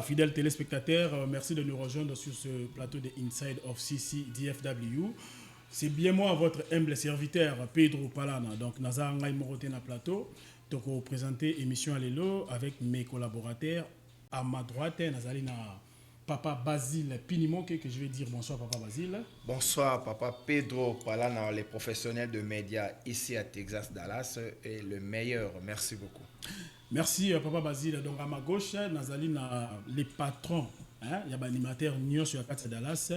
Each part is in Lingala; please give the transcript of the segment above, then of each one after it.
fidèles téléspectateurs, merci de nous rejoindre sur ce plateau de Inside of CC DFW. C'est bien moi, votre humble serviteur, Pedro Palana. Donc, Nazar Ngai Moroté na plateau. Donc, on présenter émission à l'élo avec mes collaborateurs. À ma droite, Nazali na Papa Basile Pinimoke, que je vais dire bonsoir, Papa Basile. Bonsoir, Papa Pedro Palana, les professionnels de médias ici à Texas, Dallas, est le meilleur. Merci beaucoup. Merci, Papa Basile. Donc, à ma gauche, Nazali na les patrons. Il y a un animateur Nyon sur la carte de Dallas.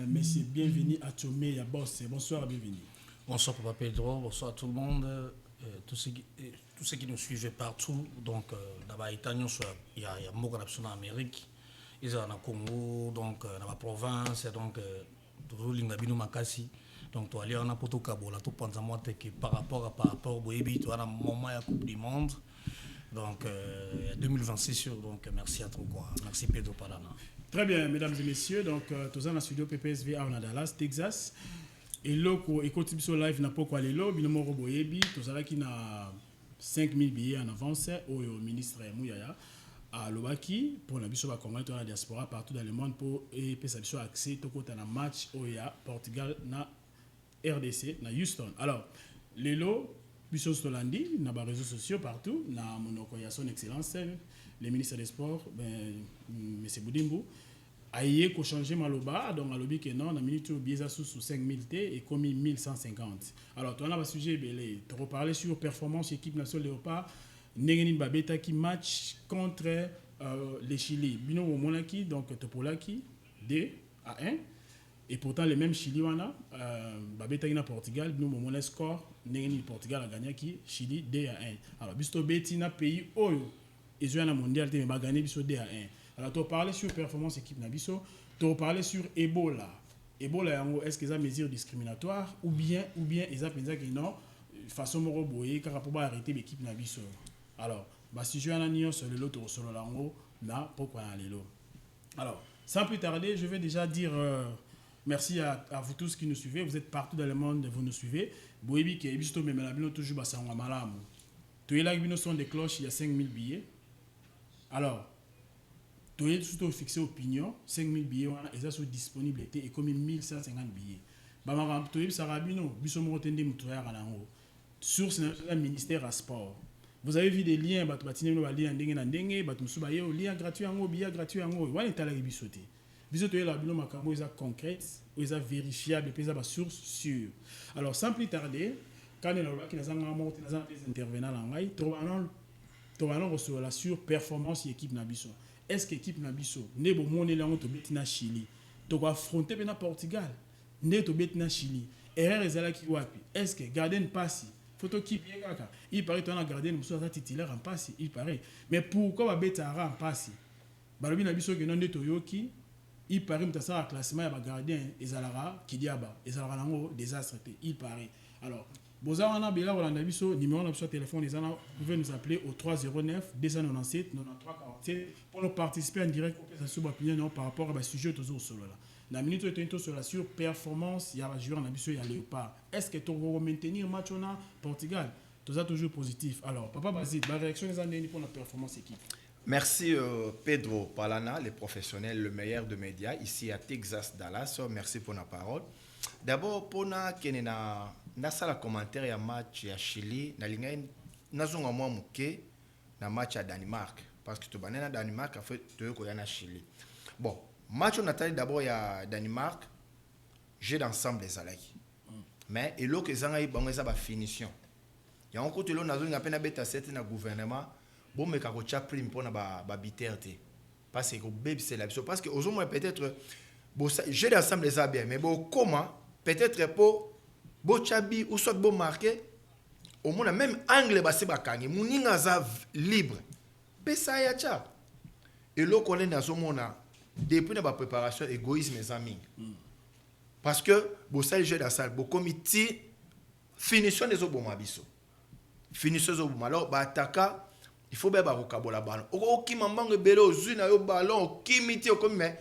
Monsieur, bienvenue à Tomé, ya boss. Bonsoir, bienvenue. Bonsoir Papa Pedro, bonsoir à tout le monde, tous ceux qui nous suivent partout. Donc, d'abord, il y a beaucoup en Amérique, il y a en Congo, donc dans la province, donc Makasi. Donc, tu aller en Poto Kabola, tu penses à moi que par rapport au Boébi, tu as un moment à la Coupe du Monde. Donc, 2026, donc merci à toi. Merci Pedro Palana. Très bien, mesdames et messieurs. Donc, tous en studio PPSV à Dallas, Texas. Et là, écoutez sur live n'a pas quoi aller là. Binomo Roboyebi, tous là qui n'a 5000 billets en avance au ministre Mouyaya à Lobaki pour la biso va convaincre la diaspora partout dans le monde pour et ça biso accès tout côté na match au ya Portugal na RDC na Houston. Alors, les lots biso Stolandi na ba réseaux sociaux partout na monoko ya son excellence le ministre des Sports monsieur Boudimbo aïe ko changer maloba donc à lobby que non na minute bieza sous 5000 T et commis 1150. Alors toi on a un sujet belé te reparler sur performance équipe nationale Léopard Nengenin Babeta qui match contre les Chili bino monaki donc Topolaki 2-1 et pourtant les mêmes Chili wana Babeta qui na Portugal bino mon score Nengenin Portugal a gagné qui Chili 2-1. Alors bisto betina pays oyo et jouer na mondial te ba gagner biso 2-1. Alors, tu as parlé sur performance équipe Nabiso, tu as parlé sur Ebola. Ebola, est-ce qu'ils ont des mesures discriminatoires ou bien ils ont pensé que non, façon de boyer, car pour arrêter l'équipe Nabiso. Alors, si je suis en Nyon sur le lot, sur le lango, là, pourquoi aller là? Alors, sans plus tarder, je vais déjà dire merci à vous tous qui nous suivez. Vous êtes partout dans le monde, vous nous suivez. Boyebi qui est bisto, mais la bino toujours basa en malam. Tu es là, bino sont des cloches, il y a 5000 billets. Alors, tu es surtout fixé opinion, 5000 billets, ils sont disponibles et comme 1150 billets. Bamara, tu es Sarabino, Bissomo Tende Moutoya Ranango. Source nationale ministère à sport. Vous avez vu des liens, Batine no lien ndenge, Batumsubaye, lien gratuit en haut, billet gratuit en haut. Voilà, tu as la bisoté. Bisoté est la bino macamo, ils sont concrètes, ils sont vérifiables, et puis ils ont source sûre. Alors, sans plus tarder, quand on a des intervenants en ligne, tu vas recevoir sur performance équipe Nabiso. Est-ce que l'équipe Nabiso n'est pas monnaie là on te bête na Chili, tu vas affronter na Portugal, n'est te bête na Chili. Erreur est là qui wapi. Est-ce que Garden passe? Photo qui bien kaka. Il paraît toi na Garden muso ça titulaire en passe, il paraît. Mais pourquoi va bête en passe? Balobi Nabiso que non de Toyoki, il paraît mutasa à classement ya ba Gardien ezalara Kidiaba, ezalara nango désastre il paraît. Alors Bozana Bela Rolanda Biso, numéro de téléphone, vous pouvez nous appeler au 309 297 93 47 pour nous participer en direct pour que opinion par rapport à sujet toujours solo là. La minute est sur la sur performance, il y a un joueur en Abisso, il y a Léopard. Est-ce que tu vas maintenir le match au Portugal? Tout ça toujours positif. Alors, Papa Basile, la réaction des années pour la performance équipe. Merci Pedro Palana, les professionnels, le meilleur de médias ici à Texas, Dallas. Merci pour la parole. D'abord, pour na sala commentaire ya match ya Chili na linga nazonga mwa muke na match ya Danemark parce que to banana Danemark en fait to ko ya na Chili. Bon, match on attendait d'abord ya Danemark, jeu d'ensemble les alaki. Mais et l'autre ezanga yi bango eza ba finition. Ya on côté lo nazonga pena beta set na gouvernement bon me ka ko cha prime pour na ba biterte. Parce que baby c'est la parce que aux moins peut-être bon jeu d'ensemble les a bien mais bon comment peut-être pour Bochabi ou soit bon marqué au moins même angle basse bakangi muninga za libre pesa ya cha et là qu'on est dans ce monde depuis la préparation égoïsme mes amis parce que bon ça le jeu dans salle bon comité finition des oboma biso finition des oboma alors ba attaquer il faut bien ba rokabola ballon o ki mambango belo zuna yo ballon ki miti comme mais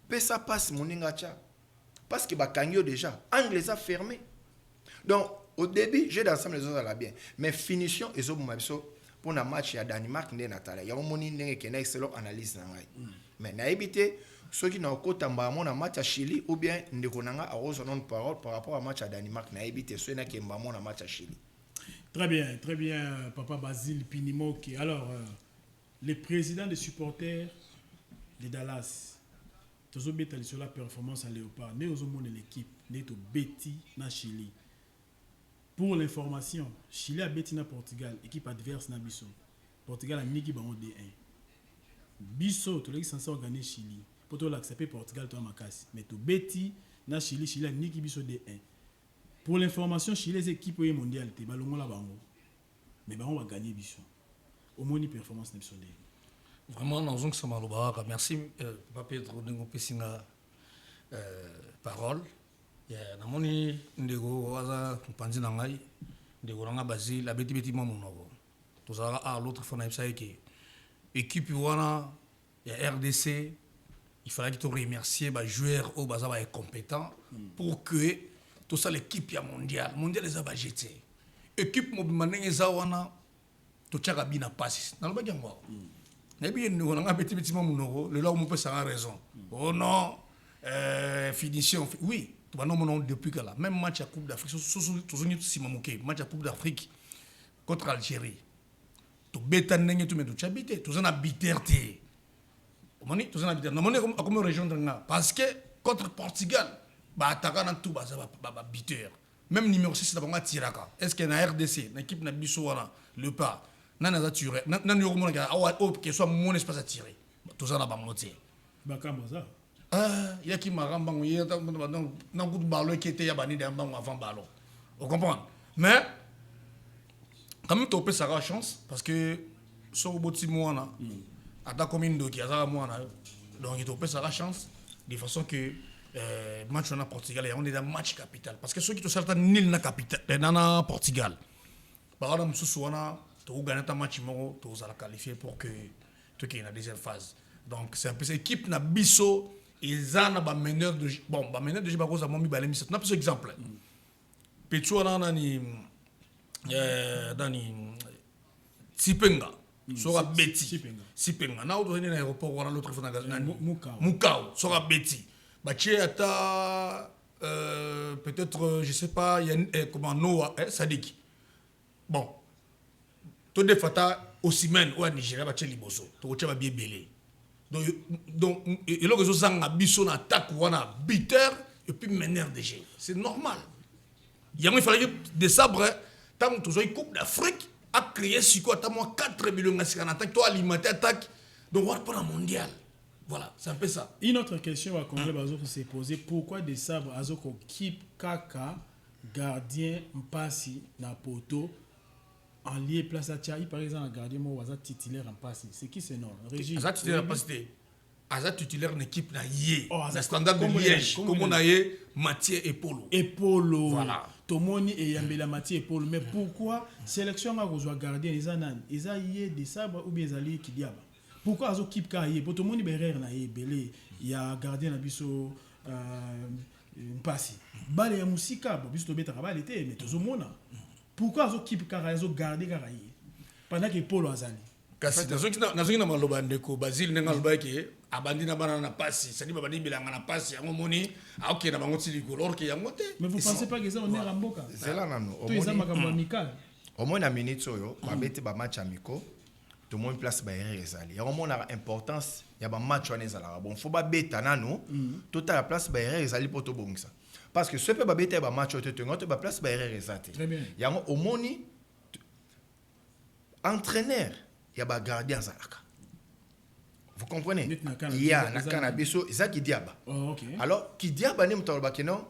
pesa passe muninga cha parce que Bakangio déjà, angle les a fermés. Donc, au début, j'ai d'ensemble les autres à la bien. Mais finition, ils ont pour un match à Danemark ndé natala ya omoni ndenge kena excellent analyse na ngai mais na ebité ceux qui n'ont pas un match à Chili ou bien ndeko nanga a rose non parole par rapport à match à Danemark na ebité ceux qui ont un match à Chili. Très bien, Papa Basile Pinimoki. Alors, le président des supporters de Dallas, tu as sur la performance à Léopard, mais aux hommes de l'équipe, n'est au Betty na Chili. Pour l'information, Chili a Betty na Portugal, équipe adverse na Bisso. Portugal a Niki Baron D1. Bisso, tu l'as censé organiser Chili. Pour toi l'accepter Portugal, tu as ma casse. Mais tu Betty na Chili, Chili a Niki Bisso D1. Pour l'information, chez les équipes mondiales, tu vas mais on va gagner Bisso. Au moins, une performance n'est pas. Vraiment, dans un ça m'a merci, Papa Pedro, de nous parole. Na moni ndego waza panzi na ngai ndego nga Basile la beti mamuno. To za a l'autre fois na ça que équipe wana ya RDC il fallait que tu remercier ba joueurs au baza ba compétent pour que tout ça l'équipe ya mondial les a ba jeté équipe mobimane za wana to chaka bina passes na loba jango na bi ndego nga beti mamuno le là on peut ça raison oh non finition oui. Depuis que là, même match à Coupe d'Afrique, match à Coupe d'Afrique contre l'Algérie. Tu bêta n'engue tu mets tu habité, tu en habité. Tu en habité. Non, comment rejoindre là? Parce que contre Portugal, bah attaquant dans tout, bah biteur. Même numéro 6 c'est pas tiraka. Est-ce que na RDC, l'équipe na Bissouana, le pas, n'a pas tiré, n'a numéro mon gars, que soit mon espace à tirer. Tout ça là bas monter. Bah comment ça? Il y a qui m'a rembangé dans le ballon qui était abandonné avant ballon. Vous comprenez? Mais quand même, tu peux ça la chance parce que sur le petit mois, à ta commune de qui a mois, donc tu peux ça la chance de façon que match en Portugal, on est dans match capital parce que ceux qui te sortent nil na capital dans Portugal. Par exemple, si tu gagnes un match, tu vas la qualifier pour que tu aies la deuxième phase. Donc c'est un peu cette équipe na biso. Ils ont un meneur de jeu. Bon, un meneur de jeu, c'est un peu balé. On a plusieurs exemples. Petro Nani Sipenga. Sora Betty. Sipenga. Na autre dans l'aéroport, on a l'autre fois Mukau. Sora Betty. Baché ata peut-être je sais pas, il y a comment Noah Sadik. Bon. Tout de fata Osimhen ou à Nigeria baché liboso. To tcha ba bien belé. Donc et là que ça a biso na attaque ou na bitter et puis meneur de jeu. C'est normal. Il fallait que des sabres tant que tu as une coupe d'Afrique a créé si quoi t'as moins 4 millions en attaque toi alimenter attaque donc on va pas la mondiale. Voilà, c'est un peu ça. Une autre question à Congrès Bazo s'est posée, pourquoi des sabres azoko keep Kaka gardien Mpasi na poto en lié place à Tchaï, par exemple, gardien moi Waza titulaire en passé. C'est qui c'est non? Régis. Azat titulaire en passé. Azat titulaire une équipe na yé. La standard de Liège. Comme on a yé Mathieu et Polo. Et Polo. Voilà. Tomoni et Yambela Mathieu et Polo. Mais pourquoi sélection a besoin gardien les anan? Ils a yé des sabres ou bien ils allaient qui diable? Pourquoi azo keep ka yé? Pour Tomoni berer na yé belé. Il y a gardien na biso Mpasi. Balé ya musika biso to beta ba l'été mais tozo mona. Pourquoi ils keep Karaïso garder Karaï pendant que Polo Azali? Kasi nazoki na maloba ndeko Basile nenga loba ke abandi na bana na pasi sadi babandi bilanga na pasi yango moni aoke na bango tili kolor ke yango te. Mais vous pensez pas que ça on est ramboka? C'est là nanu. Tout ça makambo amical. Au moins na minute oyo ba beti ba match amico. Tout le monde place ba erreur ezali. Ya vraiment na importance ya ba match wana ezala. Bon faut ba beta nanu tout à la place ba erreur ezali poto bongisa. Parce que ce peut pas bêter ba match te tengo te ba place ba erreur ezate. Très bien. Ya au moni entraîneur ya ba gardien zalaka. Vous comprenez? Il y a na canabiso Zaki Diaba. Oh, OK. Alors qui Diaba ne mtoloba que non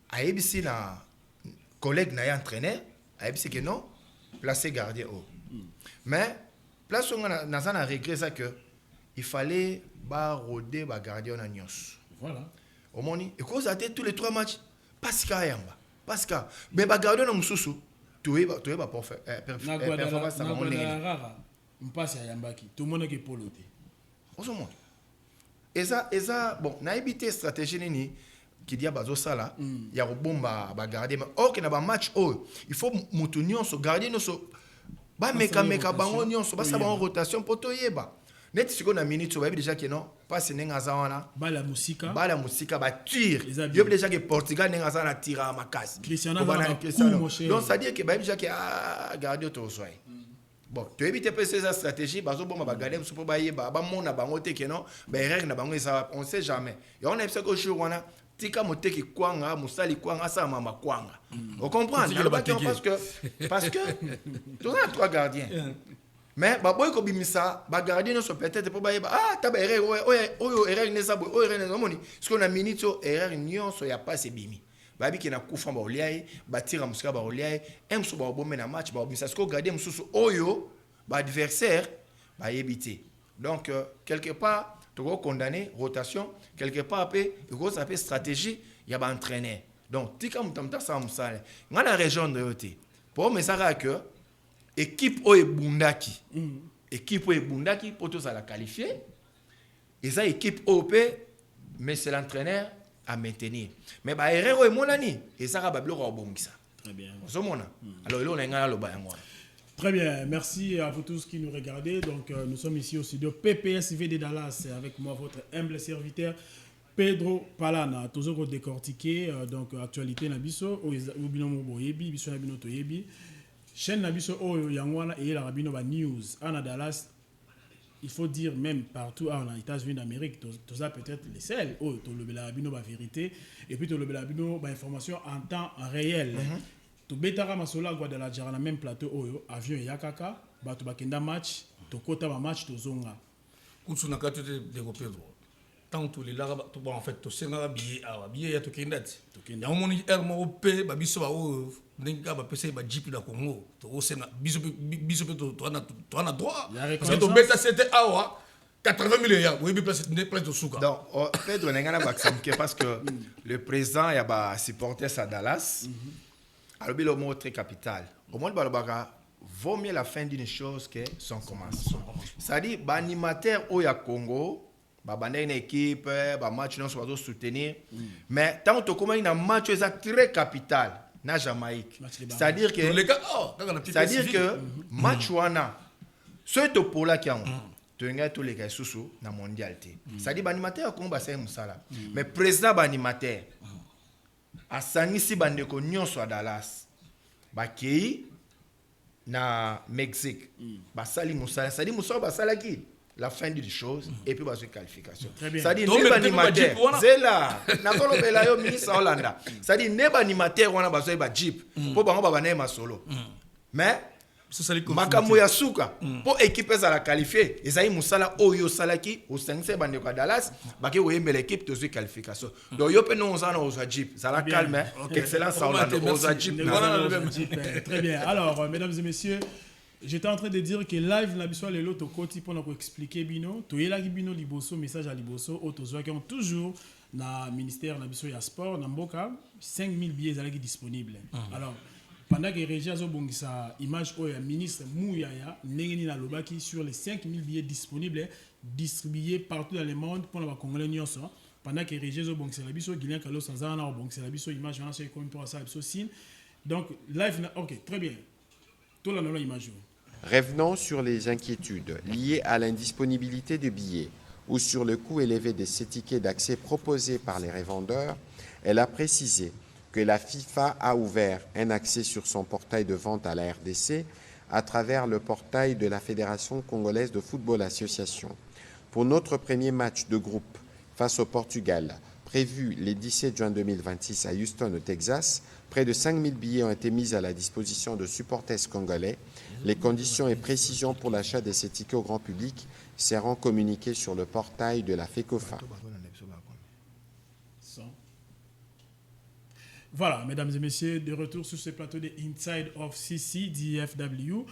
a ebisi na collègue na ya entraîneur a ebisi que non placer gardien haut. Mais place on na na regret ça que il fallait ba roder ba gardien na nyos. Voilà. Au moni et cause à tous les 3 matchs Pascal Yamba Pascal mais ba garder na mususu tu es pas pour faire performance ça mon négligé Mpasi ya Yambaki tout le monde que Polo te au monde et ça bon na éviter stratégie nini qui dit bazo sala ya robomba ba garder mais OK na ba match il faut mutunio so garder no so ba meka bango nyonso ba saba en rotation pour toyeba net siko na minute ba déjà que non passe nenga zawana bala musika ba tire yo déjà que Portugal nenga zawana tira makasi Cristiano donc ça dit que ba déjà que garder to soy bon tu évites pas ces stratégies bazo bon ba garder pour ba yeba ba mona bango te que non ba erreur na bango ça on sait jamais et on a ça que jour wana tika moteki kwanga musali kwanga sa mama kwanga on comprend parce que tu as 3 gardiens mais baboy ko bimisa ba gardien so peut-être pour ba taba erreur oyo erreur neza boy oyo erreur neza moni ce qu'on a minute erreur nyonso ya passe bimi babi ki na kufa ba oliaye ba tira musika ba oliaye emso ba bombe na match ba bimisa ce qu'on gardien mususu oyo ba adversaire ba yebité donc quelque part tu vas condamner rotation quelque part après il faut savoir stratégie il y a ba entraîner donc tika mutamta sa musale ngana région de yote pour me ça que équipe Oebundaki. Équipe Oebundaki pour tous à la qualifier. Et ça équipe OP mais c'est l'entraîneur à maintenir. Mais bah erreur est monani et ça va bablo robongisa. Très bien. Alors là on a ngala lo ba ngwa. Très bien, merci à vous tous qui nous regardez. Donc nous sommes ici au studio PPSV de Dallas avec moi votre humble serviteur Pedro Palana. Toujours décortiqué donc actualité na biso o binomo boyebi biso na bino toyebi. Chaîne Nabiso Oyo Yangwana et la Rabino News. En Dallas, il faut dire même partout en États-Unis d'Amérique, tout ça peut-être les seuls. Oh, tu le Rabino la vérité et puis tu le Rabino information en temps réel. Tu betara masola Guadalajara na même plateau Oyo avion Yakaka, batu bakenda match, tu kota ba match to zonga. Kutsuna katu de Pedro. Tant tous les là en fait to senga billet ya to kendati. Ya moni ermo pe ba biso ba o ninga ba pesa ba jipi da Congo to senga biso to ana droit parce que to beta c'était awa 80 millions oui bi place ne place de souka. Donc Pedro n'engana ba parce que le président ya ba supporter à Dallas alors le mot très capital au moins balobaka vaut mieux la fin d'une chose que son commencement. C'est-à-dire ba animateur au ya Congo ba bande une équipe ba match non soit soutenir mais tant que tu commences un match c'est très capital na Jamaïque c'est-à-dire que match wana ce to pour là qui en tu nga tous les gars sous na mondialité c'est-à-dire ba animateur ko ba sai musala mais président ba animateur asangisi bande ko nyonso à Dallas ba kei na Mexique ba sali musala c'est-à-dire musala ba sala ki la fin d'une chose et puis la qualification. C'est-à-dire neba animateur zela na kolo bela yo ministre Hollanda. C'est-à-dire neba animateur wana bazo ba jeep po bango ba na solo. Mais makambo ya suka po équipe za la qualifier ezai musala oyo salaki au 5 bande ko Dallas baki oyembela équipe to qualification. Donc yo pe non za na jeep ça la calme excellence Hollanda au jeep. Très bien. Alors mesdames et messieurs, j'étais en train de dire que live na biso lelo to koti pour nous expliquer bino to yela bino liboso message à liboso autozoa qui ont toujours na ministère na biso ya sport na mboka 5000 billets alaki disponible. Alors pendant que Régia zo bongisa image o ya ministre Mouyaya ndengeni na lobaki sur les 5000 billets disponibles distribués partout dans le monde pour les Congolais nyonso pendant que Régia zo bongisa la biso Guilin Kalo Sanzana bongisa la biso image wana c'est comme pour ça biso signe. Donc live na OK, très bien. Tout la nolo image. Revenons sur les inquiétudes liées à l'indisponibilité de billets ou sur le coût élevé de ces tickets d'accès proposés par les revendeurs. Elle a précisé que la FIFA a ouvert un accès sur son portail de vente à la RDC à travers le portail de la Fédération congolaise de football association. Pour notre premier match de groupe face au Portugal, prévu le 17 juin 2026 à Houston, au Texas, près de 5000 billets ont été mis à la disposition de supporters congolais. Les conditions et précisions pour l'achat de ces tickets au grand public seront communiquées sur le portail de la FECOFA. Voilà, mesdames et messieurs, de retour sur ce plateau de Inside of CC, DFW.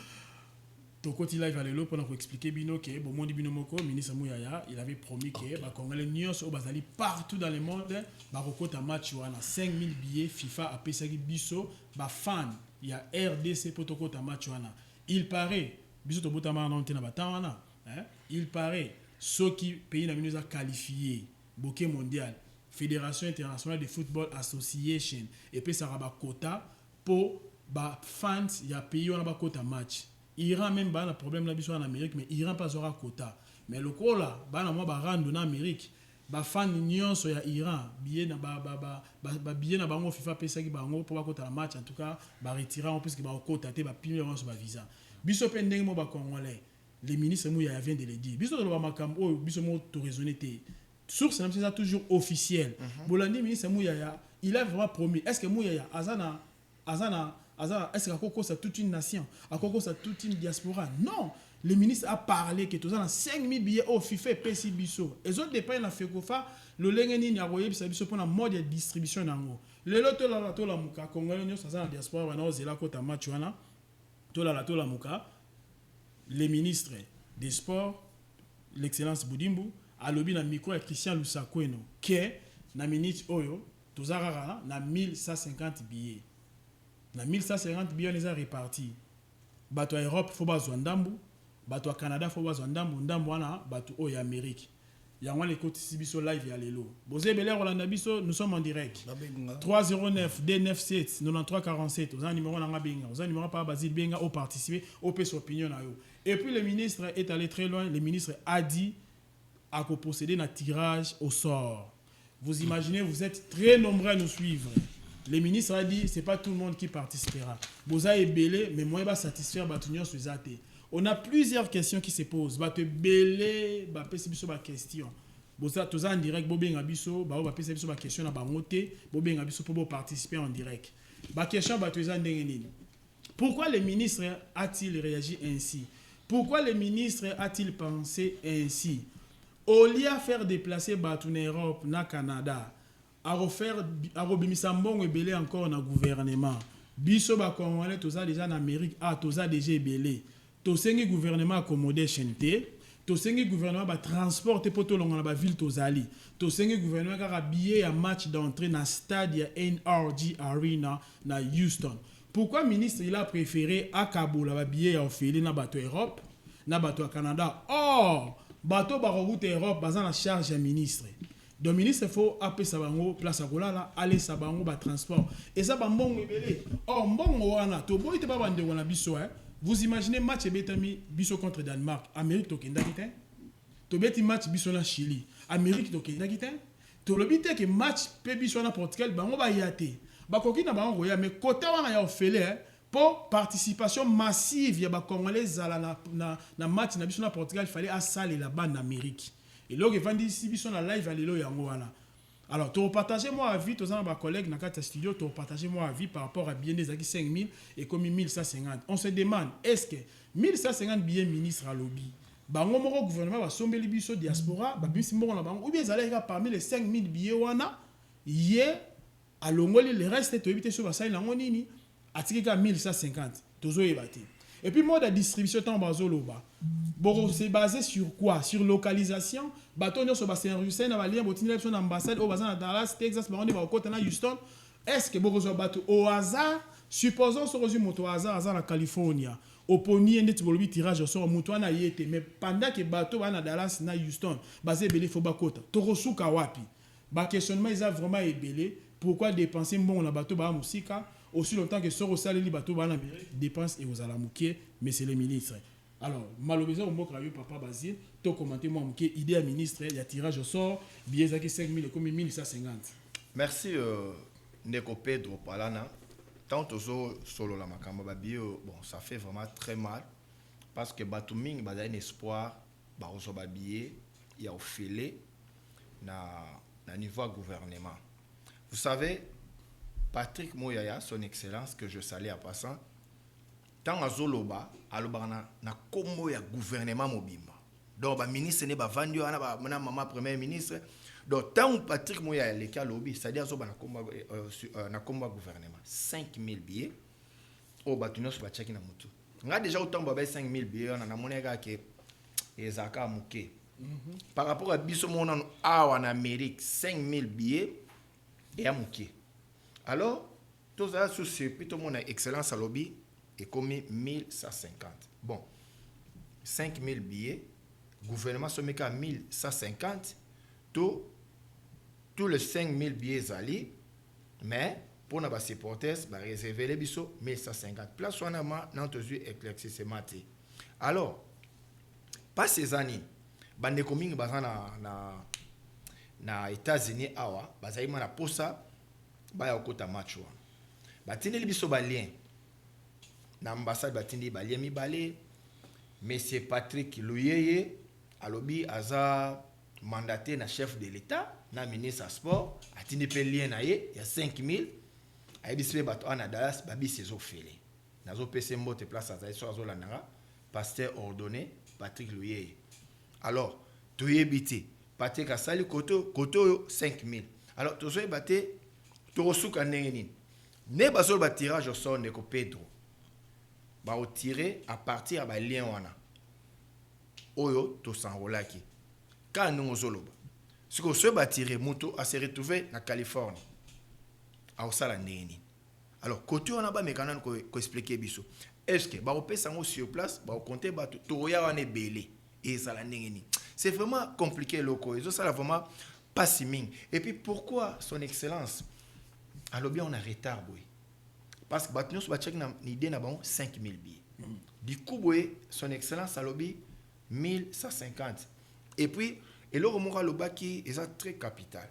Tokoti live à l'élo pour expliquer bino que Bomondi Binomoko, ministre Mouyaya, il avait promis que les Congolais nyos au bazali partout dans le monde, Maroko ta match wana 5000 billets FIFA a pesagi biso ba fan, il y a RDC pour toko ta match wana. Il paraît biso to botama na ntena batana, il paraît ceux qui pays na minuza qualifié bouquet mondial, Fédération internationale de football association et puis ça raba quota pour ba fans, il y a pays wana ba quota match. Iran même ba na problème là biso en Amérique mais Iran pas aura quota mais le ko là ba na moi ba rendre en Amérique ba fan nyonso ya Iran billet na ba billet na bango FIFA pesa ki bango pour ba kota la match en tout cas ba retirer en plus que ba quota te ba piller sur ba visa biso pe ndenge mo ba congolais les ministres mou ya vient de le dire biso ba makambo biso mo to raisonner te source c'est ça toujours officiel bolandi ministre mou ya il a vraiment promis est-ce que mou ya azana est-ce qu'à Coco c'est toute une nation à Coco c'est toute une diaspora non le ministre a parlé que tous 5 000 billets au FIFA PC biso et autres dépend na fekofa le lengeni na roye biso pour la mode de distribution nango le loto la muka congolais nyo ça na diaspora wana ozela kota match wana to la muka les ministres des sports l'excellence Boudimbu a lobby na micro et Christian Lusakweno que na minute oyo tozarara na 1150 billets na 1150 billets les a répartis bato à Europe faut bazwa ndambu bato à Canada faut bazwa ndambu wana bato au Amérique yango les côtes biso live ya lelo bozé belé Rolanda biso nous sommes en direct 309 297 93 47 aux numéro na benga aux numéro par Basile Benga au participer au pèse opinion na yo et puis le ministre est allé très loin le ministre a dit à procéder à tirage au sort. Vous imaginez, vous êtes très nombreux à nous suivre. Le ministre a dit, ce n'est pas tout le monde qui participera. Vous avez belé, mais moi, je vais satisfaire Batunion sur Zate. On a plusieurs questions qui se posent. Vous avez belé, vous avez des questions. Vous avez en direct, vous avez des questions pour participer en direct. La question, pourquoi le ministre a-t-il réagi ainsi? Pourquoi le ministre a-t-il pensé ainsi? Au lieu de faire déplacer Batou en Europe, na Canada, à refaire, à rebimisa mbongo ebele encore na gouvernement. Biso ba Congolais toza déjà en Amérique, toza déjà ebele. Tosengi gouvernement accommodé chente, tosengi gouvernement ba transporter poto longa na ba ville tozali. Tosengi gouvernement kaka billet ya match d'entrée na stade ya NRG Arena na Houston. Pourquoi ministre il a préféré akabola ba billet ya ofeli na bato Europe, na bato Canada? Or bateau baroute Europe bazan la charge ya ministre. Donc ministre faut appeler sabango place à kolala aller sabango ba transport et ça ba mbongo ebele. Or mbongo wana to boy te ba bande wana biso Vous imaginez match betami biso contre Danemark, Amérique to kenda kiten. To beti match biso na Chili, Amérique to kenda kiten. To lobite que match pe biso na Portugal bango ba yate. Ba koki na bango ya mais côté wana ya ofele pour participation massive, il y a des Congolais na match na biso na Portugal, il fallait assaler là-bas en Amérique. Et là, il y si biso na live alelo yango wana. Alors, tu partager moi avis, tous les collègues dans le studio, tu partager moi avis par rapport à bien des 5 000 et comme 1150. On se demande, est-ce que 1150 billets ministres à lobby, bango moko gouvernement va somber les biso diaspora, ba bisi moko na bango, ou bien ça parmi les 5 000 billets wana, yé à l'ongoli le reste tu éviter sur basai na nini. Atikika 1150 tozo ebate. Et puis mode de distribution tant bazoloba. Bon c'est basé sur quoi? Sur localisation. Bato nyo so ba Saint-Louis na ba lien botini son ambassade au bazan à Dallas, Texas, ba on ba côté na Houston. Est-ce que boko zo bato au hasard, supposons so rezu moto hasard na California. Oponi ndeti bolobi tirage sur moto na yete mais pendant que bato ba na Dallas na Houston, basé belé fo ba kota. Torosuka wapi? Ba questionnement ils a vraiment ébélé. Pourquoi dépenser bon na bato ba musika? Aussi longtemps que Soro Saleli Bato Bana dépense et aux alamouké, mais c'est les ministres. Alors, malheureusement, on m'a papa Basile, tu commenté moi, idée à ministre, il y a tirage au sort, billets 5 000 et comme 1150. Merci, Neko Pedro Palana. Tant solo la makamba babi, bon, ça fait vraiment très mal parce que Bato Ming a un espoir, Baroso Babié, il y a au filet, na niveau gouvernement. Vous savez, Patrick Mouyaya, son excellence, que je salue à passant, tant à Zoloba, alobana na komo ya gouvernement mobimba. Donc, le ministre n'est pas vendu, maman premier ministre. Donc, tant Patrick Mouyaya, le cas lobby, c'est-à-dire na komo gouvernement, 5 000 billets, au bâtiment sur la tchèque na mutu. On a déjà autant de 5 000 billets, on a monnaie qui est Zaka Mouké. Par rapport à Bissomon en Amérique, 5 000 billets et à Mouké. Alors, tout ça, c'est plutôt mon excellence à lobby est commis 1150. Bon, 5000 billets, gouvernement se met à 1150, tous les 5000 billets allés, mais pour nos supporters ba réserver les biso 1150 place on a ma n'entendu éclaircissement. Alors pas ces années bande coming bazana na États-Unis awa bazaima na posa ba ya okota match wa batindi biso ba lien na ambassade batindi ba lien mibale monsieur Patrick Luyeye alobi aza mandaté na chef de l'État na ministre sport atindi pe lien na ye ya 5000 ayebisi bato ana Dallas babi sezo fele nazo pese mbote place aza so azolandanga pasteur ordonné Patrick Luyeye. Alors toyebiti Patrick asali koto 5000. Alors tozoye baté torosuka ndenge nini ne bazol ba tirage au sort ndeko Pedro ba o tirer à partir ba lien wana oyo to s'enrolaki quand nous ozoloba ce que se ba tirer moto a se retrouver na Californie a osala ndenge nini. Alors côté on a ba mekana ko expliquer biso est-ce que ba opesa ngo sur place ba compter ba to ya wana belé et ça la ndenge nini. C'est vraiment compliqué loko et ça là vraiment pas si ming. Et puis pourquoi son excellence alors bien on a retard boy parce que batnous ba check na idée na bon 5000 billets du coup boy son excellence a lobby 1150 et puis et le remora le baki est très capital.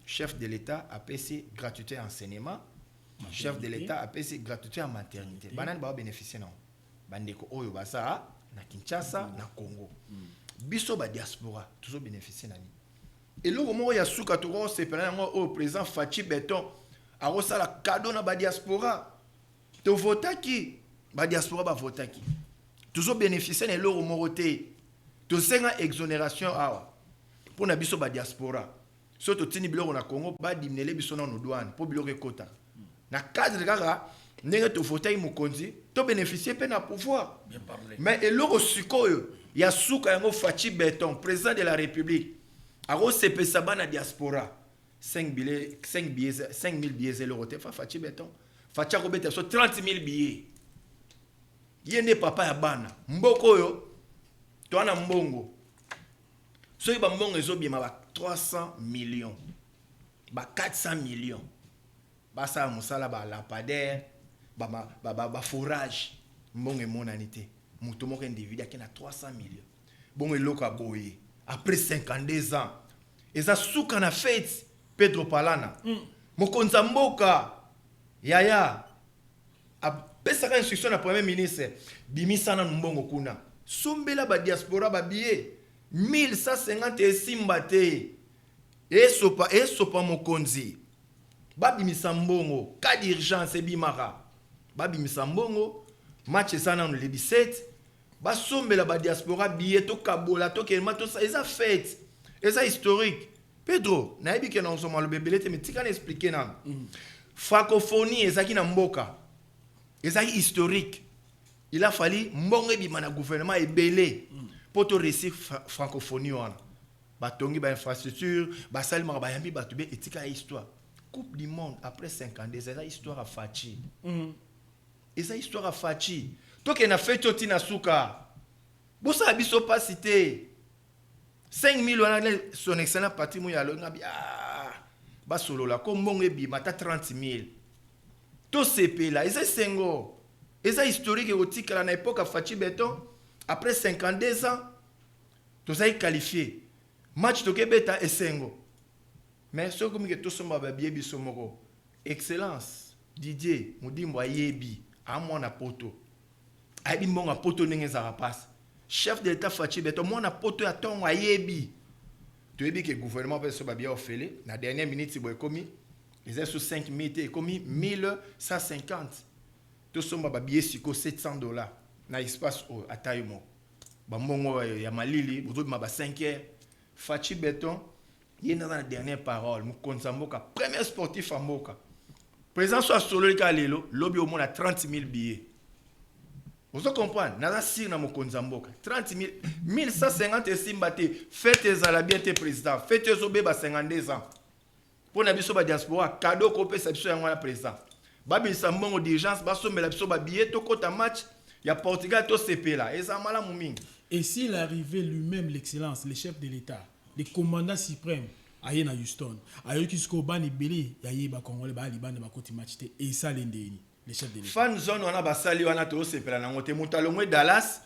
Chef de l'État a payé gratuité enseignement, chef de l'État a payé gratuité en maternité. Banan ba bénéficier non bandeko oyo basa na Kinshasa na Congo biso ba diaspora toujours bénéficier nani et le moment ya suka to ko sepela ngo au président Fachi Beton a rosala cadeau na ba diaspora to votaki ba diaspora ba votaki toujours bénéficier na le moment té to senga exonération awa pour na biso ba diaspora so to tini biloko na Congo ba dimnele biso na no douane pour biloko ekota na cadre kaka ndenge to votaki mokonzi to bénéficier pe na pouvoir Bien parlé. mais eloko sikoyo ya suka yango Fachi Beton président de la République aro sepesa bana diaspora 5000 billets l'euro te Fachi Beton Fachi ko beta so 30000 billets yene papa ya bana mboko yo to ana mbongo so ba mbongo ezobima ba 300 millions ba 400 millions ba sa musala ba lampadaire ba fourrage mbongo emonanité muto moko individu qui na 300 millions bon eloko aboye après 52 ans eza suka na fête Pedro Palana mokonza mboka yaya apesaka instruction na premier ministre bimisa na mbongo kuna sombela ba diaspora ba billet 1150 esimba te esopa mokonzi babimisa mbongo cas d'urgence bimara babimisa mbongo match sana le 17 ba sombela ba diaspora billet to kabola to kelma to ça eza fête eza historique Pedro na yebi ke na nsoma le bebelete mais tika na expliquer na francophonie ezaki na mboka ezaki historique il a fallu mbongo ebima na gouvernement ebele pour to réussir francophonie wana batongi ba infrastructure ba salima ba yambi batube etika histoire coupe du monde après 52 eza histoire à Fachi eza histoire à Fachi toke na fête oti na suka bosa biso pas cité 5000 wana son excellent patrimoine ya longa bi ba solo la ko mbongo ebi mata 30000 to CP là eza sengo eza historique otika na époque à Fachi Beton après 52 ans to ça qualifié match to kebeta esengo mais ce comme que to somba ba biebi somoko excellence Didier Mudimbo ayebi amona poto ayebi mbongo poto ndenge za passe chef de l'État Fachi Beton mona poto ya tongo ayebi to yebi que gouvernement peut so ba bien ofele na dernière minute boy komi les sous 5000 et komi 1150 to somba ba bien siko $700 na espace atayemo ba mbongo ya malili bozo ma ba 5h Fachi Beton yena na dernière parole mukonza mboka premier sportif à mboka président soit solo le lelo lobby au moins à 30000 billets. Vous comprenez naza sir na mukonza mboka 30000 1150 esimbate fête za bien te président fête zo beba 52 ans pour na biso ba diaspora cadeau ko pesa biso yango na président babi sa mbongo d'urgence basomela biso ba billet to kota match ya Portugal to CP là eza mala mumingi. Et s'il arrivait lui-même l'excellence le chef de l'État le commandant suprême aye na Houston ayo kisiko bani belé ya yeba congolais ba libanda ba koti match te et ça l'endeni les chefs de l'État fan zone wana basali wana to sepela na ngote mutalongwe Dallas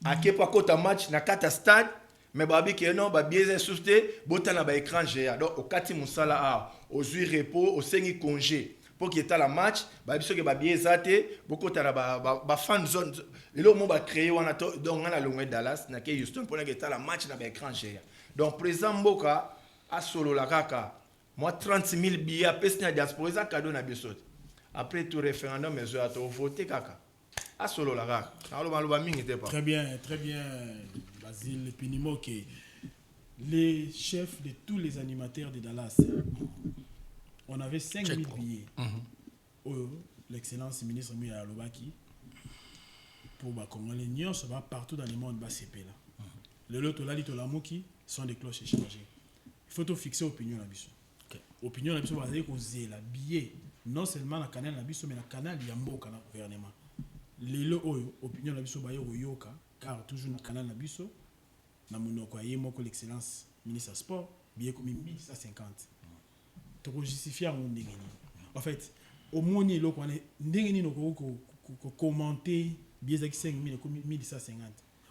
akepa kota match na kata stade mais babi ke non ba bieze souste botana ba écran géant donc au kati musala a ozui repos au sengi congé pour qu'il ait la match ba biso ke ba bieza te bokota na ba fan zone lelo mo ba créer wana to donc na longwe Dallas na ke Houston pour que ait la match na ba écran géant donc président Mboka a solo la kaka moi 30 000 billets à pesna diaspora ça cadeau na biso après tout référendum mais a to voter kaka a solo la kaka aloba mingi te pas très bien Basile Pinimo que les chefs de tous les animateurs de Dallas on avait 5 000 billets l'excellence ministre Mia Lobaki pour ba congolais nyons ça va partout dans le monde ba CP là le lot là dit to la moki sont des cloches échangées il faut tout fixer opinion la biso opinion la biso va dire que la billet non seulement la canal la biso mais la canal ya mboka na gouvernement lelo oyo opinion la biso ba yo yoka car toujours na canal la biso na monoko ya moko l'excellence ministre sport billet comme 1150 to justifier mon ndenge en fait au moni lo ko ndenge ni ko commenter billet za 5000 comme 1150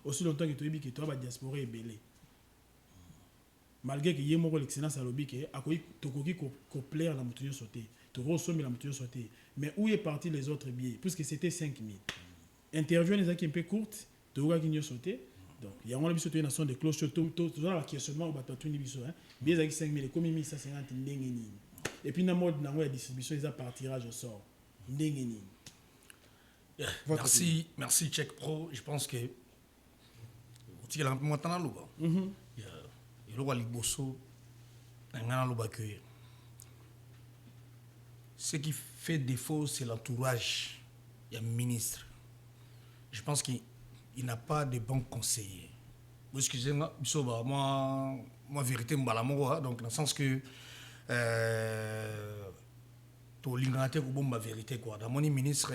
aussi longtemps que to yebi que to ba diaspora est belé malgré que yemo l'excellence à lobby que akoyi tokoki ko plaire la mutuyo sauter to resommer la mutuyo sauter mais où est parti les autres billets puisque c'était 5000 interview les qui un peu courte to ga kinyo sauter donc il y a un biso to une nation de cloche tout dans la questionnement au bateau ni biso hein billets za 5000 comme 1150 ndenge ni et puis na mode na distribution ils a par tirage au sort ndenge ni merci Check Pro je pense que tu as maintenant loba et le Waliboso, ce qui fait défaut, c'est l'entourage. Il y a un ministre. Je pense qu'il n'a pas de bons conseillers. Vous excusez-moi, moi, vérité, donc dans le sens que pour l'ingénieur, ma vérité, quoi. Dans mon ministre,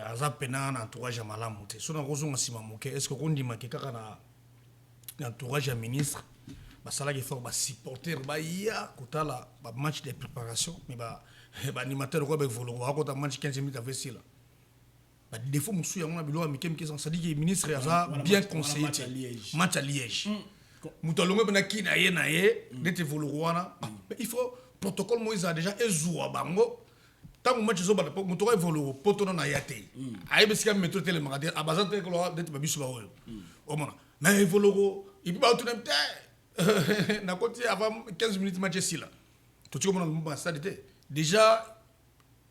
Azapena, l'entourage à Malamoute. Si on a raison, est-ce qu'on dit que l'entourage du ministre, il faut supporter le match de préparation, mais l'animateur de match 15 minutes avec ça. Des fois, je ça dit que le ministre a bien conseillé. Match à Liège. Il faut protocole Moïse a déjà ézoué bango. Tant que match zoba pour moto évoluer poto na yate. Aïe beska métro télé magadir abazan te ko d'être babisu ba oyo. O mona. Mais évoluer il peut pas tout même temps. Na côté avant 15 minutes match ici là. Tout ce que on a stade déjà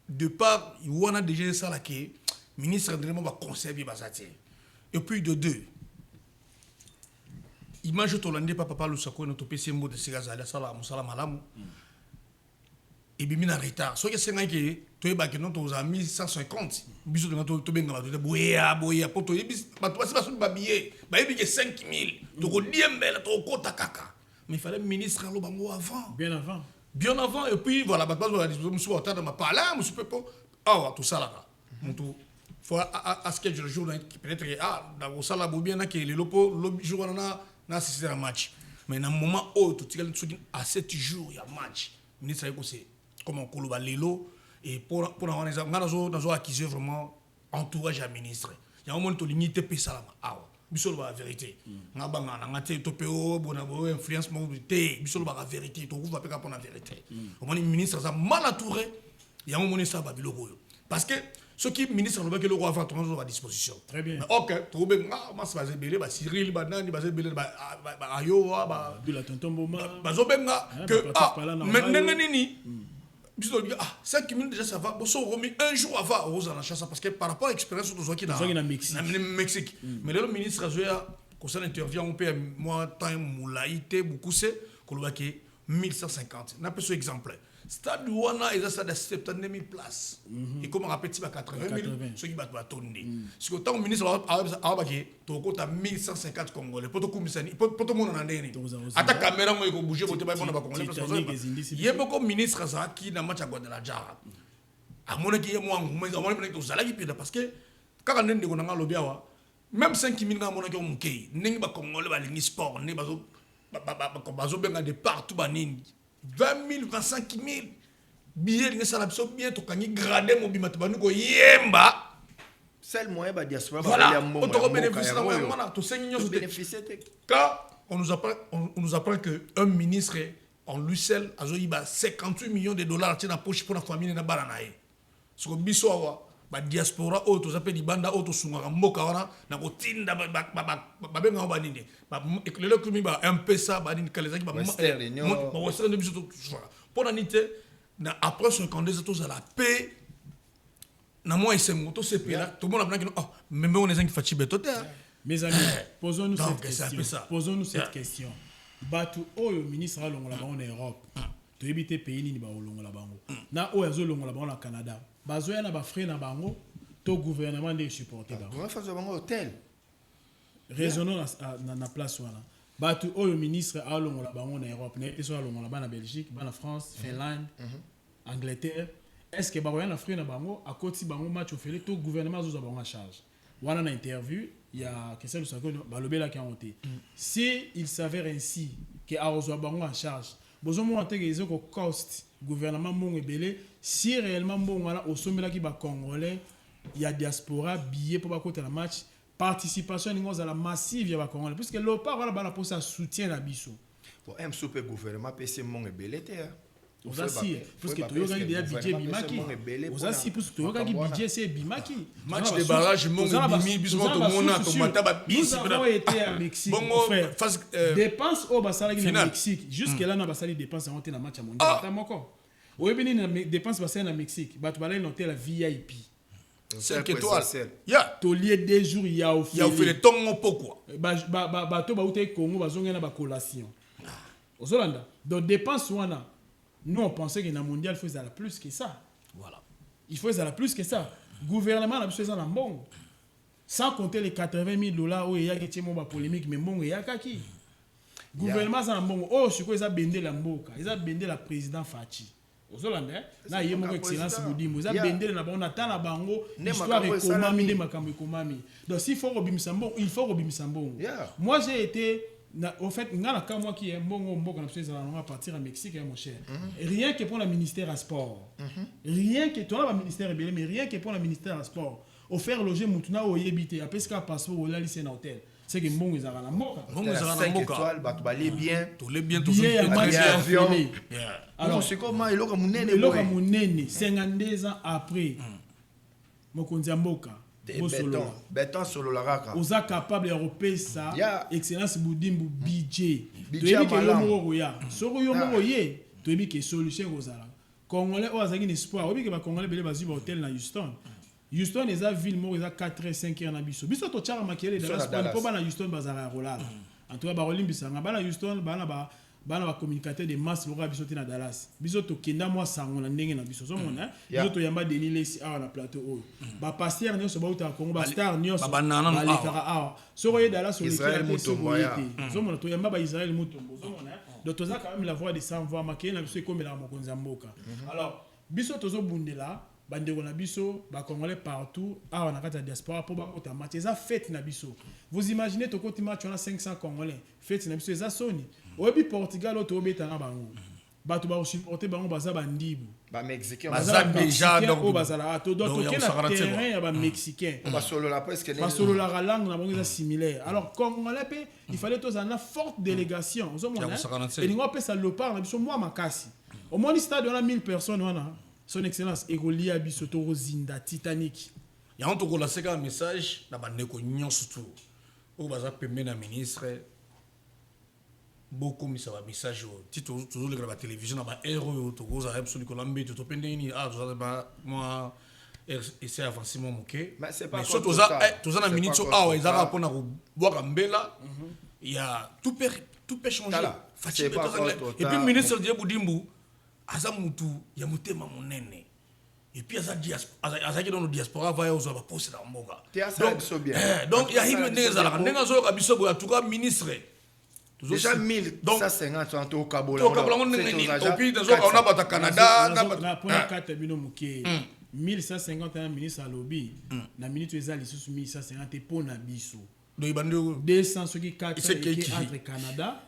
de part il y a déjà ça là que ministre de va conserver bazati. Et puis de deux image to lande papa lu sako notre PC mot de Sigaza sala musala malamu. Et bien en retard so que c'est que to ba que non to za 1150 biso de to benga ba boya poto ibis ba to pas ba billet ba yebi que 5000 to ko diembela to kota kaka mais il fallait ministre lo bango avant bien avant et puis voilà ba la disposition au temps de ma parler monsieur pepo ah tout ça là tout faut à ce que je joue peut-être dans ça là bien que le lopo jour na assister à match mais dans moment où tout à 7 jours il y a match ministre ko c'est comme on koloba lelo et pour avoir des dans acquis vraiment entourage à ministre il y a un moment to limité pe salama bisolo ba vérité nga banga na ngate to peo bona bo influence mo té bisolo ba vérité to va peka pour la vérité au moment ministre ça mal entouré il y a un moment ça ba biloko parce que ce qui ministre no ba ke le roi avant à disposition très bien mais OK to be nga ma se baser belé ba Cyril ba nani ba belé ba ayo ba de la tonton Boma ba zo benga que maintenant nini 5 minutes déjà ça va. Bon, remis un jour avant aux en chasse parce que par rapport à l'expérience de Zoki dans le Mexique. Mais le ministre Azoya, quand ça intervient, on peut moi temps moulaïté beaucoup c'est qu'on va que 1150. N'a pas ce exemple. Stade Wana est ça de 70 000 places. Et comme on rappelle, c'est 80 000 ceux qui battent tourner. Si autant le ministre a baqué, tu as 1150 Congolais. Pour tout le monde en a donné. À ta caméra, on va bouger pour te faire un Congolais. Il y a beaucoup de ministres qui n'ont pas de la jarre. À mon avis, moi, parce que quand on est dans le lobby, même 5 000 gens qui ont Congolais, sport, bazobenga de partout banini 20 000 25 000 billets linga sala biso bien tokangi gradé mobima to baniko yemba Seul moyen ba diaspora voilà on te bénéficie na mwana to sengi nyoso bénéficier quand on nous apprend que un ministre en lui seul azoyiba 58 millions de dollars tina poche pour la famille na bana nae so biso awa ba diaspora o to zape libanda o to sunga mboka wana na kotinda ba benga ba nini ba eklelo kumi ba mpesa ba nini kalezaki ba western de biso to voilà pour nité na après 52 to za la paix na moi c'est moto c'est paix là tout le monde a dit oh mais on est en fachi betote. Mes amis, posons-nous cette question. Batu oyo ministre a longola bango en Europe. To ebite pays ni ba longola bango. Na oyo azo longola bango na Canada. Bazoya na ba frère na bango, to gouvernement de supporter bango. On fait bango hôtel. Raisonnons na place wana. Batu oyo ministre a longola bango en Europe, na eso longola ba na Belgique, ba na France, Finlande, Angleterre. Est-ce que baroya na frère na bango a koti bango match au félé to gouvernement zo bango en charge. Wana na interview il y a question de sako balobela qui a honte. Si il s'avère ainsi que Arozo bango en charge, bozo mo ante que ezoko cost gouvernement mongo belé si réellement mongo wana au sommet là qui ba congolais il y a diaspora billet pour ba côté la match participation ningo za la massive ya ba congolais puisque le pas voilà ba la pour ça soutien na biso. Bon un super gouvernement PC mongo belé té. Aussi, parce que tu as déjà budget bimaki. Aussi, parce que tu as budget c'est bimaki. Match de barrage, mon bimi, bisous tout le monde a tomaté Nous avons été à Mexique, frère. Dépenses au Bassali au Mexique. Jusque là, na Bassali dépenses en na match mondial. T'as encore. Au Bénin, na dépenses Bassali au Mexique. Bah tu vas aller noter la VIP. 5 étoiles. Ya. Tu lié 2 jours, il y a au fait. Il y a fait le temps pourquoi. Bah tu vas au Congo, bah zonga na ba collation. Aux Hollanda. Donc dépenses wana. Nous, on pensait que dans le mondial, il faut aller plus que ça. Voilà. Il faut aller plus que ça. Le gouvernement a besoin d'un bon. Sans compter les 80 000 dollars où il y a une polémique, mais bon, il y a qui. Le gouvernement a un bon. Oh, je crois qu'ils ont bendé la mboka. Ils ont bendé la président Fachi. Aux Hollandais, là, il y a une excellence boudimou. Ils ont bendé la bango, on a bango, histoire de komami, de makambo komami. Donc, s'il faut Robim Sambon, il faut Robim Sambon. Moi, j'ai été. Au fait, moi qui est bon, on va partir à Mexique, mon cher. Rien que pour le ministère à sport. Rien que toi, le ministère est mais rien que pour le ministère à sport. Offert loger Moutuna au Yébité, après ce qu'il y a passeport au lycée en hôtel. C'est que bon, ils ont la mort. Bon, ils ont la étoiles, bah tu vas aller bien. Tous les biens, tous les avions. Alors, c'est comment il a comme un 52 ans après, Mokonzi Mboka. Béton solo la raka. Oza capable européen ça. Excellence Boudimbu budget. Budget malamu. Soko yo moko ye. Tu ebi que solution kozala. Congolais o azaki espoir. Obi que ba Congolais bele bazi ba hôtel na Houston. Houston eza ville moko eza 4 5 heures na biso. Biso to tchara makele de la Spain po ba na Houston bazala rolala. En tout cas ba rolimbisa nga ba na Houston ba na ba communicateur de masse loka biso na Dallas biso to kenda moi sango na ndenge na biso so mona biso to yamba Denis Lesi awa na plateau o ba pasteur nyo so ba uta Congo ba star nyo so ba lekara awa so ko ye Dallas so Israël Mutombo so mona to yamba ba Israël Mutombo so mona donc to za quand même la voix de sans voix maké na biso comme la mokonza mboka alors biso to zo bundela bandeko na biso ba congolais partout awa na kata diaspora po ba kota match eza fête na biso vous imaginez to koti match on a 500 congolais fête na biso eza soni obi Portugal to betanga bango bato ba supporter bango baza bandibu ba mexicain baza déjà donc bazala to donc quel terrain ya ba mexicain ba solo la presque ba solo la langue na bango eza similaire alors congolais pe il fallait tous en forte délégation ozo mona et ningo pesa le par na biso moi makasi au moins stade on a 1000 personnes wana son excellence Egoli biso to Zinda Titanic ya on to ko la seka message na ba neko nyonso tout o baza pembe na ministre beaucoup mis ça message ti toujours le la télévision na ba héros to goza absolument kolambe to pende ni to ba moi et c'est avancement moké mais c'est pas surtout ça na minute so ils za pour na ko boka mbela il y a tout peut changer facile et puis ministre de Boudimbu aza mutu ya mutema monene et puis aza qui dans le diaspora va aux ba poste na mboka donc il y a hime neza la ndenga zo ka biso bo en tout cas ministre déjà 1150 au Kabola et puis on a pas Canada na pour 4 bino muke 1151 ministre à lobby na minute eza lisusu 1150 pour na biso 200 ceux qui 4 entre Canada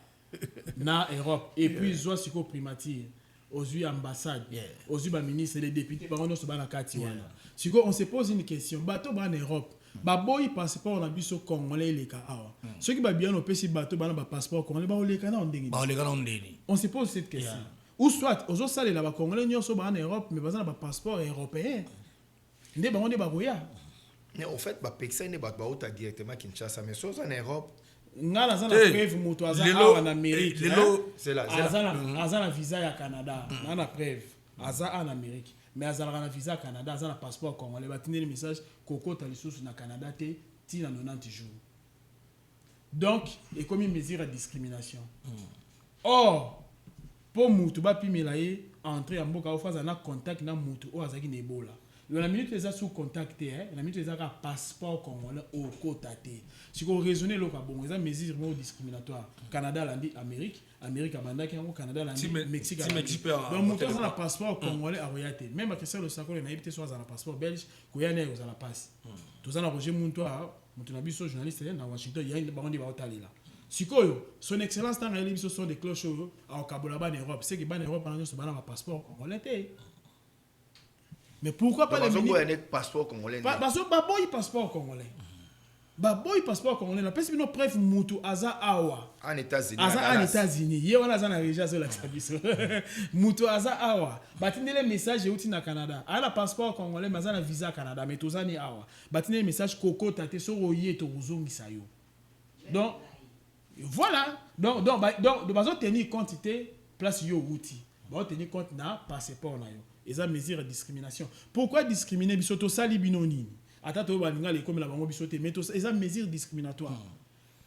na Europe et puis zo siko primature aux ambassades aux ministres les députés ba on se ba na kati wana siko on se pose une question bato ba en Europe ba boy passeport na biso congolais les ka awa ceux qui ba bien au pesi bato ba na ba passeport congolais ba le ka na ndenge on se pose cette question ou soit aux salles là ba congolais nyonso ba en Europe mais ba na ba passeport européen ndé ba on ba boya mais en fait ba pexa ne ba uta directement Kinshasa mais so en Europe ngala za na preuve moto aza en Amérique c'est là aza na visa ya Canada na preuve aza en Amérique mais azalaka na visa Canada aza na passeport congolais batindeli message kokota lisusu na Canada te tina 90 jours donc et comme une mesure de discrimination or pour mutu bapimela ye entrer en mboka ofaza na contact na mutu o azaki na Ebola la minute les a sous contacté la minute les a un passeport congolais au côté si vous raisonnez le cas bon ils ont mesure discriminatoire Canada lundi Amérique a bandaki au Canada lundi Mexique donc mon cas un passeport congolais à royauté même à question le sacco na évité soit un passeport belge koyane aux la passe tous en Roger Montoa na biso journaliste na Washington il y a une bande ba otalela sikoyo son excellence dans les biso sont des cloches au Kabolaba en Europe c'est que ban Europe on a ce ban passeport congolais. Mais pourquoi pas les ministres passeport congolais parce que baboy passeport congolais baboy passeport congolais na pesi bino preuve mutu aza awa en États-Unis ye wana aza na région sur la biso mutu aza awa batindele message euti na Canada ala passeport congolais mais aza na visa Canada mais tozani awa batindele message koko tate so oye to kuzongisa yo donc voilà donc bazo tenir quantité place yo outi bazo tenir compte na passeport na yo et mesure de discrimination. Pourquoi discriminer bisoto sali binoni? Atato balinga les comme la bango bisoté mais eza mesure discriminatoire.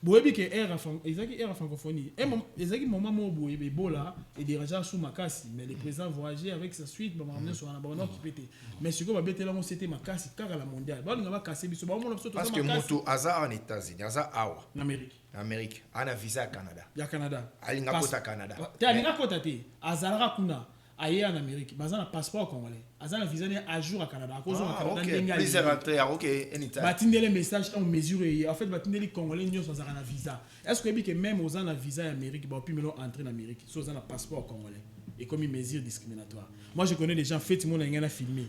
Boyebi ke era francophonie. Ezaki moment mo boyebi bola et déjà sous makasi mais le président voyager avec sa suite ba ramener sur un abonnement qui pété. Mais ce que ba betela mo c'était makasi kaka la mondiale. Ba linga ba kasser biso ba mo bisoto parce que moto aza en États-Unis, aza awa en Amérique, ana visa Canada. Ya Canada. Alinga kota Canada. Te alinga kota te. Azalaka kuna. Ailleurs en Amérique, mais un passeport congolais. Un visa à jour à Canada. À cause de Canada, plusieurs rentrées, ok, anytime. Batinde les messages en mesure en fait batinde les Congolais n'y sont un visa. Est-ce que même aux en visa Amérique, bah puis melon entrer en Amérique, sans un passeport congolais et comme une mesure discriminatoire. Moi je connais des gens fait mon a filmé.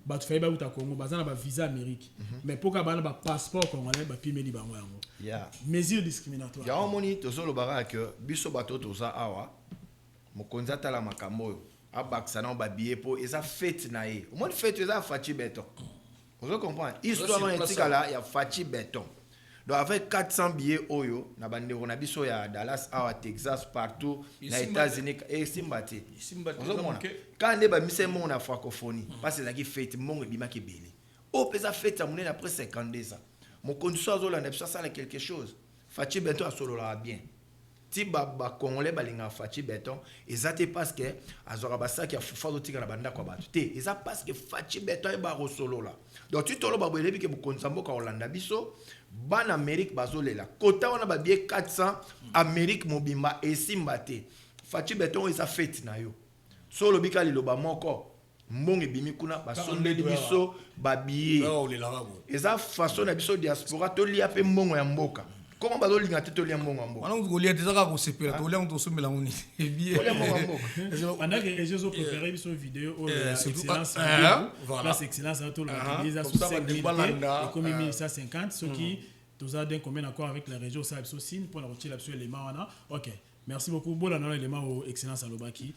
Bah tu fais ba uta Congo, bah un visa Amérique. Mais pourquoi bah un passeport congolais, bah puis meli bango yango. Yeah. Mesure discriminatoire. Ya omoni tozolo bara que biso bato toza awa. Mokonza tala makambo. Abaksa na ba billet pour eza fête na ye. Au moins fête eza Fachi Beton. Vous comprenez? Histoire en etika là il y a Fachi Beton. Donc avec 400 billets oyo na bande on a biso ya Dallas à Texas partout na États-Unis et Simbati. Quand les ba mise mon na francophonie parce que la fête mon bima ke belé. O pesa fête à mon après 52 ans. Mon condition zo la nepsa ça quelque chose. Fachi Beton a solo là bien. Si ba congolais balinga Fachi Beton ezate parce que azora basaki ya fufa dotika na banda kwa batu te eza parce que Fachi Beton ba rosolo la donc tu tolo ba boelebi ke bukonzambo ka Hollanda biso ban Amérique bazolela kota wana ba bien 400 Amérique mobimba esimba te Fachi Beton eza fête na yo solo bika liloba moko mbongo ebimi kuna basondeli biso ba billet eza façon na biso diaspora to lia pe mbongo ya mboka. Comment va le linga tete liambongo ambo? On vous lier déjà ko sepela to liam to somela ngoni. Bien. Pendant que les gens ont préparé sur vidéo au excellence. Voilà, c'est excellence à tout le monde. Ils ont 5 000 et comme 1150 ceux qui tous a d'un commun accord avec la région ça signe pour la retirer absolument wana. OK. Merci beaucoup. Bon dans l'élément au excellence à Lobaki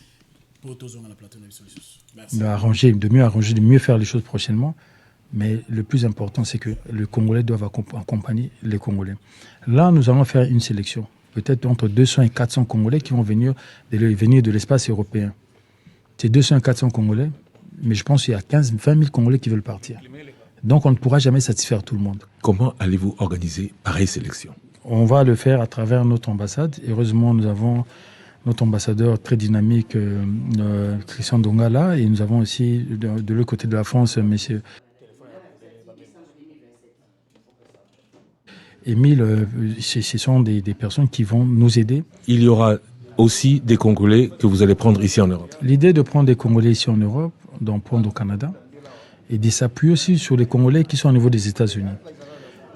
pour tous on a la plateau de solutions. Merci. De mieux arranger, de mieux faire les choses prochainement. Mais le plus important, c'est que les Congolais doivent accompagner les Congolais. Là, nous allons faire une sélection. Peut-être entre 200 et 400 Congolais qui vont venir de l'espace européen. C'est 200 et 400 Congolais, mais je pense qu'il y a 15 20 000 Congolais qui veulent partir. Donc, on ne pourra jamais satisfaire tout le monde. Comment allez-vous organiser pareille sélection? On va le faire à travers notre ambassade. Heureusement, nous avons notre ambassadeur très dynamique, Christian Dongala, et nous avons aussi de l'autre côté de la France, monsieur Émile, ce sont des personnes qui vont nous aider. Il y aura aussi des Congolais que vous allez prendre ici en Europe. L'idée de prendre des Congolais ici en Europe, d'en prendre au Canada, et de s'appuyer aussi sur les Congolais qui sont au niveau des États-Unis.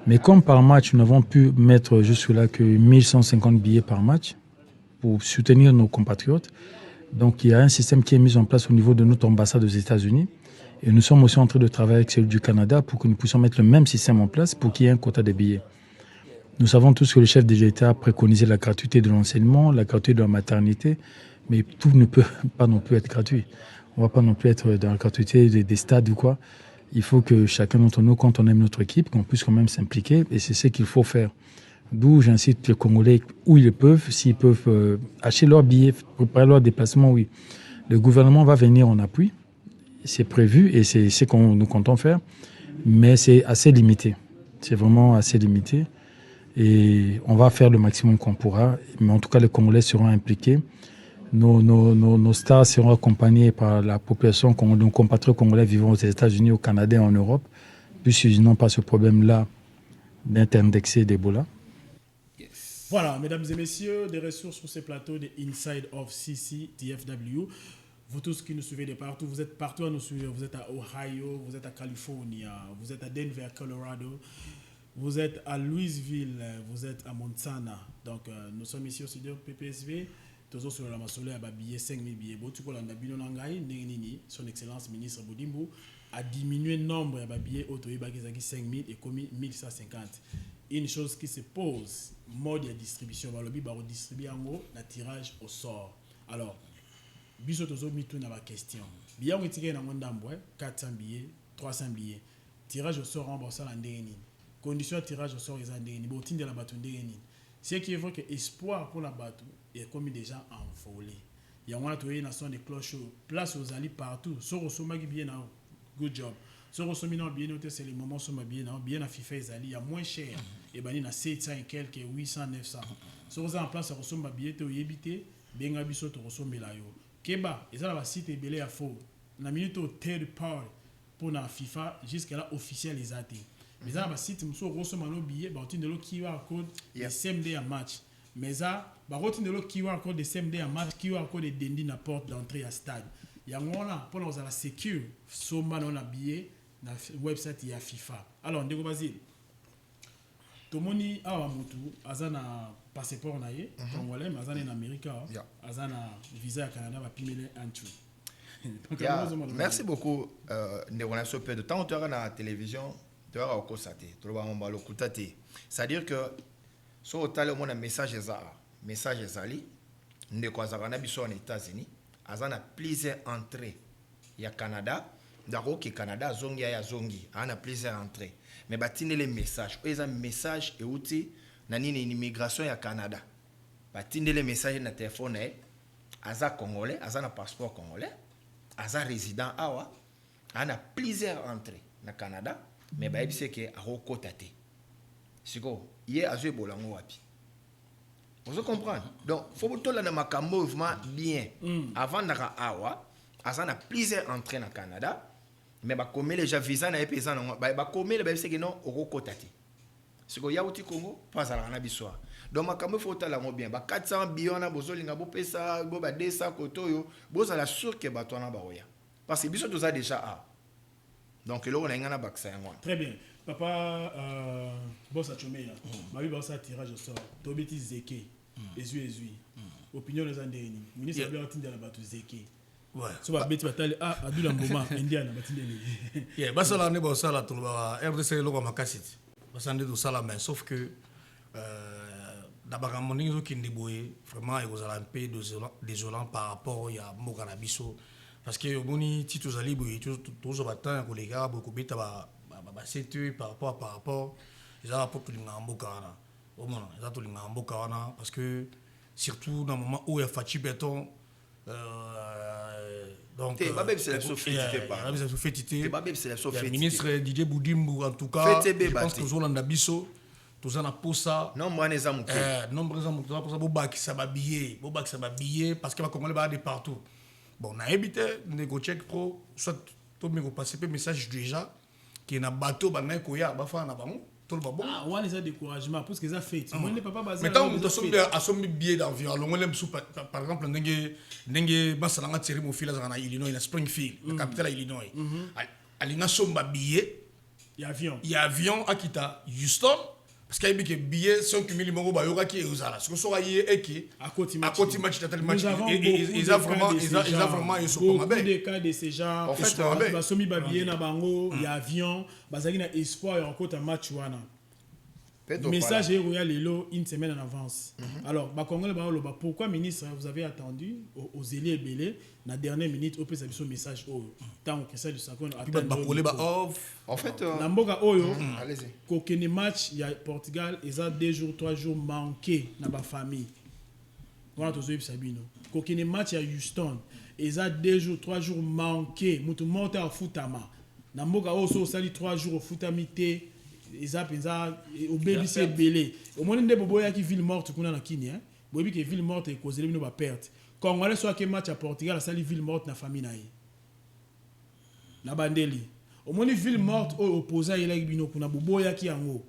Mais comme par match, nous n'avons pu mettre jusque-là que 1150 billets par match, pour soutenir nos compatriotes. Donc il y a un système qui est mis en place au niveau de notre ambassade aux États-Unis. Et nous sommes aussi en train de travailler avec celui du Canada pour que nous puissions mettre le même système en place pour qu'il y ait un quota de billets. Nous savons tous que le chef de l'État a préconisé la gratuité de l'enseignement, la gratuité de la maternité, mais tout ne peut pas non plus être gratuit. On ne va pas non plus être dans la gratuité des stades ou quoi. Il faut que chacun d'entre nous, quand on aime notre équipe, qu'on puisse quand même s'impliquer, et c'est ce qu'il faut faire. D'où j'incite les Congolais, où ils peuvent, s'ils peuvent acheter leurs billets, préparer leur déplacement, oui. Le gouvernement va venir en appui, c'est prévu et c'est ce qu'on nous comptons faire, mais c'est assez limité. C'est vraiment assez limité. Et on va faire le maximum qu'on pourra, mais en tout cas les Congolais seront impliqués. Nos stars seront accompagnés par la population, nos compatriotes congolais vivant aux États-Unis, au Canada et en Europe, puisqu'ils n'ont pas ce problème-là d'interdexer d'Ebola. Voilà, mesdames et messieurs, des ressources sur ces plateaux de Inside of CC, TFW. Vous tous qui nous suivez de partout, vous êtes partout à nous suivre. Vous êtes à Ohio, vous êtes à Californie, vous êtes à Denver, Colorado. Vous êtes à Louisville, vous êtes à Montana. Donc, nous sommes ici au studio PPSV. Toujours sur la Massolé, à billet 5 000 billets. Bon, tu vois, son Excellence ministre Boudimbo a diminué le nombre de billets auto 5 000 et commis 1150. Une chose qui se pose, mode de distribution, on va distribuer en gros le tirage au sort. Alors, biso tozo mitu na ba question. Billet on tiré na ngondambo 400 billets, 300 billets. Tirage au sort remboursé la ndeni. Condition de tirage au sort ils ont ndeni. Bon tinde la batu ndeni. Ce qui évoque que espoir pour la batu est comme déjà envolé. Il y a un toyé na son de cloches place aux alliés partout. Soro somagi bien na good job. Soro somina bien noté c'est les moments soma bien na FIFA les alliés il y a moins cher. Et ben na 700 et quelques 800 900. Soro en place resomba billet to yebité benga biso to resombela yo. Keba, ils ont la site belé à faux. La minute au third part pour la FIFA jusqu'à là officiel les athées. Mais ça, la site nous reçoit nos billets, bah on tient de l'eau QR code de CMD à match. Mais ça, bah on tient de l'eau QR code de CMD à match, QR code de dendi na porte d'entrée à stade. Il y a un là pour nous la sécure, somma non la billet na website il y a FIFA. Alors ndeko Basile. Tomoni awa mutu azana passeport na ye congolais mais azana en Amérique azana visa au Canada va pimer antu. Merci beaucoup Ndeko Sope de temps tu as na télévision tu as constaté tu vas on lokutate c'est-à-dire que so otale mon message ezali ndeko azana biso en États-Unis azana plusieurs entrées ya Canada d'accord que Canada zongi ya zongi ana plusieurs entrées mais batine les messages ils ont message et outil na nini immigration ya Canada batine les messages na téléphone aza congolais aza na passeport congolais aza résident awa ana plusieurs entrées na Canada mais ba ebise ke akokota te siko ye azwe bolango wapi vous comprenez donc faut to la na makambo bien avant na awa aza na plusieurs entrées na Canada mais ba comme les gens visa na epesa na ba comme le ba ebise ke non okokota te siko ya uti Congo pas ala na biso donc makambo faut to la bien ba 400 billions na bozolinga bo pesa bo ba 200 kotoyo boza la sûr que ba to na ba oya parce que biso to za déjà a donc là on a un vaccin. Très bien. Papa boss a chomé là. Ma vie boss a tirage au sort. Tobeti zeke. Ezui. Opinion les andeni. Ministre bien atteindre la batu zeke. Ouais. So ba beti batale adula ngoma indiana batindeli. Yeah, basa la ne bossa la tulba RDC loko makasiti. Basa ndi sala mais sauf que d'abord mon ningo qui ndiboye vraiment il vous a un peu désolant par rapport à Mokana biso. Parce que boni titos ali boy tous battant ko les gars beaucoup beta ba c'est par rapport ils ont pour tout l'ingamboka na au moins ils ont tout l'ingamboka na parce que surtout dans le moment où il y a Fachi Béton donc c'est la sophistiqué pas c'est sophistiqué c'est la sophistiqué le ministre Didier Boudimbo en tout cas je pense que toujours dans biso tous en a pour ça nombre les amuke nombre les amuke pour ça bobaki ça va billet parce que va Congolais va de partout. Bon, on a évité de négocier pro, soit tout le monde passe un message déjà, qui est un bateau, bah, n'a qu'au bah, faire un abandon, tout le monde. Ah, on a des découragements, parce qu'ils ont fait. Moi, n'est pas basé. Mais quand on a son billet d'avion, on aime par exemple, n'engue, bah, ça n'a tiré mon fil à Illinois, à Springfield, la capitale à Illinois. À l'ina son billet, il y a avion. Il y a avion à Kita, Houston, Parce qu'il y a des billets 5 000 euros, il y aura qui est aux alas. Ce que soit et qui à côté match, nous avons ils ont vraiment ils sont comme beaucoup de cas de ces gens. En fait, basomi babiye na bango, il y a avion, bazaki na espoir ya encore un match wana. Message est royal lelo une semaine en avance. Alors, ba Congolais ba loba pourquoi ministre vous avez attendu aux élus belé na dernière minute au peut ce message au tant que ça du sakon attendre. En fait, na mboka oyo allez-y. kokene match ya Portugal eza 2 jours 3 jours manqué na ba famille. Voilà tous les sabino. Kokene match ya Houston eza 2 jours 3 jours manqué mutu monte à futama. Na mboka oyo so sali 3 jours au futamité eza penza obélissé belé au moins nde bobo ya ki ville morte kuna na kini hein bobi que ville morte e causé bino ba perte Congolais soit que match à Portugal sali ville morte na famille na ye na bandeli au moins ville morte au opposant il a bino kuna bobo ya ki yango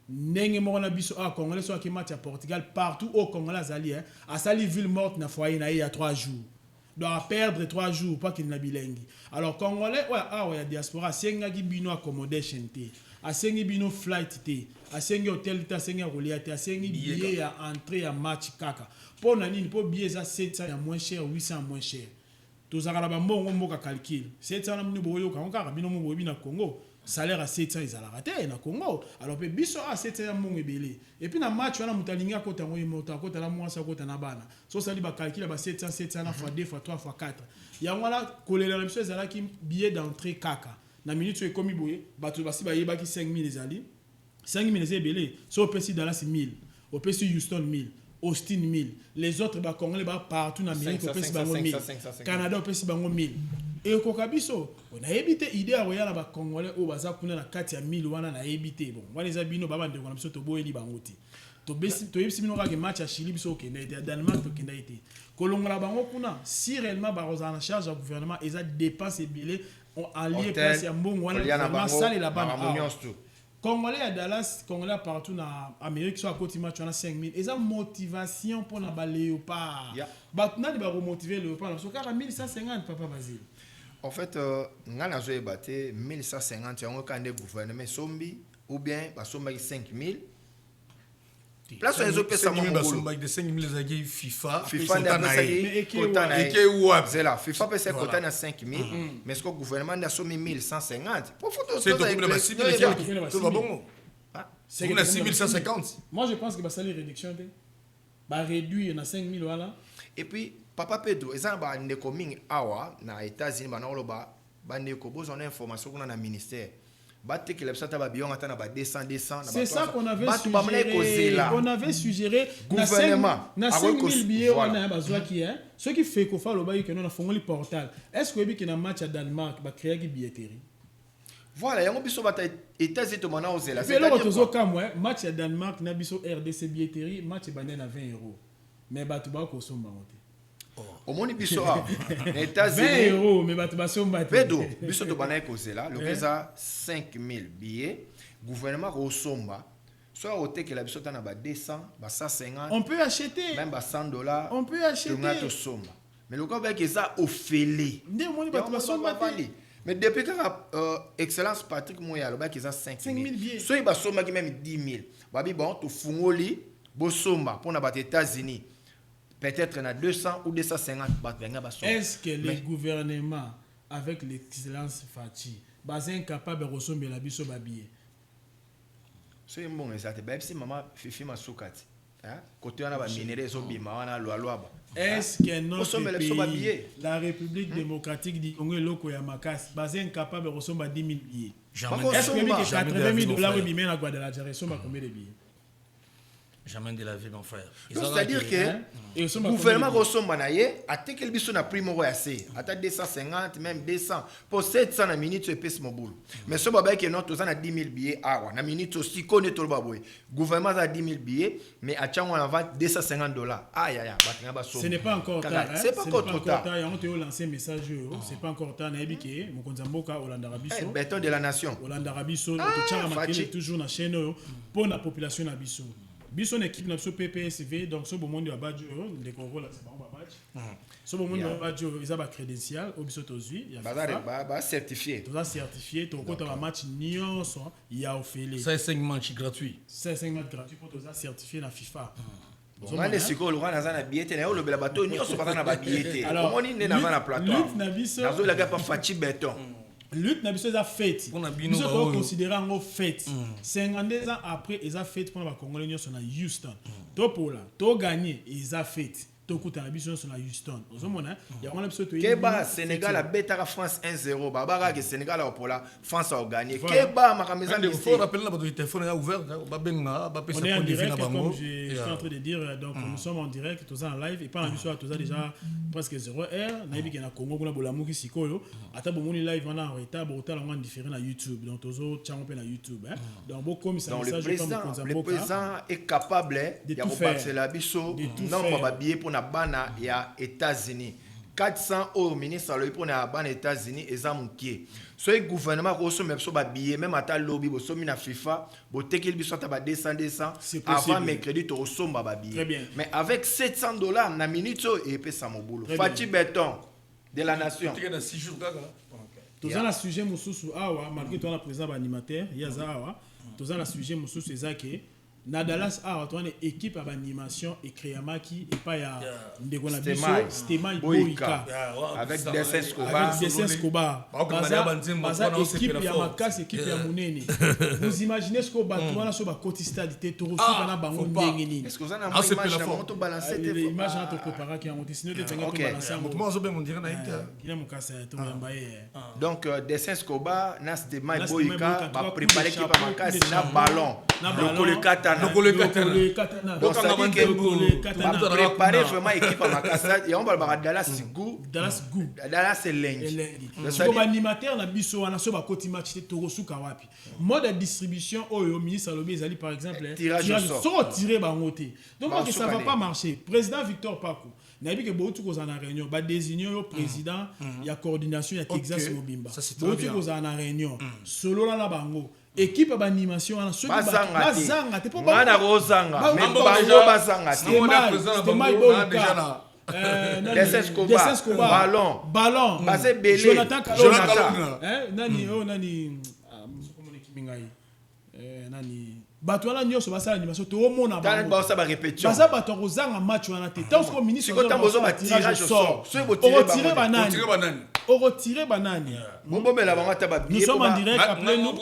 ndenge moko na biso a Congolais soit que match à Portugal partout au Congolais azali hein a sali ville morte na foyer na ye ya 3 jours doit perdre 3 jours pas qu'il na bilengi alors Congolais ouais ah ouais diaspora senga ki bino accommodation te asengi bino flight te asengi hotel te asengi rolia te asengi billet ya entrée ya match kaka po na nini po billet za 700 ya moins cher 800 moins cher tozaka la bambongo mboka calcul 700 na mini boyo kaka bino mo bobi na Congo salaire à 700 ezalaka te na Congo alors pe biso a 700 ya mbongo ebele et puis na match wana mutalinga kota ngo imota kota na mwasa kota na bana so sali ba calcul ba 700 na fois 2 fois 3 fois 4 ya ngwana kolela biso ezalaki billet d'entrée kaka na minute e komi boye bato basi ba yeba ki 5000 ezali 5000 ezebele so opesi Dallas 1000 opesi Houston 1000 Austin 1000 les autres ba Congolais ba partout na Amérique opesi bango 1000 Canada opesi bango 1000 et kokabiso on a évité idée à royal ba Congolais o baza kuna na kati ya 1000 wana na évité bon wana eza bino baba ndeko na biso to boyeli bango ti to besi to yebisi bino ka match ya Chili biso kende ya Danemark to kende ite kolongola bango kuna si réellement ba roza na charge au gouvernement eza dépense billet allié place ya mbongo wana vraiment sale la bana Congolais à Dallas Congolais partout na Amérique soit côté match on a 5000 et ça motivation pour na ba léopard batna de ba remotiver léopard so 1150 papa Basile en fait ngana zo ebate 1150 yango kande gouvernement sombi ou bien ba somba 5000 place on pesa mo basomba de 5000 zaki FIFA na FIFA pesa kota na 5000 mais ce que gouvernement na somi 1150 pour photo c'est tout le 6000 tout va bon c'est 6150 moi je pense que ba salaire réduction ba réduire na 5000 voilà et puis papa Pedro ezana ba ndeko mingi awa na États-Unis ba na loba ba ndeko besoin d'information kuna na ministère. C'est ça qu'on avait suggéré. On avait suggéré gouvernement. Na 5000 billets on a besoin qui est. Ce qui fait qu'on fait le bail que nous avons le portal. Est-ce que que na match à Danemark va créer une billetterie? Voilà, yango biso bata États-Unis to mana ozela. C'est là que zo kamwe match à Danemark na biso RDC billetterie match banen à 20 €. Mais batu ba ko somba ngote. Au monde biso a États-Unis 20 € mais bato basomba te Pedro biso to bana ekozela le pesa 5000 billets gouvernement ko somba soit au que la biso na ba 200 ba 150 on peut acheter même ba $100 on peut acheter to somba mais le gars que ça ofélé ndé moni bato basomba te mais depuis que excellence Patrick Moya le gars que ça 5000 billets soit ba somba qui même 10000 babi bon to fungoli bo somba pour na ba États-Unis peut-être na 200 ou 250 est-ce que le gouvernement avec l'excellence Fachi est incapable de ressembler la biso babier c'est bon exact ben si maman fifi masukati hein côté on a ba minéraux so bima wana lwa est-ce que notre pays la République démocratique du Congo loko ya makasi est incapable de ressembler 10 000 billets est-ce que 80 000 $, bimena kwa de la ressemble combien de billets? Jamais de la vie, mon frère. C'est-à-dire que le gouvernement ressemble à tel que le na prix moko assez, à 250 même 200 pour 700 na minute tu pèse mon boulot. Mais ce baba que notre on a 10 000 billets ah na minute aussi connaît tout le baboy. Gouvernement a 10 000 billets mais à chango on vend $250. Aïe aïe ce n'est pas encore tard. C'est pas encore trop tard. On te lancé message c'est pas encore tard na ebike mon konzamboka Hollande Arabiso. Béton de la nation. Hollande Arabiso to tchara makele toujours na chaîne pour la population na biso. Biso équipe na biso PPSV donc so bon monde badge de Congo là c'est pas badge. So bon monde badge ils ont ba crédential au biso tozui ya ba certifié. Tout ça certifié to kota ba match nyonso ya ofele. Ça c'est 5 matchs gratuits. C'est 5 matchs gratuits pour tout ça certifié na FIFA. Ngane siko lo kana zana billet na yo lo bela bato nyonso bazana ba billet. Alors on ne na na plateau. Lutte na biso. Nazo la gapa Fachi Beton. Lutte na biso za fête. Biso ko considérer en fête. 52 ans après ils a fête pour ba Congolais nyonso na Houston. To pola, to gagner ils a fête. Tokuta na biso sur la Houston. Ozomona ya wana biso to Keba Sénégal a betaka France 1-0. Babara que Sénégal a pola France a gagné. Keba makameza il faut rappeler la votre téléphone est ouvert ba benga ba pesa pour définir comme je suis en train de dire donc nous sommes en direct tous en live et pas en biso tous déjà presque 0 heure na yebi na Congo kuna bolamuki sikoyo ata bomoni live on en retard botala ngwa différent na YouTube donc tozo tchango pe na YouTube donc beaucoup comme ça message comme le président est capable de ya tout faire la biso non ba billet pour na bana ya États-Unis 400 au ministre le pour na bana États-Unis ezamukie so le gouvernement ko so même so ba billet même ata lobby bo so mi na FIFA bo tekeli biso ta ba 200 avant mercredi to somba ba billet mais avec $700 na minute et pe sa mobulo Fachi Beton de la nation tous en la sujet mususu awa malgré toi la président animateur yaza awa tous en la sujet mususu ezake na Dallas awa toi une équipe d'animation et créamaki et pas ya ndeko na biso Stema Boika avec DSS Koba baza équipe ya makasi équipe ya munene vous imaginez ce que batwana so ba cotista de torosuka na bango ndenge nini est-ce que vous en avez une image na moto balancer image na to préparer qui en sinon te tenga to balancer en moi zo ben on dirait na il est mon cas to yambaye donc DSS Koba na Stema Boika ba préparer qui ba makasi na ballon le katana donc ça dit que préparer vraiment équipe à Makassa et on va ba Dallas Gou Dallas Lengi so ba animateur na biso wana so ba koti match te torosuka wapi mode de distribution oyo ministre alobi ezali par exemple tirage so tirer bango te donc ça va pas marcher président Victor Paco nayebi ke botu ko za na réunion ba désigner yo président ya coordination ya Texas Mobimba botu ko za na réunion solo la bango équipe d'animation en ceux qui bazanga te po bana rozanga mais bango bazanga te mai déjà là DSS Koba ballon basé belé Jonathan nani comment équipe ngai nani bato wana nyonso basala animation to mona bango ba ba répétition baza bato kozanga match wana te tant que ministre ko tambozo ba tirage au sort so tirer banani retirer banani bombela bango ta ba nous sommes en direct appelez-nous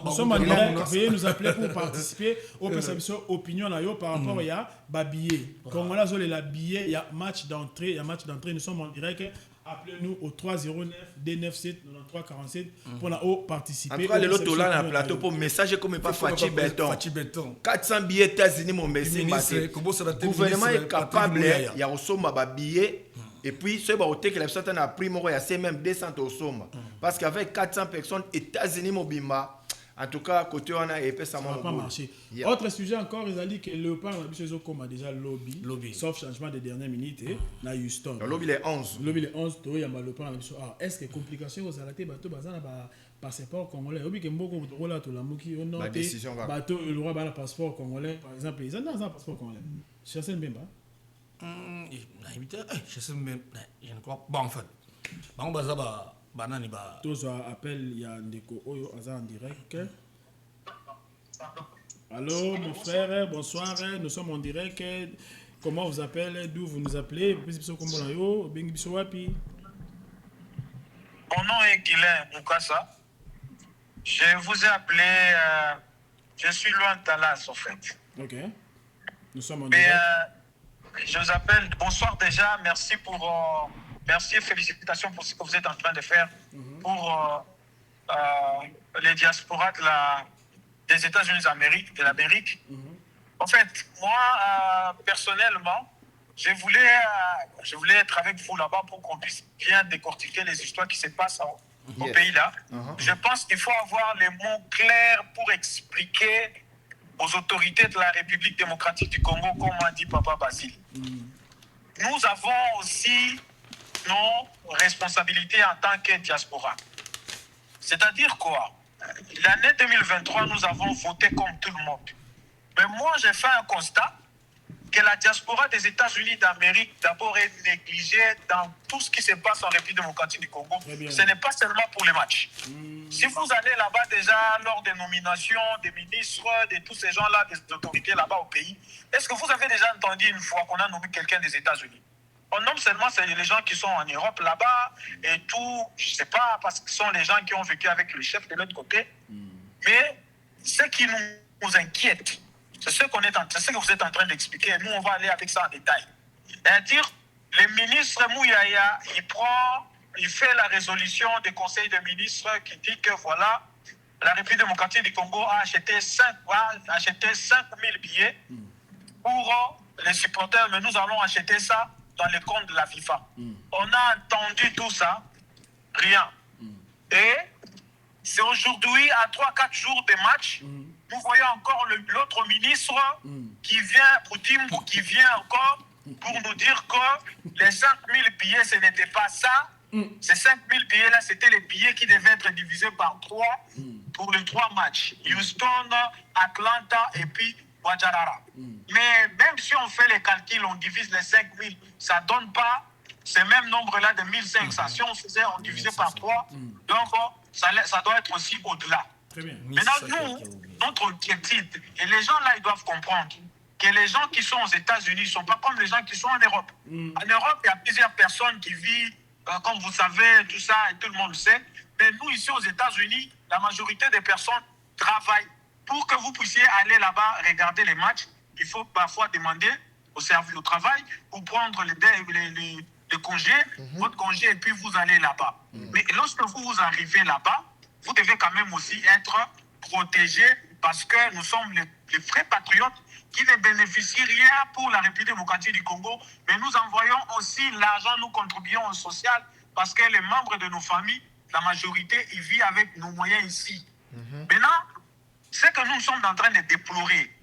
nous sommes en direct veuillez nous appeler pour participer au perception opinion na yo par rapport ya ba billet Congolais zo la billet il y a match d'entrée nous sommes en direct appelez-nous au 309 297 93 47 pour participer. En tout cas, le lot là dans le plateau pour message comme pas Fachi Beton. 400 billets États-Unis mon messie. Le gouvernement est capable il y a au somme ba billets et puis ce ba hôtel que la personne a pris moi il y a même 200 au somme parce qu'avec 400 personnes États-Unis mon bimba. En tout cas, côté on a épais ça va pas marcher. Autre sujet encore, ils ont dit que le parc a déjà lobby, sauf changement de dernière minute na Houston. Le lobby les 11. Lobby les 11, toi il y a le parc est-ce que complication aux arrêtés bateau bazana ba passeport congolais. Obi ke mboko rola to la muki on note bateau le roi ba passeport congolais par exemple, ils ont un passeport congolais. Cherchez même pas. Je sais même je ne crois pas en fait. Bango bazaba banani ba tous appel il y a ndeko oyo aza en direct. Allô mon frère, bonsoir, nous sommes en direct. Comment vous appelez, d'où vous nous appelez? Mon nom est Guilain Mukasa. Je vous ai appelé, je suis loin de Dallas en fait. Ok. Nous sommes en direct. Je vous appelle, bonsoir déjà, merci et félicitations pour ce que vous êtes en train de faire pour les diasporas des États-Unis de l'Amérique. En fait, moi, personnellement, je voulais être avec vous là-bas pour qu'on puisse bien décortiquer les histoires qui se passent au pays-là. Je pense qu'il faut avoir les mots clairs pour expliquer aux autorités de la République démocratique du Congo, comme a dit Papa Basile. Nous avons aussi nos responsabilités en tant que diaspora. C'est-à-dire quoi? L'année 2023, nous avons voté comme tout le monde. Mais moi, j'ai fait un constat que la diaspora des États-Unis d'Amérique, d'abord, est négligée dans tout ce qui se passe en République démocratique du Congo. Ce n'est pas seulement pour les matchs. Si vous allez là-bas déjà lors des nominations des ministres, de tous ces gens-là, des autorités là-bas au pays, est-ce que vous avez déjà entendu une fois qu'on a nommé quelqu'un des États-Unis? On nomme seulement les gens qui sont en Europe là-bas et tout, je ne sais pas, parce que ce sont les gens qui ont vécu avec le chef de l'autre côté. Mais ce qui nous inquiète, c'est ce que vous êtes en train d'expliquer. Nous, on va aller avec ça en détail. C'est-à-dire, le ministre Mouyaya, il fait la résolution du Conseil des ministres qui dit que voilà, la République démocratique du Congo a acheté 5 000 billets pour les supporters, mais nous allons acheter ça dans les comptes de la FIFA. On a entendu tout ça, rien. Et c'est aujourd'hui, à 3-4 jours de match, nous voyons encore l'autre ministre qui vient encore pour nous dire que les 5 000 billets, ce n'était pas ça. Ces 5 000 billets-là, c'était les billets qui devaient être divisés par 3 pour les 3 matchs. Houston, Atlanta et puis Guadalajara. Mais même si on fait les calculs, on divise les 5 000, ça ne donne pas ce même nombre-là de 1 500. Si on divisait par 3, donc ça doit être aussi au-delà. Maintenant, nous, notre objectif, et les gens là, ils doivent comprendre que les gens qui sont aux États-Unis ne sont pas comme les gens qui sont en Europe. En Europe, il y a plusieurs personnes qui vivent, comme vous savez, tout ça, et tout le monde le sait. Mais nous, ici aux États-Unis, la majorité des personnes travaillent. Pour que vous puissiez aller là-bas regarder les matchs, il faut parfois demander au service au travail pour prendre les congés, votre congé, et puis vous allez là-bas. Mais lorsque vous arrivez là-bas, vous devez quand même aussi être protégé parce que nous sommes les vrais patriotes qui ne bénéficient rien pour la République démocratique du Congo, mais nous envoyons aussi l'argent, nous contribuons au social parce que les membres de nos familles, la majorité, ils vivent avec nos moyens ici. Maintenant, ce que nous sommes en train de déplorer,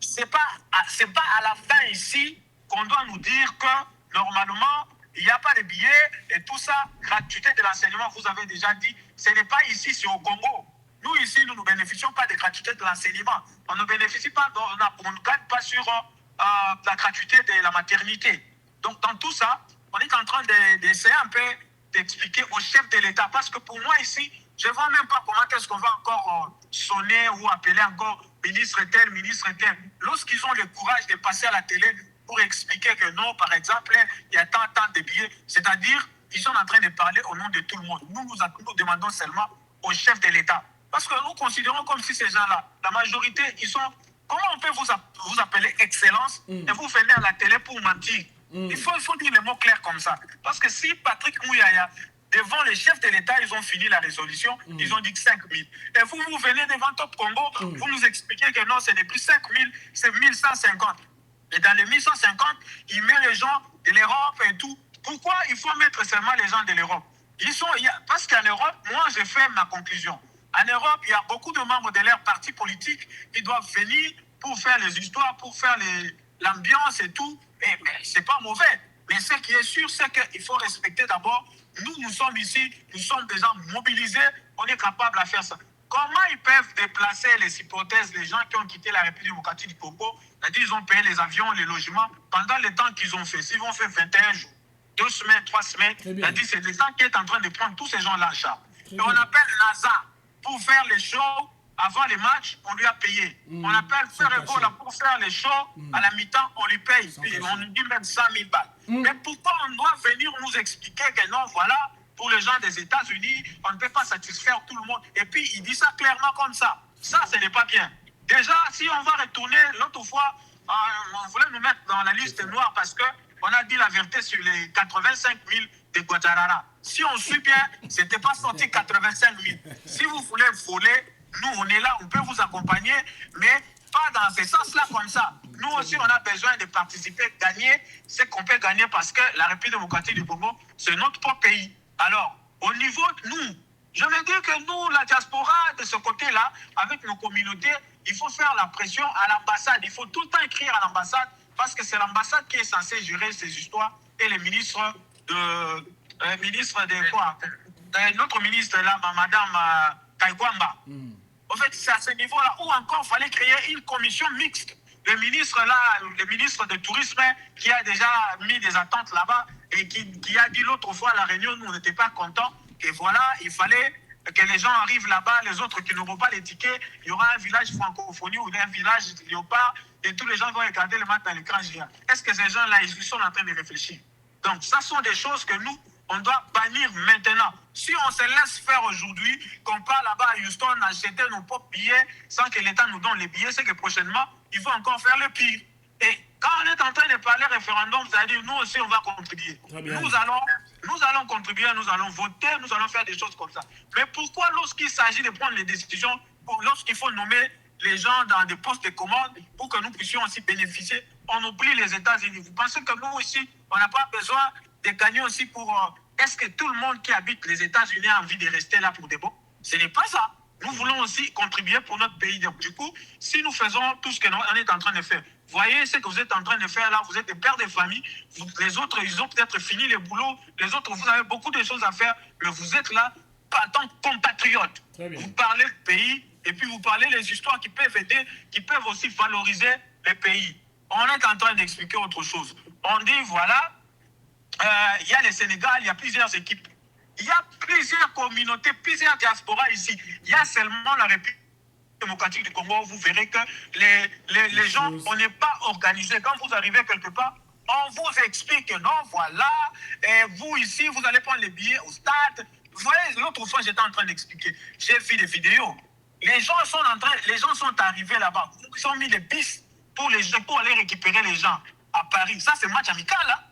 c'est pas à la fin ici qu'on doit nous dire que normalement, il n'y a pas de billets et tout ça, gratuité de l'enseignement, vous avez déjà dit, ce n'est pas ici, c'est au Congo. Nous, ici, nous ne bénéficions pas de gratuité de l'enseignement. On ne bénéficie pas, on ne gagne pas sur la gratuité de la maternité. Donc, dans tout ça, on est en train d'essayer un peu d'expliquer au chef de l'État. Parce que pour moi, ici, je ne vois même pas comment est-ce qu'on va encore sonner ou appeler encore ministre tel, ministre tel. Lorsqu'ils ont le courage de passer à la télé pour expliquer que non, par exemple, il y a tant de billets. C'est-à-dire, ils sont en train de parler au nom de tout le monde. Nous demandons seulement au chef de l'État. Parce que nous considérons comme si ces gens-là, la majorité, ils sont... Comment on peut vous appeler excellence et vous venez à la télé pour mentir? Il faut dire les mots clairs comme ça. Parce que si Patrick Mouyaya, devant les chefs de l'État, ils ont fini la résolution, ils ont dit que 5 000. Et vous venez devant Top Congo, vous nous expliquez que non, c'est n'est plus 5 000, c'est 1150. Et dans les 1150, il met les gens de l'Europe et tout. Pourquoi il faut mettre seulement les gens de l'Europe? Parce qu'en Europe, moi, j'ai fait ma conclusion. En Europe, il y a beaucoup de membres de leur parti politique qui doivent venir pour faire les histoires, pour faire l'ambiance et tout. Mais ce n'est pas mauvais. Mais ce qui est sûr, c'est qu'il faut respecter d'abord. Nous sommes ici, nous sommes des gens mobilisés, on est capable de faire ça. Comment ils peuvent déplacer les hypothèses, les gens qui ont quitté la République démocratique du Congo, c'est-à-dire ils ont payé les avions, les logements, pendant le temps qu'ils ont fait. S'ils vont faire 21 jours, 2 semaines, 3 semaines, c'est-à-dire c'est l'État qui est en train de prendre tous ces gens-là en charge. Et on appelle NASA pour faire les shows avant les matchs, on lui a payé. On appelle Ferrebola pour faire les shows, à la mi-temps, on lui paye. On lui dit même 100 000 balles. Mais pourquoi on doit venir nous expliquer que non, voilà, pour les gens des États-Unis, on ne peut pas satisfaire tout le monde. Et puis, il dit ça clairement comme ça. Ça, ce n'est pas bien. Déjà, si on va retourner, l'autre fois, on voulait nous mettre dans la liste noire parce qu'on a dit la vérité sur les 85 000 de Guadalajara. Si on suit bien, ce n'était pas sorti 85 000. Si vous voulez voler, nous, on est là, on peut vous accompagner, mais pas dans ce sens-là comme ça. Nous aussi, on a besoin de participer, gagner ce qu'on peut gagner parce que la République démocratique du Congo, c'est notre propre pays. Alors, au niveau de nous, je veux dire que nous, la diaspora, de ce côté-là, avec nos communautés, il faut faire la pression à l'ambassade. Il faut tout le temps écrire à l'ambassade parce que c'est l'ambassade qui est censée gérer ces histoires et les ministres de quoi? Notre ministre là, Madame Kaikwamba. En fait, c'est à ce niveau-là où encore il fallait créer une commission mixte. Le ministre du Tourisme, qui a déjà mis des attentes là-bas et qui a dit l'autre fois à la réunion, nous on n'était pas contents, et voilà, il fallait que les gens arrivent là-bas, les autres qui n'auront pas les tickets, il y aura un village francophonie ou un village léopard, et tous les gens vont regarder le match dans l'écran géant. Est-ce que ces gens-là, ils sont en train de réfléchir? Donc, ça sont des choses que nous, on doit bannir maintenant. Si on se laisse faire aujourd'hui, qu'on part là-bas à Houston, acheter nos propres billets sans que l'État nous donne les billets, c'est que prochainement, il faut encore faire le pire. Et quand on est en train de parler référendum, c'est-à-dire nous aussi, on va contribuer. Nous allons contribuer, nous allons voter, nous allons faire des choses comme ça. Mais pourquoi lorsqu'il s'agit de prendre les décisions, lorsqu'il faut nommer les gens dans des postes de commande pour que nous puissions aussi bénéficier, on oublie les États-Unis? Vous pensez que nous aussi, on n'a pas besoin de gagner aussi pour... Est-ce que tout le monde qui habite les États-Unis a envie de rester là pour de bon? Ce n'est pas ça. Nous voulons aussi contribuer pour notre pays. Donc, du coup, si nous faisons tout ce qu'on est en train de faire, voyez ce que vous êtes en train de faire là, vous êtes des pères de famille, les autres, ils ont peut-être fini le boulot, les autres, vous avez beaucoup de choses à faire, mais vous êtes là en tant que compatriotes. Vous parlez le pays, et puis vous parlez les histoires qui peuvent aider, qui peuvent aussi valoriser le pays. On est en train d'expliquer autre chose. On dit, voilà, il y a le Sénégal, il y a plusieurs équipes. Il y a plusieurs communautés, plusieurs diasporas ici. Il y a seulement la République démocratique du Congo. Vous verrez que les gens, on n'est pas organisés. Quand vous arrivez quelque part, on vous explique que non, voilà, et vous ici, vous allez prendre les billets au stade. Vous voyez, l'autre fois, j'étais en train d'expliquer. J'ai vu des vidéos. Les gens sont arrivés là-bas. Ils ont mis les bus pour aller récupérer les gens à Paris. Ça, c'est match amical, là.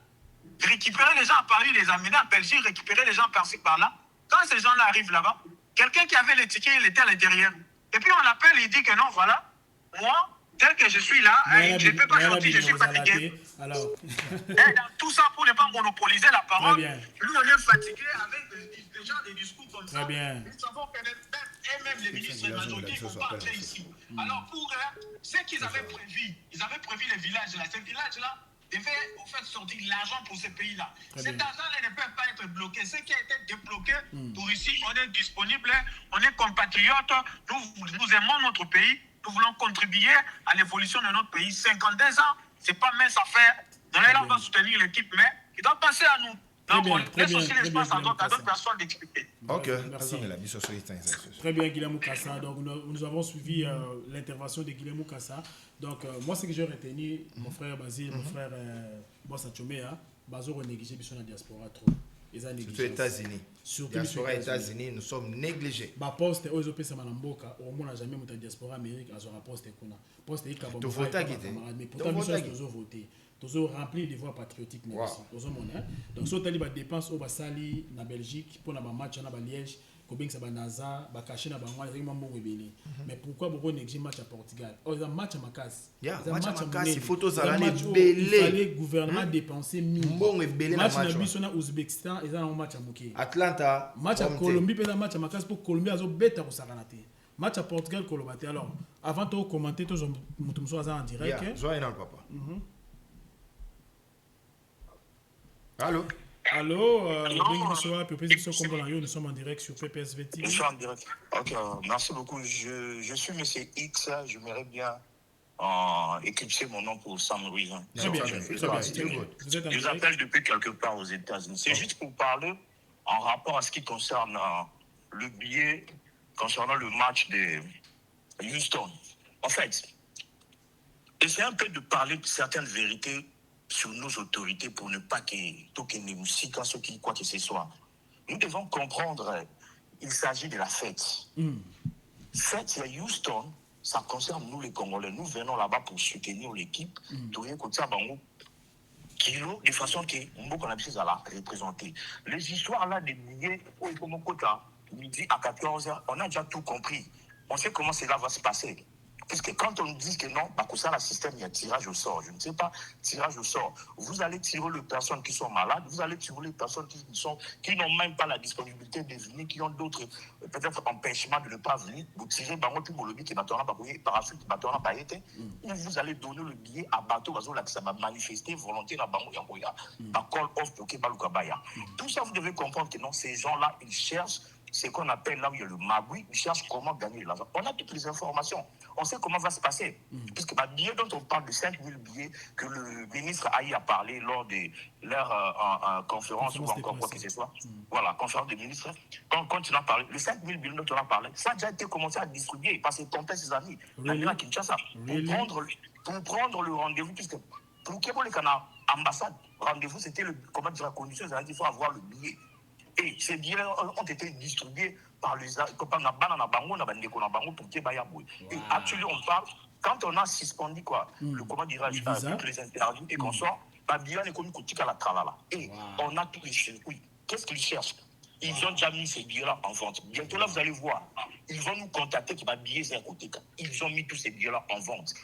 Récupérer les gens à Paris, les amener en Belgique, récupérer les gens par-ci, par-là. Quand ces gens-là arrivent là-bas, quelqu'un qui avait les tickets, il était à l'intérieur. Et puis on l'appelle, il dit que non, voilà, moi, tel que je suis là, je ne peux pas sortir, je suis fatigué. Alors. Et dans tout ça, pour ne pas monopoliser la parole, nous, on est fatigué avec des gens, des discours comme ça. Nous savons que même les ministres majoritaires ne vont pas entrer ici. Alors pour eux, ce qu'ils avaient prévu, ils avaient prévu les villages là. Ces villages-là, devait en fait sortir l'argent pour ces pays-là. Cet argent-là ne peut pas être bloqué. Ce qui a été débloqué, pour ici, on est disponible, on est compatriotes, nous aimons notre pays, nous voulons contribuer à l'évolution de notre pays. 52 ans, ce n'est pas mince affaire. Dans les là, on va soutenir l'équipe, mais il doit passer à nous. Donc, on laisse aussi l'espace à d'autres personnes d'expliquer. Ok, merci. Très bien, Guillermo Kassa. Donc, nous avons suivi l'intervention de Guillermo Kassa. Donc, moi, ce que j'ai retenu, mon frère Basile, mon frère Bossa Chomea, Bazo a négligé la diaspora trop. Surtout les États-Unis. Surtout les États-Unis, nous sommes négligés. Ba poste aux OP Samanamboka, au moins, jamais mon diaspora Amérique a son poste. Poste est capable de voter. Mais pourtant, nous sommes votés. Toujours rempli des voies patriotiques. Donc, si on a des dépenses au Basali, en Belgique, pour un match à Liège, Kobeng Sabanaza, Bakaché, mais pourquoi beaucoup négliger match à Portugal? Oh, il y a un match à Makas. Il faut il fallait le gouvernement dépenser 1000. Match à Bissona, Ouzbékistan, il y a un match à Mouké. Atlanta. Match à Colombie, il y a un match à Makas pour Colombie, il y a un bête à Saranate. Match à Portugal, Colombie. Alors, avant de commenter, tous les en direct. Joyeux Noël, papa. Allô? Allô, nous sommes en direct sur PPSV TV. Je suis en direct. Ok, merci beaucoup. Je suis Monsieur X. J'aimerais bien éclipser mon nom pour some reason. Très bien. Je vous appelle depuis quelque part aux États-Unis. C'est juste pour parler en rapport à ce qui concerne le billet concernant le match de Houston. En fait, essayez un peu de parler de certaines vérités sur nos autorités pour ne pas qu'ils négocient quand ce qui quoi que ce soit. Nous devons comprendre, il s'agit de la fête. Fête à Houston, ça concerne nous les Congolais. Nous venons là-bas pour soutenir l'équipe, de façon que nous qu'on a besoin de la représenter. Les histoires là des billets, midi à 14h, on a déjà tout compris. On sait comment cela va se passer. Puisque quand on nous dit que non, ça, le système, il y a tirage au sort. Je ne sais pas, tirage au sort. Vous allez tirer les personnes qui sont malades, vous allez tirer les personnes qui n'ont même pas la disponibilité de venir, qui ont d'autres, peut-être, empêchements de ne pas venir. Vous tirez tout le lobby qui par la suite, ou vous allez donner le billet à bateau, ça va manifester volonté dans Bango Yamboya, call off pour Kebalukabaya. Tout ça, vous devez comprendre que non, ces gens-là, ils cherchent c'est qu'on appelle là où il y a le magouille, ils cherchent comment gagner de l'argent. On a toutes les informations. On sait comment va se passer. Puisque les billets dont on parle de 5 000 billets que le ministre Aïe a parlé lors de leur conférence ou encore quoi que ce soit. Voilà, conférence des ministres. Quand tu en as parlé, les 5 000 billets dont on a parlé, ça a déjà été commencé à distribuer parce que tonton ses amis, à Kinshasa, pour prendre le rendez-vous, puisque pour que les Canadiens ambassade, rendez-vous, c'était comment dire la condition, il faut avoir le billet. Et ces billets ont été distribués par les pour que et actuellement, on parle, quand on a suspendu le comment dirais-je, toutes les interviews et qu'on sort, Babylone est comme à la tralala. Et on a tous les circuits. Qu'est-ce qu'ils cherchent? Ils ont déjà mis ces billets-là en vente. Bientôt là, vous allez voir, ils vont nous contacter qui va billets à côté. Ils ont mis tous ces billets-là en vente.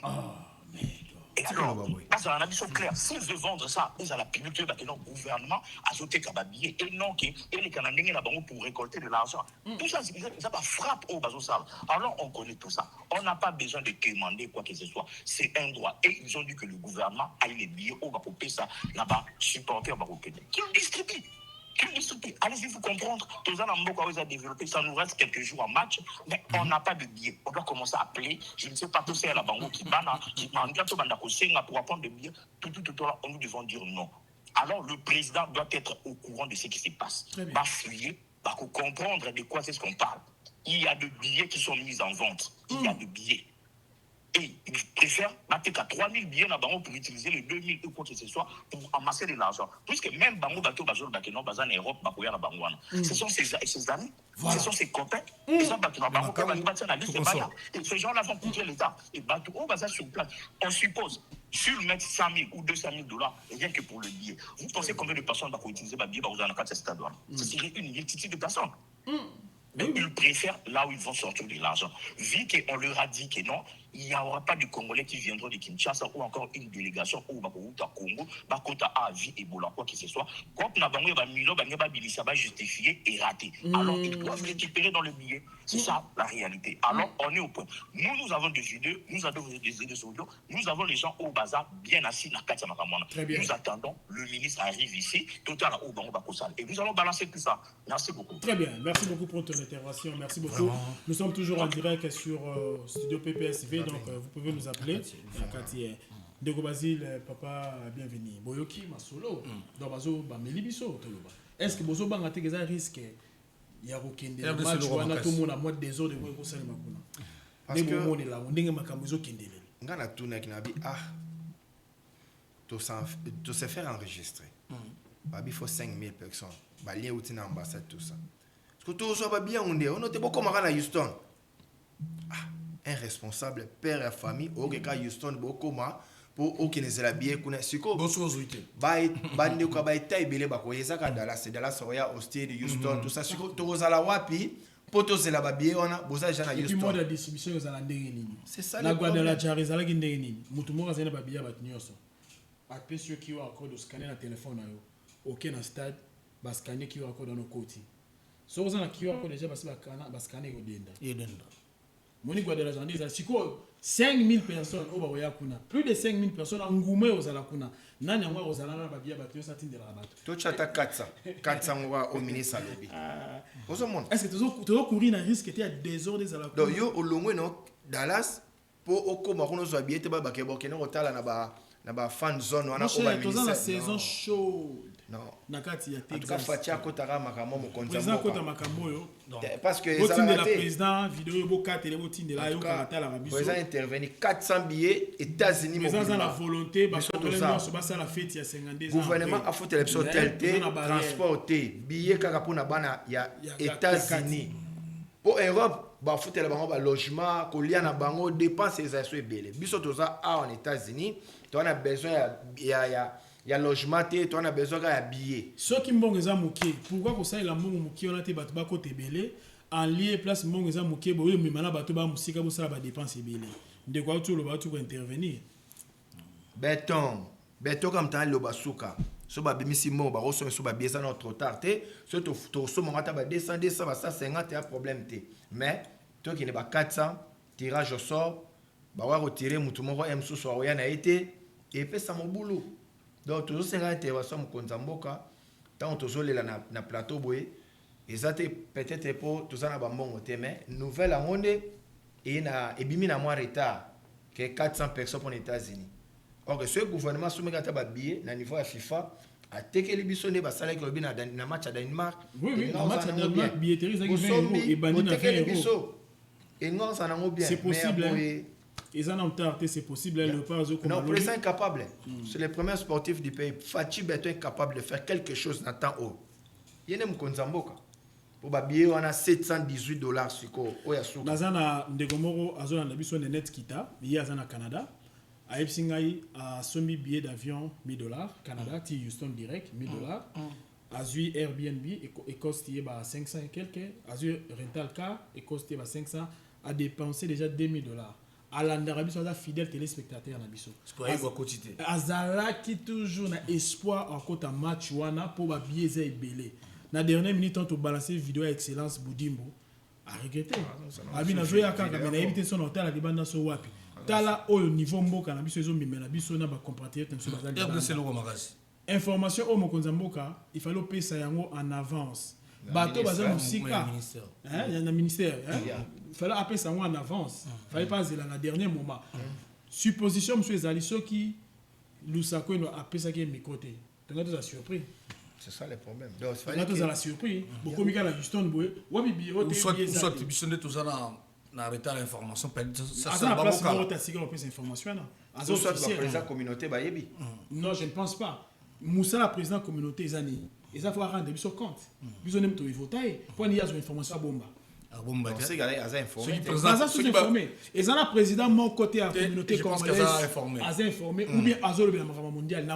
Et alors, parce qu'on a dit clair, s'ils veulent vendre ça, ils ont la publicité que le gouvernement a sauté comme billet et non que les Canadiens là pour récolter de l'argent. Tout ça, ça va frapper au bateau sale. Alors on connaît tout ça. On n'a pas besoin de demander quoi que ce soit. C'est un droit. Et ils ont dit que le gouvernement a les billets au Bakopé, ça là-bas, supporter au Bakopé. Qui ont distribué? Allez-y, vous comprendre. Tous les gens ont développé. Ça nous reste quelques jours en match, mais on n'a pas de billets. On doit commencer à appeler. Je ne sais pas, tout c'est à la banque qui banne, qui m'a pour apprendre de billets. Tout, nous devons dire non. Alors, le président doit être au courant de ce qui se passe. Va fouiller, va comprendre de quoi c'est ce qu'on parle. Il y a des billets qui sont mis en vente. Il y a des billets. Et ils préfèrent battre qu'à 3 000 billets dans Bango pour utiliser les 2 000 ou quoi que ce soit pour amasser de l'argent. Puisque même Bango Bateau, Bazol, Bakeno, Bazan, Europe, Bakoya, na Bangouana. Ce sont ses amis, ce sont ses copains. Ils ont battu dans Bango, et ces gens-là vont coûter l'État. Et Bateau, on va sur place. On suppose, sur mettre 100 000 ou 200 000 $, rien que pour le billet. Vous pensez combien de personnes vont utiliser le billet dans le cadre de cette douane? Ce serait une multitude de personnes. Mais ils préfèrent là où ils vont sortir de l'argent. Vu qu'on leur a dit que non, il n'y aura pas de Congolais qui viendront de Kinshasa ou encore une délégation au Congo, Bakota a vie et Bola, quoi que ce soit. Quand on a justifié et raté. Alors ils doivent récupérer dans le billet. C'est ça la réalité. Alors on est au point. Nous avons des idées, nous avons des idées sur l'audio, nous avons les gens au bazar bien assis dans Katia Makamwana. Nous attendons, le ministre arrive ici, total au Bango Bakosal. Et nous allons balancer tout ça. Merci beaucoup. Très bien, merci beaucoup pour ton intervention. Merci beaucoup. Nous sommes toujours en direct sur Studio PPSV, donc vous pouvez nous appeler. Dego Basile, papa, bienvenue. Boyoki, Masolo, dans Bazo, Bamelibiso, est-ce que Bozo Bangate a un risque? Il y a aucun des matchs où on a tout le monde à moins des autres de Boyoki Makuna. Parce que on est là, on est Makamuzo Kendele. On a tout le tout se faire enregistrer. Il faut 5 000 personnes. Il y a une ambassade, tout ça. Parce que tout ça va bien, on était beaucoup à Houston. Un responsable, père et famille, au cas Houston, beaucoup pour aucun des habillés qu'on a su que bande quoi ba ita ibele ba ko yesa ka Dallas Royal Austin Houston tout ça su que to za la wapi poto ze la babie ona boza jana Houston. Et puis mode de distribution za la ndenge nini. C'est ça. La Guadeloupe za la ndenge nini. Mutu mo za na babia ba nyoso. Après ceux qui ont encore de scanner na téléphone na yo. Aucun stade ba scanner qui ont encore dans nos côtés. So za na qui ont encore déjà ba scanner ko denda. Yedenda. Moni Guadeloupe za ndeza siko 5 000 personnes au Baroya Kuna. Plus de 5 000 personnes en Goumé aux Alakuna. Nani angwa aux Alana Babia Batio Satin de la Rabat. Tout chata 400 au ministre Alobi. Est-ce que tu as couru un risque qui est à désordre des Alakuna? Donc, yo, au long Dallas, pour au Marono Zoabié, tu vas baquer au Tala na ba fan zone. On a la saison chaude. Non. Nakati ya Texas. En tout cas, Fatia Kotara Makamo mo konza. Président Kota Makamo yo. Parce que ça la président vidéo boka télé botine de la yo karata la rabiso. Président intervenu 400 billets États-Unis mo. Président la volonté ba problème so ba ça la fête ya 52 ans. Gouvernement a foutu l'élection telle transporter billets kaka pona bana ya États-Unis. Pour Europe ba foutu la bango ba logement kolia na bango dépenses ça so ebele. Biso toza en États-Unis, tu as besoin il y a logement, tu as besoin de billets. Ceux qui m'ont dit pourquoi vous savez la mou mouki on a été battu bako tebele en lieu place m'ont dit mouki bo yo mimana battu ba musika bo sala ba dépense ebele. De quoi tout le battu pour intervenir. Béton comme tant le basuka. So ba bimisi mo ba reçoit so ba biesa non trop tard té. So to so mon ata ba 200 ba 150 y a problème té. Mais toi qui n'est pas 400 tirage au sort ba wa retirer mutu moko M so so ya na été et fait ça mon boulot. Donc toujours 50 interventions mu konza mboka tant toujours les na plateau boye peut-être pour tout ça na bambongo te mais nouvelle amonde et na ebimi na moins retard que 400 personnes pour les États-Unis. Or que ce gouvernement soumet à billet na niveau à FIFA a teke libiso ne basala que na match à Danemark. Oui, na match à Danemark billetterie ça qui 20 € et bandi na 20 €. Et non ça n'a bien. C'est possible. Ils en ont tardé, c'est possible. Le président non, le président est capable. C'est le premier sportif du pays. Fatih Beto est capable de faire quelque chose dans le temps haut. Il y a un Konzamboka. Pour babier, on a $718 sur quoi. Nazana Ndegomoro, Azona Nabiso Net Kita, il y a Azana Canada. À Epsingaï, à Somi billet d'avion $1000, Canada, T Houston direct, $1000. Azui Airbnb, et costé 500 et quelques. Azui Rental Car, et costé 500, a dépensé déjà $2000. À l'Arabie Saoudite, fidèle téléspectateur na biso. Azala qui toujours na espoir en côté match wana pour ba biaiser belé. Na dernière minute on to balancer vidéo excellence Boudimbo. A regretter. Abi na jouer akanga mais na éviter son hôtel à dibanda so wapi. Tala au niveau mboka na biso ezo mimela biso na ba compatriotes na so bazali. Information au mokonza mboka, il fallait payer ça yango en avance. Bateau bazali musika. Hein, il y a un ministère, hein. Il fallait appeler ça en avance. Il ne fallait pas aller à la dernier moment. Supposition, M. Zaliso qui Lusako a appelé ça qui est mes côtés. Tu as surpris. C'est ça le problème. Tu as la surpris. Beaucoup de Houston Boué. Ou soit tu bisonnes tout ça dans retard l'information. Ça c'est la place où tu as signé cette information. Soit le président communauté Bayebi. Non, je ne pense pas. Moussa, la président communauté, ils faut rendre des compte. Ils ont même tout voté. Pour qu'il y ait une information à bomba. Ces gars-là, ils ont informé. Ils ont informé. Ils ont un président mon côté à la communauté congolaise. Ils ont informé. Ou bien ils ont le Bélamacama mondial.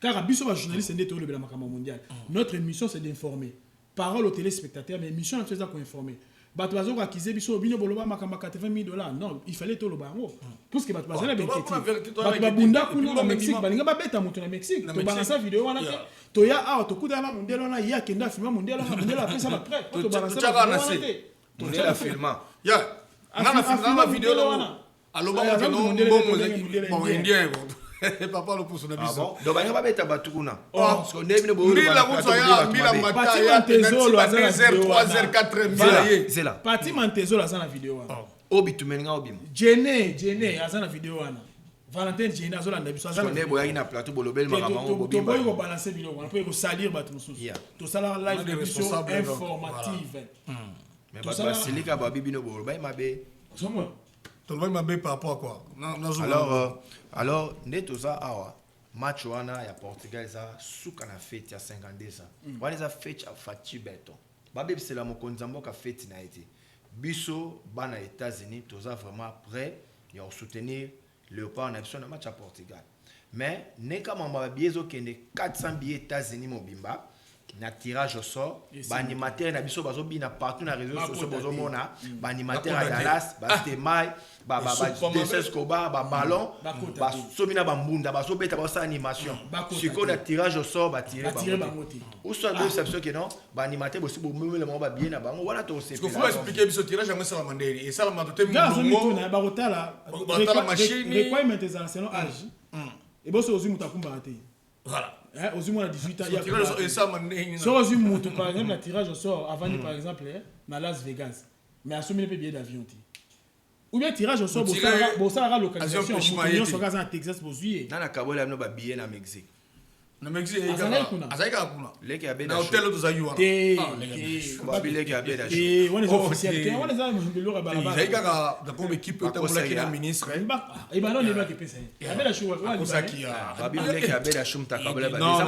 Car à Bissot, journaliste, c'est le Bélamacama mondial. Notre mission, c'est d'informer. Parole aux téléspectateurs, mais mission, c'est qu'on informer. Batouazo a accusé Bissot, Bino Boloba, Makamba $80,000. Non, il fallait tout le baron. Tout ce que Batouazo a bien fait. Batouabunda, Kuna, au Mexique, Balinga, Babeta, Mouton, au Mexique. Tu balances la vidéo, on a fait. Toya, ah, tu coudes à la mondiale, on a ya, Kenda, Fima, mondial, on a fait ça après. Tu balances la vidéo, on a la filmant. Ya, on a la vidéo là. Alors, bon, indien, papa le pousse na biso. Donc banga ba beta batukuna. Parce qu'on est venu boire. La route ya mila mata ya 3h 4h zela. Pati Mantezo la na vidéo. Obi tumenga obi. Jene azana vidéo wana. Valentin Jene azola na biso azana. On est boya na plateau bolobel marabango bobi. To boyo ko balancer vidéo wana pour ko salir batu mususu. To sala live de biso informative. Mais ba silika ba bibino boloba mabe. Somo. Par rapport à quoi? Alors, Netoza Awa, match wana ya Portugal za suka na fête ya 52 ans. Wana za fête ya Fatih Beto. Babe c'est la mokonzambo ka fête na été. Biso bana États-Unis toza vraiment prêt ya soutenir Léopard na biso na match à Portugal. Mais neka mamba biezo kende 400 billets États-Unis mobimba. Na tirage au sort, animateur na biso bazo bina partout na réseaux sociaux bazo mona, animateur à Dallas, Stemai, DSS Koba, ballon, somina bambunda, bazo beta ba animation. Siko na tirage au sort ba tirer bangote. Ou soit deux exceptions que non, animateur aussi bo même le moment ba bien na bango, voilà to c'est. Parce qu'il faut expliquer biso tirage à ça la mandeli et ça la mandote mo na ba rotala, la machine, requirement des selon âge. Et bon so ozu mutakumba ate. Voilà. Aux humains à 18 ans, il y a par exemple, le tirage au sort avant, par exemple, à Las Vegas, mais à soumettre les billets d'avion. Ou bien tirage au sort, pour ça, la localisation, pour à Texas, pour juillet. Dans la Kabola, il y a des billets au Mexique. Na Mexique, il y a les qui habitent dans l'hôtel de Zayou. Les qui habitent dans et on est officiels. On les a de l'eau à Balaba. Il y a une équipe qui est ministre. Et ben non, il va qui pèse. Il y a la chou. C'est ça qui a. Les qui habitent dans Chum Takabola. Non,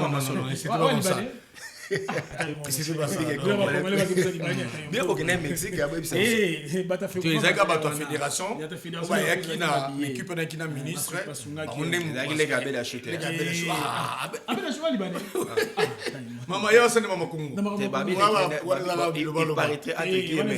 c'est drôle ça. Qu'est-ce qui s'est passé? Bien qu'on ait Mexique, il y a même ça. Tu es un gars de la fédération. Il y a qui n'a équipe qui n'a ministre. On est les gars de la chute. Les gars de la chute. Ah, ben la chute libanais. Maman, il y a aussi maman Congo. Il paraîtrait attaqué mais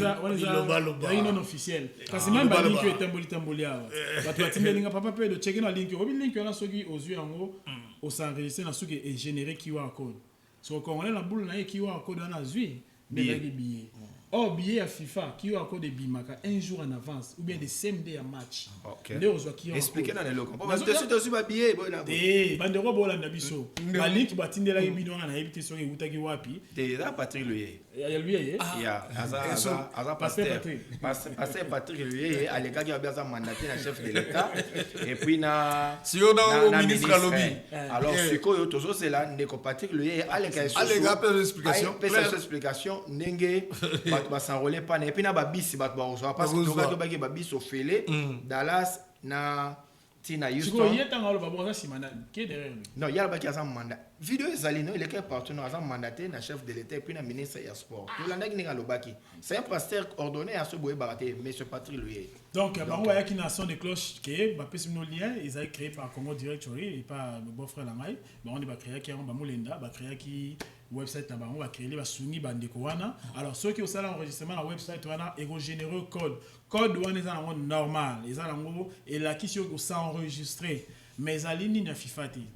il non officiel. Parce que même ba link est tamboli. Ba tu atindelinga papa pe de checker na link. Obi link on a soki aux yeux en haut au s'enregistrer na soki est généré QR code. So quand on est la boule na qui wa code na zui mais les billets. Or, billet à FIFA, qui a encore des bimaka un jour en avance, ou bien des CMD à match. Ok. Expliquez dans les locaux. Parce que tu as un billet. Eh, bandero bola na biso. La link batindela yebino na yebite so ke utaki wapi. T'es là Patrick Luyé. Ya lui yé. Ya, aza pasteur. Pasteur Patrick Luyé, à l'état qui a bien mandaté na chef de l'État et puis na ministre à lobby. Alors ce que toujours c'est là ndeko Patrick Luyé à l'état explication ndenge ba s'enrôler pas et puis na ba bisi ba parce que to ba ba bisi au félé Dallas na Tina Houston. Il y a tant de babou ça simana qui est derrière lui. Non, il y a ba qui a un mandat. Vidéo ezali no il est partout na mandaté na chef de l'État et puis na ministre ya sport. Tout la ndenge nga lobaki. C'est un pasteur ordonné à ce boye baraté monsieur Patrick Luyé. Donc bango ya ki na son de cloche que ba pesi no lien ils ont créé par Congo Directory et par le beau-frère Lamai. On ba créé qui on ba molenda ba créé qui website na bango ba créé ba sungi bandeko wana. Alors ceux qui au sala enregistrement na website wana ego généreux code wana eza na normal, eza na ngo et la qui sur ça enregistré mais alini na FIFA ti.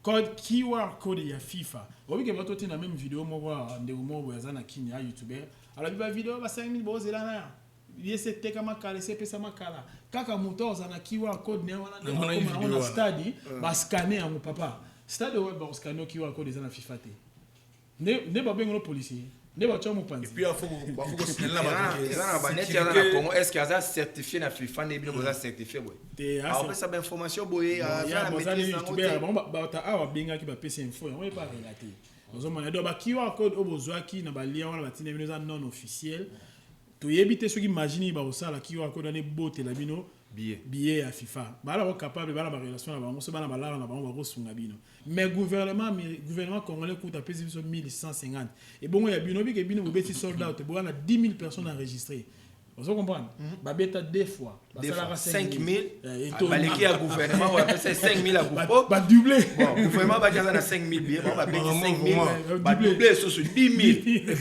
Code QR code ya FIFA. Obi ke bato tina même vidéo moko ndeko moko ya zana kini ya YouTuber. Alors ba vidéo ba 5000 boze la na. Yese teka makala se pesa makala. Kaka moto zana QR code ne wana na on stadi ba scanner ya mo papa. Stade web ba scanner QR code zana FIFA te. Ne ba bengo policier. Ne ba chomo panzi. Et puis il faut signaler la Congo est-ce qu'il y a certifié na FIFA ne bien boza certifié boy. Alors ça ba information boy ya maîtrise YouTuber ba ta awa benga ki ba pesa info on pas relater. Ozomona do ba QR code obozwaki na ba lien wana batina bino za non officiel. To yebite ceux qui imaginent ba osala QR code na bote la bino billet à FIFA. Ba la capable ba la relation na bango so ba na ba la na bango ba kosunga bino. Mais gouvernement congolais coûte à peser 1150 et bon il y a bino bi ke bino beti sold out bo na 10 000 personnes enregistrées. Vous comprenez? Ba beta deux fois. Ba 5 000 ba leki ya gouvernement on appelle ça 5 000 à goupo. Ba doubler. Bon, gouvernement ba kaza na 5 000 billets, ba beti 5 000 ba doubler sur 10 000.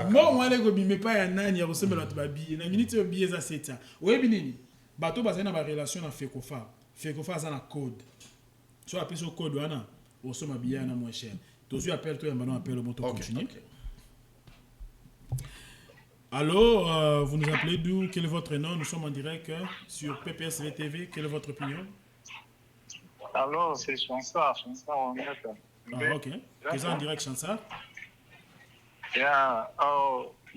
Moi on allait go bimé pas ya nani ya resembela to ba billet. Na minute billet za 7 ans. Oyebi nini? Bato ba na ba relation na Fekofa. Fekofa za na code. Tu appelles ce code wana, au sommet bien moins cher. Tu appelles toi et maintenant appelle le moto continue. Allô, vous nous appelez d'où? Quel est votre nom? Nous sommes en direct sur PPSV TV. Quelle est votre opinion? Alors, c'est Chansa, on est. Ah, ok. Qu'est-ce en direct, Chansa?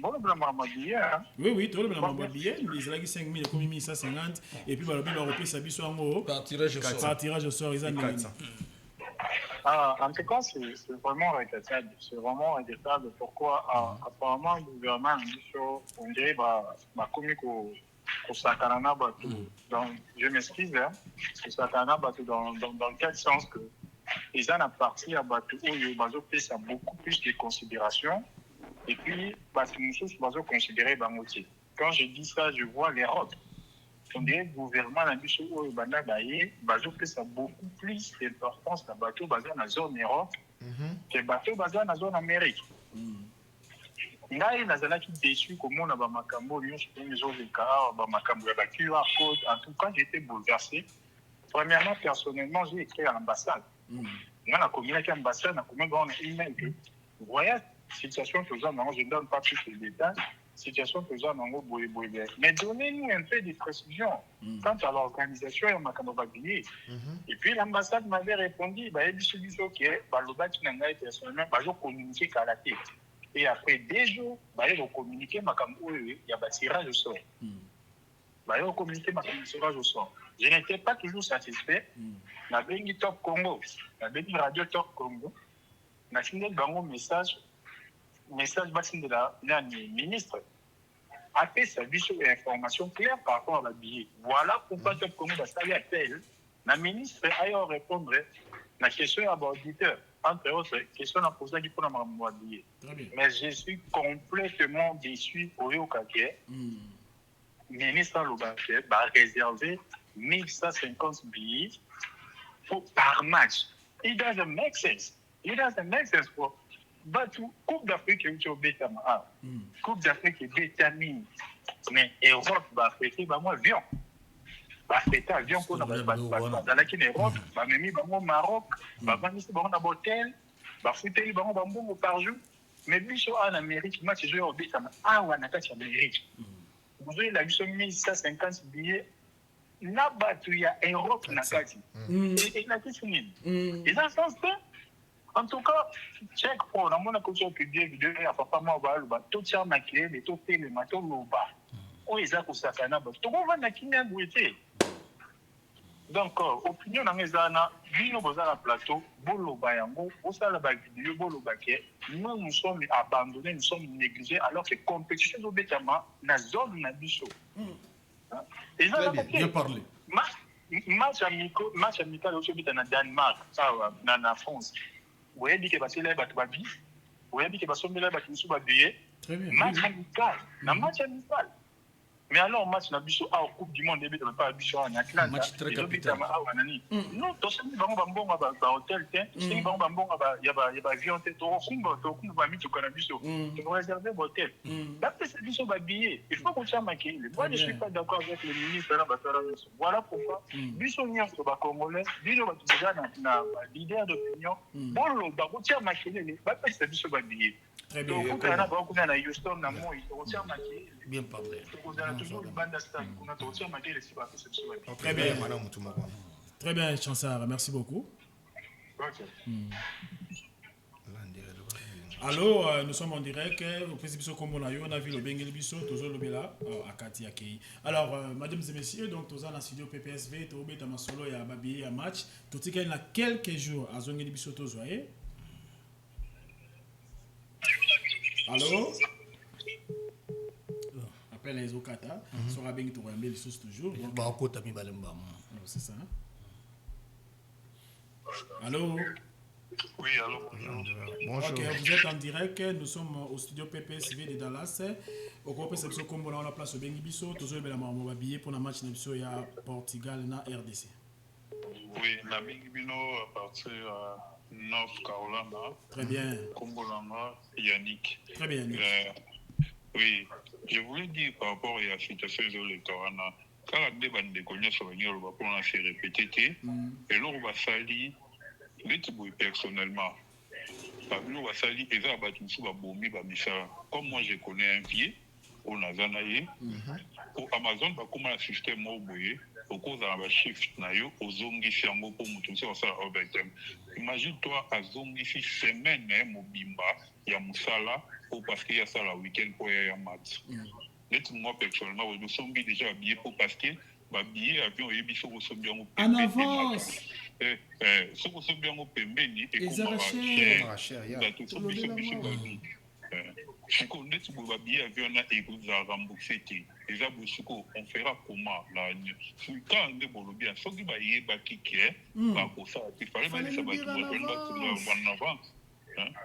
Bon, le blanc billet. Oui, tout le blanc billet. Ils ont 5 000, comme 1150. Et puis, le repris, ça bise en haut. Par tirage au sort, ils ont 400. En tout cas, c'est vraiment regrettable. C'est vraiment regrettable. Pourquoi apparemment, le gouvernement, on dirait, commis qu'au Sakanana, donc je m'excuse, au Sakanana, dans quel sens que ils ont parti à Batou où ils ont beaucoup plus de considération. Et puis, c'est une chose qu'ils vont considérer Bangotier. Quand je dis ça, je vois l'Europe. On dirait que le gouvernement a dit que ça a beaucoup plus d'importance dans le bateau basé dans la zone Europe que le bateau basé dans la zone Amérique. Là, il y a qui déçu comment on a Bamakambo, il y a des cas, Bamakambo, il y a code. En tout cas, j'étais bouleversé. Premièrement, personnellement, j'ai écrit à l'ambassade. On a communiqué à l'ambassade, on a communiqué un email que, vous voyez, situation que je ne donne pas plus de détails. Situation que nous avons mais donnez-nous un peu de précision quant à l'organisation et ma campagne. Et puis l'ambassade m'avait répondu, il y a des solutions qui est personnellement, je communiquer à la tête. Et après 2 jours, je communiquer ma campagne, il y a un tirage au sort. Je communiquer ma tirage au sort. Je n'étais pas toujours satisfait. J'avais dit Top Congo, j'avais dit Radio Top Congo, j'ai fait un message de la ministre a fait sa information claire par rapport à la billet. Voilà pourquoi Top Congo va s'aller appel. La ministre a répondre à la question à l'auditeur. Entre autres, question à poser qui pour la billet. Mais je suis complètement déçu pour le Kake. Ministre Lobaké va réserver 1150 billets par match. It doesn't make sense. For Batou, Coupe d'Afrique est au Bétama. Coupe d'Afrique est Bétamine. Mais Europe, Afrique, moi, avion. Afrique, avion pour la Europe, même Maroc, Bangladesh, Hôtel, Fouté, par jour. mais biso en Amérique match joué au Bitama awa na kati ya Amérique vous avez la biso 1150 billets na batu ya Europe na kati et na kiti nini et dans ce sens en tout cas check pour na mona ko so publier vidéo ya papa mo ba luba to tia makile de to tele mato loba o eza ko sakana ba to ko vanda kinya buete donc opinion na ngezana bino bozala plateau boloba yango osala ba vidéo boloba ke nous sommes abandonnés nous sommes négligés alors que compétition do betama na zone na biso et ça bien parlé match amical au beta na Danemark na France vous avez dit que basela ba babi vous avez dit que basombela ba kinsu ba biye match amical na match amical. Mais alors, match na biso à Coupe du Monde, il pas biso en Atlanta. Match très capital. Non, tout ça, ils vont bon à hôtel, ils vont bon à y a avion, tu vas mis au cannabis, tu vas réserver l'hôtel. D'après ce biso va billet, il faut qu'on s'en maquille. Moi, je ne suis pas d'accord avec le ministre. Voilà pourquoi biso n'y a pas congolais, biso va déjà na leader d'opinion. Bon, le bago tient maquiller, d'après ce biso va billet. Très bien. Donc, on a beaucoup na Houston, na moi, ils ont tient maquiller. Bien parlé. Très bien. Très bien, Chansard. Merci beaucoup. Allô, nous sommes en direct. Au président Kombo na yo, on a vu le Bengel Bisso, toujours le Bela, à Kati Akei. Alors, mesdames et messieurs, donc, tous dans la studio PPSV, Tobe Tamasolo et Babi à match. Tout ce qu'il y a quelques jours à Zongeli Bisso, tous voyez. Allô? Les Okata, sera bien tout les sous toujours. C'est ça. Allô? Oui, allô. Bonjour. Ok, vous êtes en direct. Nous sommes au studio PPSV de Dallas. Au groupe c'est comme on a la place au Bengibiso. Toujours bien on va habiller pour le match de il y a Portugal na RDC. Oui, la Bengibino à partir de North Carolina. Très bien. Kombolanga, Yannick. Très bien, Yannick. Oui, je voulais dire par rapport à la situation électorale, quand la débat de cognac sur le va pour se répéter, et l'on va salir, les tibouilles personnellement, l'on va salir, et ça va tout va bomber, comme moi je connais un pied, on a zanaïe, pour Amazon, comment le système m'a oublié, au cause de la shift, aux zongi fiango pour mouton, c'est ça, imagine-toi, à zongi si semaine, mobimba, il y a moussala, ou parce qu'il y a ça le week-end pour y avoir un match. Moi, personnellement, nous sommes déjà habillés pour parce que les billets avions et bisous sont bien au en avance. Sont bien au pembeni et comment cher. Si on est sur le billet avion et vous a remboursé, on fera comment là? Quand on est bon bien, ce qui va y être qui est, pour ça, il fallait que ça va en avance.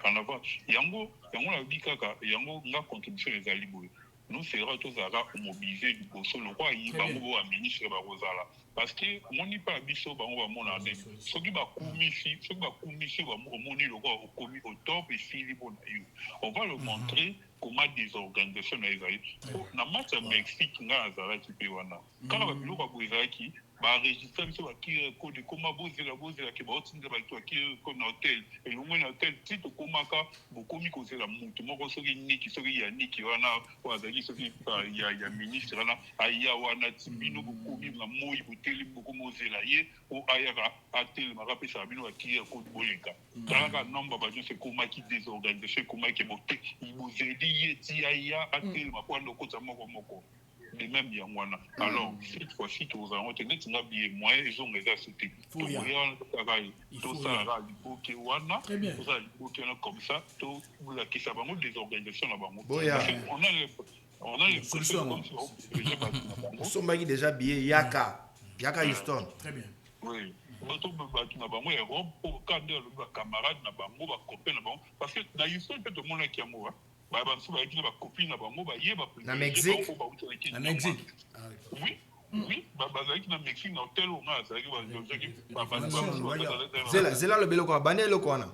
En avant, yango la bikaka yango nga contribution les aliboué nous sera tous à mobiliser du bosso le roi il va au ministre ba rozala parce que mon ni pas biso ba on va mon année ce qui va commissi va moni le roi au commis au top et fili bon on va le montrer comment des organisations na match Mexique nga azala tipe wana quand va bilo ba boizaki ba registre biso ba ki code comment bozela ke ba otinga ba to ki comme hôtel et le moins hôtel titre komaka bokomi kozela mutu moko soki niki soki ya niki wana wazaki soki ya ministre wana aya wana tibino bokomi na moi boteli bokomo zela ye o aya atel marape sa bino ki code boleka kala nombre ba je komaki des organisations komaki bote ibozeli ye ti aya atel makwando kota moko de même yangwana alors cette fois-ci tous on tenait na bien moyen ils ont déjà sauté tout ça là OK wana tout ça OK comme ça tout la qui ça va des organisations là on a les solutions sommes déjà bien Yaka Houston très bien oui bato na bango ya Europe pour cadre le camarade na bango ba copain na bango parce que na Houston peut tout monde qui amour ba so ba ki na ba copine na bango ba yeba na Mexique oui ba bazaki na Mexique na hôtel on a ça zela le belo ko bane le ko wana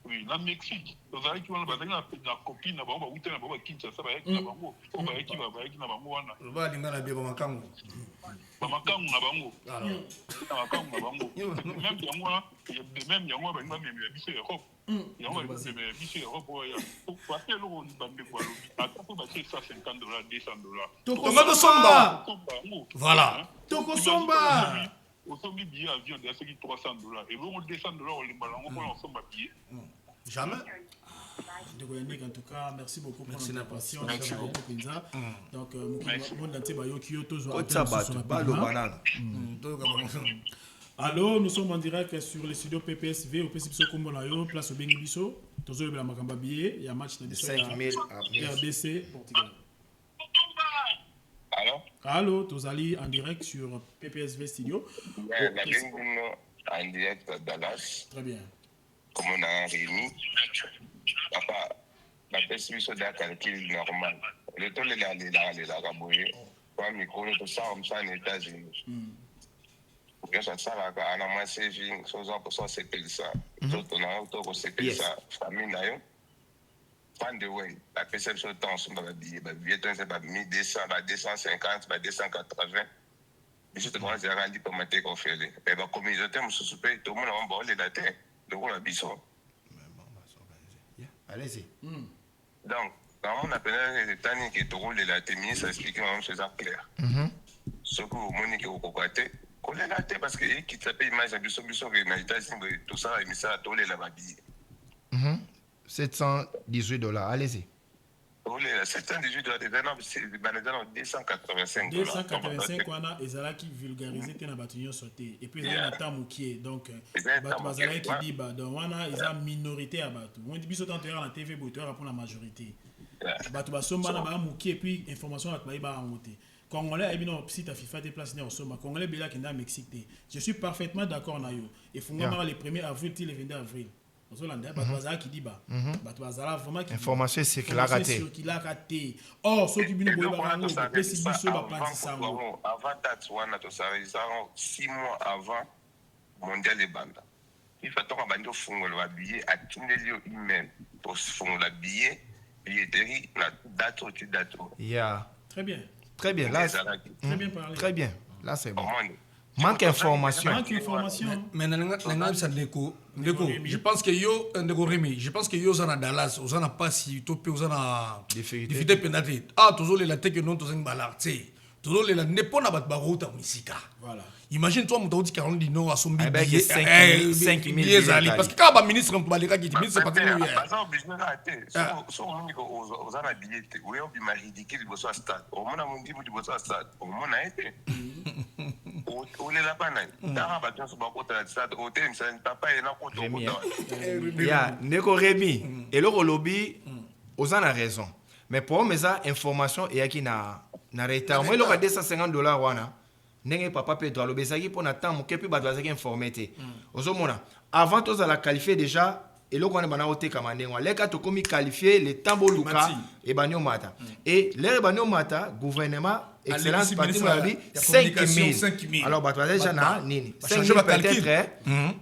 oui na Mexique bazaki wana bazaki na copine na bango ba uta na bango Kinshasa ba yaki na bango o ba yaki na bango wana ba linga na bia ba makangu na bango na makangu na bango même yango ba ngba biso Europe yango mais biso yango boya parce que loko bande kwa lobi ata ko ba $150 $200 Tonga tosomba. Voilà. Tokosomba. Osombi billet avion de ce qui $300 et bon $200 on les balango pour osomba billet Jamais. En tout cas, merci beaucoup pour Merci notre la patience. Merci beaucoup, Pinza. Donc, Merci. monde entier, Bayoki, Tozo, Balo banane. Allô, nous sommes en direct sur le studio PPSV au PCPSO Kombonayo, place au Bengibiso. Tozo, il y a Makamba Billet, il y a match de 5 000 RDC, Portugal. Alors, Allô, Tozali en direct sur PPSV Studio. la Benguno en direct à Dallas, Très bien. comme on a réuni. Papa, la perception d'un calcul normal. Le temps, il a rabouillé. Pour micro, tout ça, comme ça, en États-Unis. Bien sûr, ça, là, on a moins saving, pour ça, c'est ça. Tout on a autour, c'est ça. Famille, là, by the way, la perception de temps, c'est pas billet, c'est pas 1200, 250, 280. Mais je te demande, c'est un diplomatique qu'on fait. Et la communauté, je suis super, tout le monde a un bon la terre. Le rôle à Bisson. Allez-y. Donc, quand on appelle les États-Unis qui est au rôle de la terre, ça explique même chose clair. Ce que vous monnaie qui est au côté, qu'on est la terre parce que qui s'appelle image à Bisson, que les États-Unis, tout ça, et ça, tout les la billet. $718. Allez-y. Le 718 $, c'est 285 $. 285 wana ezalaki vulgarisé te na bato nyonso te et puis ezali na temps mokie donc bato bazalaki kidiba donc wana eza minorité ya bato ondi biso tanto toyaka na tv boye toyaka mpona majorité bato basomba na baya mokie et puis information bato bayeba yango te congolais ayebi na site ya fifa te place ne osomba congolais bela akende ya mexique te je suis parfaitement d'accord na yo efungwamaka le 1er avril ti le 22 avril ozolanda bato bazalaki diba bato bazala vraiment information circulaka te or soki bino boyebaka yango bopesi biso bapandisa yango avant date wana tosala 6 mois avant mondial ebanda fifa ntongo abandi ofungola babillet atindeli yo email tofungola billetterie na date oti date yeah très bien là très bien parlé très bien là c'est bon manque d'information. Mais je pense que yo je pense que yo zana Dallas, ozana pasi to pe ozana difficulté penalty. Ah toujours les latte que non tozeng balarté. Toujours les ne pona bat baruta misika. Voilà. Imagine toi mon dit 40 dino à son billet 5 000 parce que quand ba ministre on balera qui ministre pas bien. Bazan business raté. So on dit ozana billet. Oui on bi ma ridicule bo so stade. On mona mon dit bo so stade. On mona été. On est là-bas, Neko Rémi, et le lobby, aux en a raison. Mais pour moi, ça, information et qui na retard. Moi, il y a $250 wana. N'est pas Pedro lobby ça qui pour n'attendre mon kepi badwazaki informé. Ozomona, avant tous à la qualifier déjà. Et là, on a été commandé. Les cas ont qualifié les tambo luka et banyo mata. Et les banyo mata, gouvernement, excellence parti 5 000. Alors, bah, déjà, nini. 5 000 peut-être,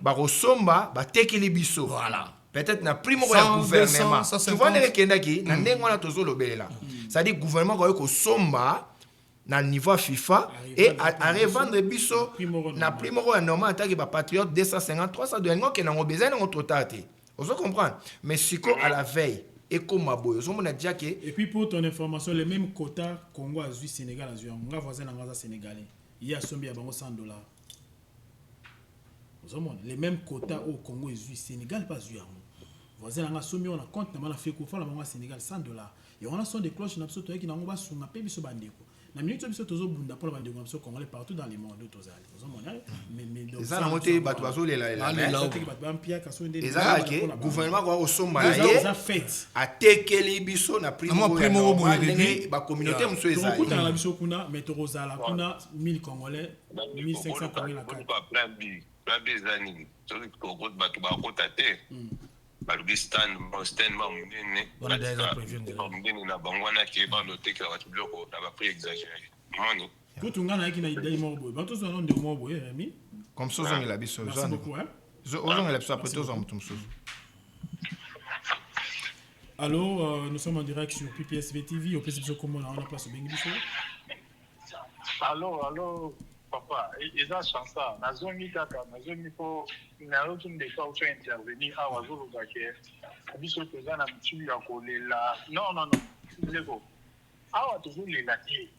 bah, resomba, bah, tekili biso. Voilà. Peut-être na primo ya gouvernement. Tu vois, les kendaki, na nengo na tozo lobela. C'est-à-dire, gouvernement, ko somba, na niveau FIFA, et à revendre biso, na primo ya normal, attaque, bah, patriote 250, 300 de n'engo, qui n'a besoin de notre tâte. Vous comprenez? Mais si à la veille, et comme et puis pour ton information, les mêmes quotas Congo a vu Sénégal a vu un voisin en sénégalais. Il y a $100. Vous comprenez? Les mêmes quotas au Congo a vu Sénégal pas vu un voisin en somme on a compte na fait qu'on fait la Sénégal $100. Et on a son des cloches n'abso toi qui n'a pas sur na pebi so bandeko. Na minute biso tozo bunda pour la bandeko biso congolais partout dans le monde tozali. Vous comprenez? Mais ça na monté bato bazo les là. Et ça que gouvernement ko osomba ça fait a tekeli biso na primo ba communauté muso ezali. Beaucoup dans la biso kuna mais tozala kuna 1000 congolais 1500 congolais la carte. Plan B zani. Celui qui ko bato ba ko tate. Balubistan, Boston, Mamouné, Mamouné, na Bangwana qui est dans le thé qui a été bloqué, on a pris exagéré. Moni. Tout le monde a qui n'a idée morbo. Bah tous on de morbo, Rémi. Comme ça on est la biso. Merci beaucoup hein. On est la biso après tous on tombe sous. Allô, nous sommes en direct sur PPSV TV au PCPSO Komona on a place au Bengibiso. Allô. papa, ils ont chance. Nazomi kaka, nazomi po, nazomi des fois où tu intervenir, à Wazolo Baké, Abisso Tozana, tu as collé là. Non, non, non, c'est bon. Ah, toujours les latiers.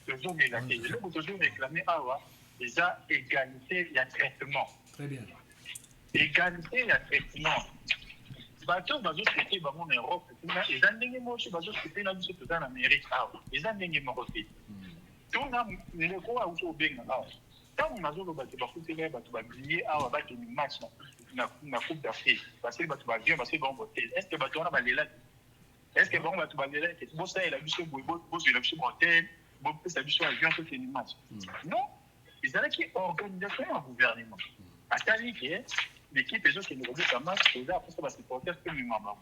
Toujours les latiers. Le coup, toujours réclamé, ah, ils ont égalité, il y a traitement. Très bien. Égalité, il y a traitement. Bateau, bateau, c'était en Europe. Ils ont des mots, bateau, c'était là, ils sont en Amérique. Ils ont des mots aussi. Tout le coup, à où tu bien. Quand on a joué le bateau, tu vas briller à un match dans la Coupe d'Afrique. Parce que tu vas bien, parce que bon, est-ce que bateau a là? Est-ce que bon, tu vas là? Bon, ça, il a vu ce beau, il a vu ce motel, bon, ça a vu ce avion, tout c'est une match. Non, ils ont qui organisation en gouvernement. À Talik, l'équipe, les autres qui nous regroupent en match, c'est là, après ça va se porter comme une maman.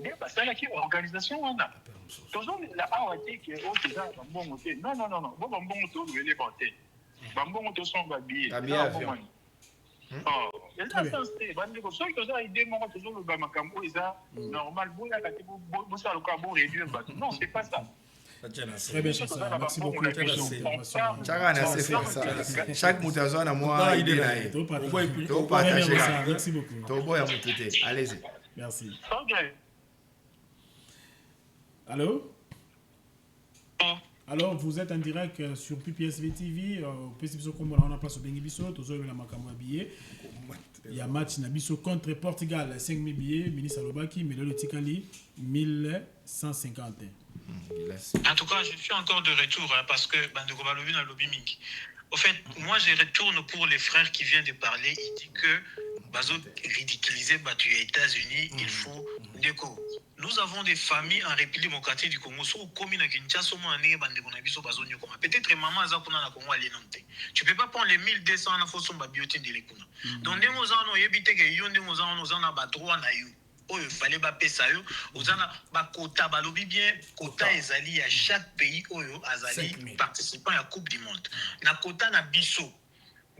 Mais parce que là, qui organisation, on a. Toujours la AOT qui est au déjà dans bon côté. Non, non, non, non. Bon, bon, tout, vous allez porter. Bon, tout, son babillet. Oh, c'est ça, c'est. Ceux qui ont aidé, moi, toujours le Bamakambo, ils ont normal, bon, là, bon, ça, le carbone réduire. Non, c'est pas ça. Très bien, ça. Merci beaucoup. Chaque mouton a moi, il est Merci beaucoup. Allez-y. Merci. Allô? Alors, vous êtes en direct sur PPSV TV. On a place au Bengibiso. Il y a match Nabiso contre Portugal. 5 000 billets. Ministre Alobaki, mais le Tikali, 1150. En tout cas, je suis encore de retour parce que Bandeko Balobi n'a lobby mingi. Au fait, moi, je retourne pour les frères qui viennent de parler. Il dit que Bazo ridiculisé battu aux États-Unis, il faut déco. Nous avons des familles en République démocratique du Congo. Peut-être maman a Congo à l'énonte. Tu ne peux pas prendre les 1200 en façon de biotin de l'économie. Donc, nous avons évité que nous avons droit à you. Il fallait pas ça yo ozana ba quota balobi bien quota ezali à chaque pays oyo azali participant à la Coupe du monde na quota na biso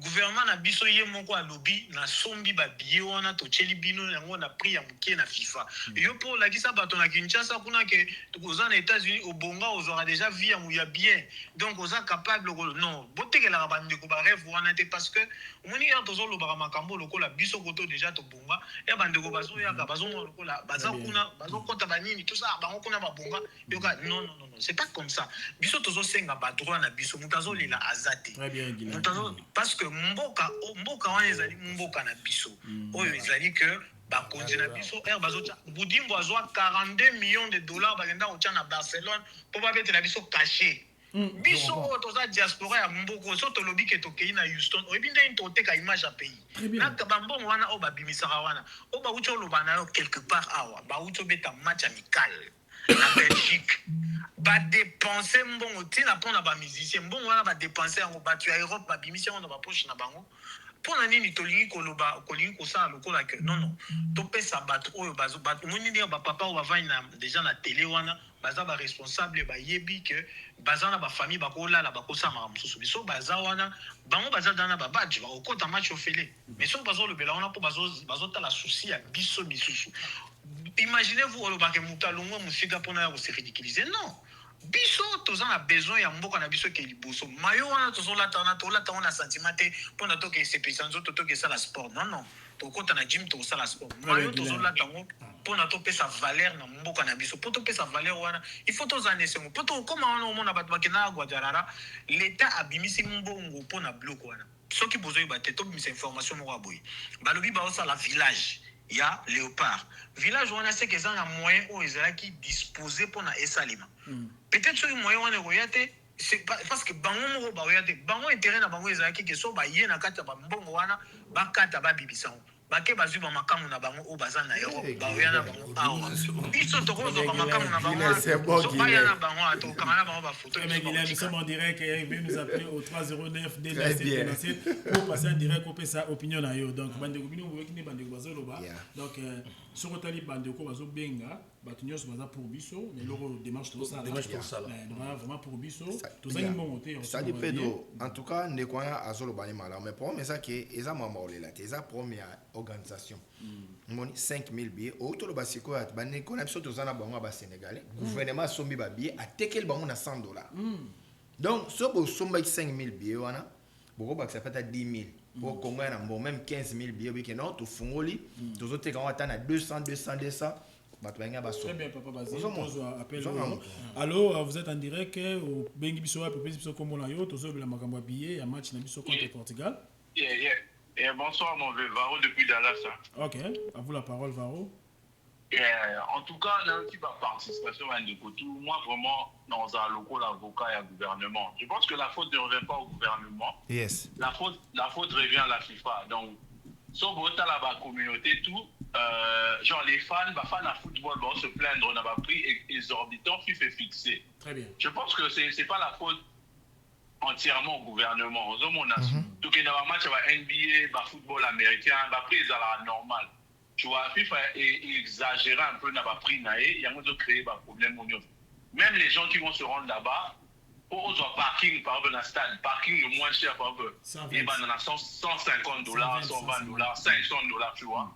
gouvernement na biso ye moko alobi na sombi ba billet wana to cheli bino yango na prix ya mukie na FIFA yo pour la kisa bato na Kinshasa kuna ke ozana États-Unis au bonga aura déjà vu ya bien donc oza capable non boteke la bande ko ba rêve wana te parce que moni ya tozo lo ba makambo lokola biso koto déjà to bonga ya bande ko bazo ya ka bazo lokola baza kuna bazo kota banini tout ça bango kuna ba bonga yo ka non c'est pas comme ça biso tozo senga ba droit na biso mutazo lila azate mutazo parce que mboka wana ezali mboka na biso oyo ezali que bakonzi na biso bazotia budimbo azwa 42 millions de dollars bagenda kotia na Barcelone po babetela biso caché biso toza diaspora ya mboka so tolobi ke tokei na Houston oyebi ndenge toteka image ya pays naka bambongo wana oyo babimisaka wana oyo bauti oloba na yo quelque part awa bauti obeta match amical na Belgique ba dépenser mbongo tina pona ba musicien mbongo wana ba dépenser yango batu ya Europe ba bimisi yango na ba poche na bango pona nini tolingi koloba kolingi kosala lokola que non topesa batu oyo bazo batu moni ndio ba papa oyo bavani na déjà na télé wana baza ba responsable ba yebi que baza na ba famille bakolala bakosama mosusu biso baza wana bango baza dana ba badge ba okota match ofele mais so bazo lobela wana po bazo tala souci ya biso bisusu. Imaginez-vous olobake mutalongo musika pona ya se ridiculiser non biso toza na besoin ya mboka na biso ke liboso mayo wana tozola tana sentiment te pona to ke sepesa nzoto to ke sala sport non to kota na gym to sala sport mayo tozola tango pona to pesa valeur na mboka na biso poto pesa valeur wana il faut tozane sengo poto koma wana omona bato bakena Guadalajara l'état abimisi mbongo pona bloc wana soki bozoyi bate to bimisa information moko boy balobi ba osala village il y a Léopard. Village où on a ces que ça a moyen où ils ont qui disposé pour na esalima. Peut-être sur moyen on est royauté c'est parce que bango ba royauté bango intérêt na bango ils ont qui que so ba yé na kata ba mbongo wana ba kata ba bibisango. Ba ke bazu ba makamu na bango o bazana yo ba oyana bango awa. Biso to ko zo ba makamu na bango. So ba yana bango ato kamana bango ba photo. Mais Guilherme, nous sommes en direct et il veut nous appeler au 309 DGC pour passer en direct pour sa opinion na yo. Donc bande ko bino vous qui ne bande ko bazo loba. Donc sur otali bande ko bazo benga batunyo so baza pour biso mais loro démarche tout ça. Vraiment pour biso. Tout ça ni bon côté. Ça dit Pedro en tout cas ne quoi azolo bani mala mais pour mais ça que eza mama olela te eza première organisation. 5 000 billets au to lo basiko at bane ko na biso to zana bango ba sénégalais gouvernement sombi ba billet a tekel bango na $100. Donc, si vous avez 5 000 billets, vous avez 10 000. Au Congo, il y a même 15 000 billets. Vous avez tout fongoli. Tous autres, quand on a 200. Très bien, Papa Basile. Alors, vous êtes en direct au Bengi Bisso, comme on a eu, tous les Makambo billets, un match contre le Portugal. Bonsoir, mon vieux Varro depuis Dallas. Ok, à vous la parole, Varro. En tout cas, dans une petite participation à Ndekotou, moi vraiment, dans un local avocat et un gouvernement, je pense que la faute ne revient pas au gouvernement. Yes. La faute revient à la FIFA. Donc, sauf au la communauté, tout, genre les fans à football vont se plaindre, on n'a pas pris exorbitant, FIFA est fixé. Très bien. Je pense que c'est pas la faute entièrement au gouvernement. On a tout qui est dans un match avec NBA, football américain, pris est normal. Tu vois, FIFA est exagéré un peu, n'a pas pris naïe, il y a un créé des problèmes. Même les gens qui vont se rendre là-bas, pour eux, parking par exemple dans le stade, parking le moins cher par exemple, il y a 150 $, 120 $, 500 $, tu vois.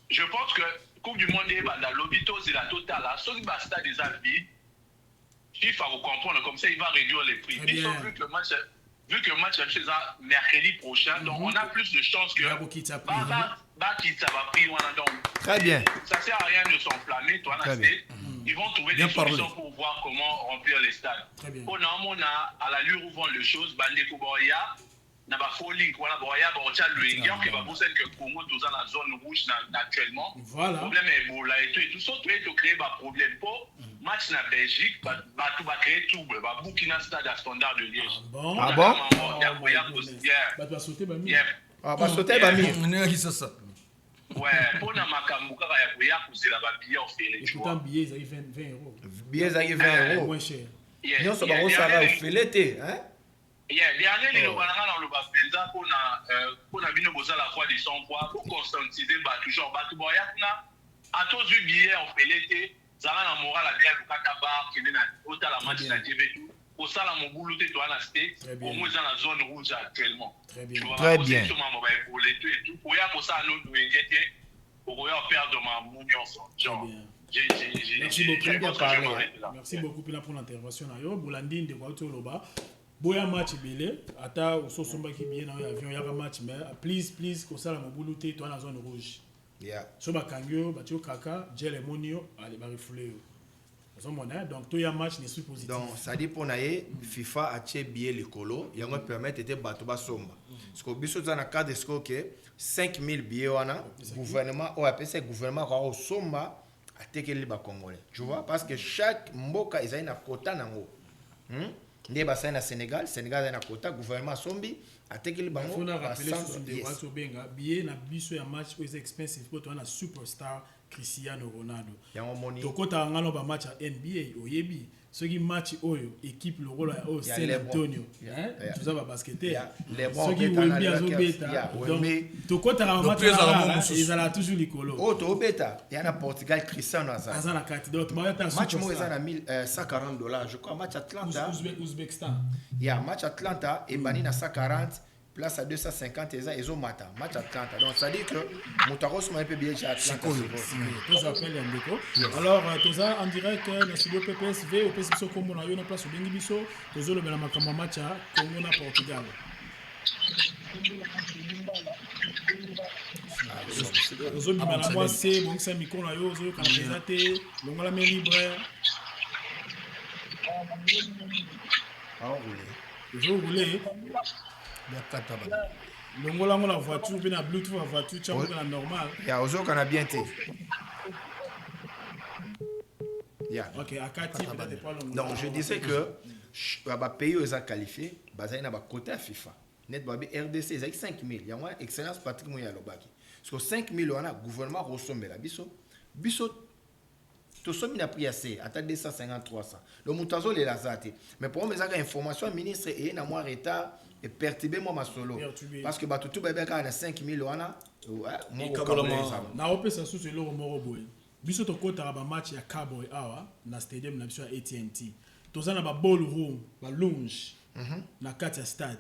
Je pense que Coupe du Monde, dans l'hôpital, c'est la totale. Ceux qui battent stade des alpes, FIFA va comprendre comme ça, il va réduire les prix. Mais sauf vu que le match est chez mercredi prochain, donc on a plus de chances que très bien. Ça sert à rien de s'enflammer, toi, ils vont trouver des solutions pour voir comment remplir les stades. On a à l'allure où vont les choses, Bandeko Boya, n'a pas folie, voilà, Boya, Borcha, le India, qui va pousser que Congo, tout dans la zone rouge actuellement. Voilà. Le problème est Ebola et tout ça, tu as créé un problème pour match na Belgique, tu vas créer trouble, Burkina Stade à standard de Liège. Ah bon? Tu vas sauter, Bami. Ah, va sauter, Bami. Ouais, pour na makambuka ya kuzela ba billet ofele, tu vois. Pourtant billet ils arrivent 20 €. Billet arrivent 20 €. Moins cher. Non, ça va ça ofele hein? Dernier les banana dans le bapenza pour na bino boza la fois de 100 fois pour conscientiser toujours ba tuboya na a tous vu billet ofele zala na moral bien lukata bar qui na hôtel la match na TV tout. Au sala mobulu te toi na state au moins dans la zone rouge actuellement. Très bien. Très bien. Pour y avoir ça nous ingéter pour y perdre ma mounion genre. Merci beaucoup. Merci beaucoup pour l'intervention. Bolandine de Guatemala. Boya match belé. Ata ososomba qui bien dans l'avion yaka match mais please ko sala mobulu te toi na zone rouge. Yeah. So ba kangyo ba tio kaka gel monio allez ba refouler. Donc tout y match n'est plus positif. Donc ça dit pour naie FIFA a tiré bien les colos, il y a un permettre de battre bas somba. Parce que biso dans le cadre de ce que 5 000 billets wana gouvernement ou appelle ça gouvernement au somba a tekeli ba congolais. Tu vois parce que chaque mboka ils a une quota nango. Ndé ba ça na Sénégal a une quota gouvernement sombi a tekeli bango. Il faut rappeler ce sont des watts benga billet na biso ya match aux expensive pour toi na superstar Cristiano Ronaldo. Donc quand on a un match à NBA, oyebi, ceux qui match oyo équipe le rôle au San Antonio, tout ça va basketter. Ceux qui oyebi à Zobeta. Donc quand on a un match là, ils ont toujours les colos. Oh, to beta, il y a na Portugal Cristiano Ronaldo. Azan la carte. Donc match moi ils ont 140 $, je crois match Atlanta. Ouzbekistan. Il y a match Atlanta et bani na 140. Place à 250 ils ont matin match Atlanta. Donc ça dit que Moutaros m'a un peu bien chez Atlanta. Tous appellent Yandeko. Alors tous en direct dans studio PPSV au PSV comme on a eu une place au Bengi Bisso, tous le même comme match à Congo na Portugal. Tous bima na moi c'est bon ça micro na yo zo kana présenter longola main libre. Ah oui. Je voulais longola la voiture bien la bluetooth la voiture tu as normal ya ozo kana bien té ya OK akati peut-être pas longola. Donc je disais que ba pays aux a qualifié baza na ba côté FIFA net ba RDC ils a 5 000 ya moi excellence Patrick Moya Lobaki parce que 5 000 on a gouvernement ressombela biso tout ça n'a pris assez à 250 300 le montazo les lazate mais pour mes information ministre et na moi retard et perturber moi ma solo parce que tout bébé quand a 5 000 wana na opé ça sous le moro boy biso to kota ba match ya Cowboy awa na stadium na biso AT&T toza na ba ballroom ba lounge na kati ya stade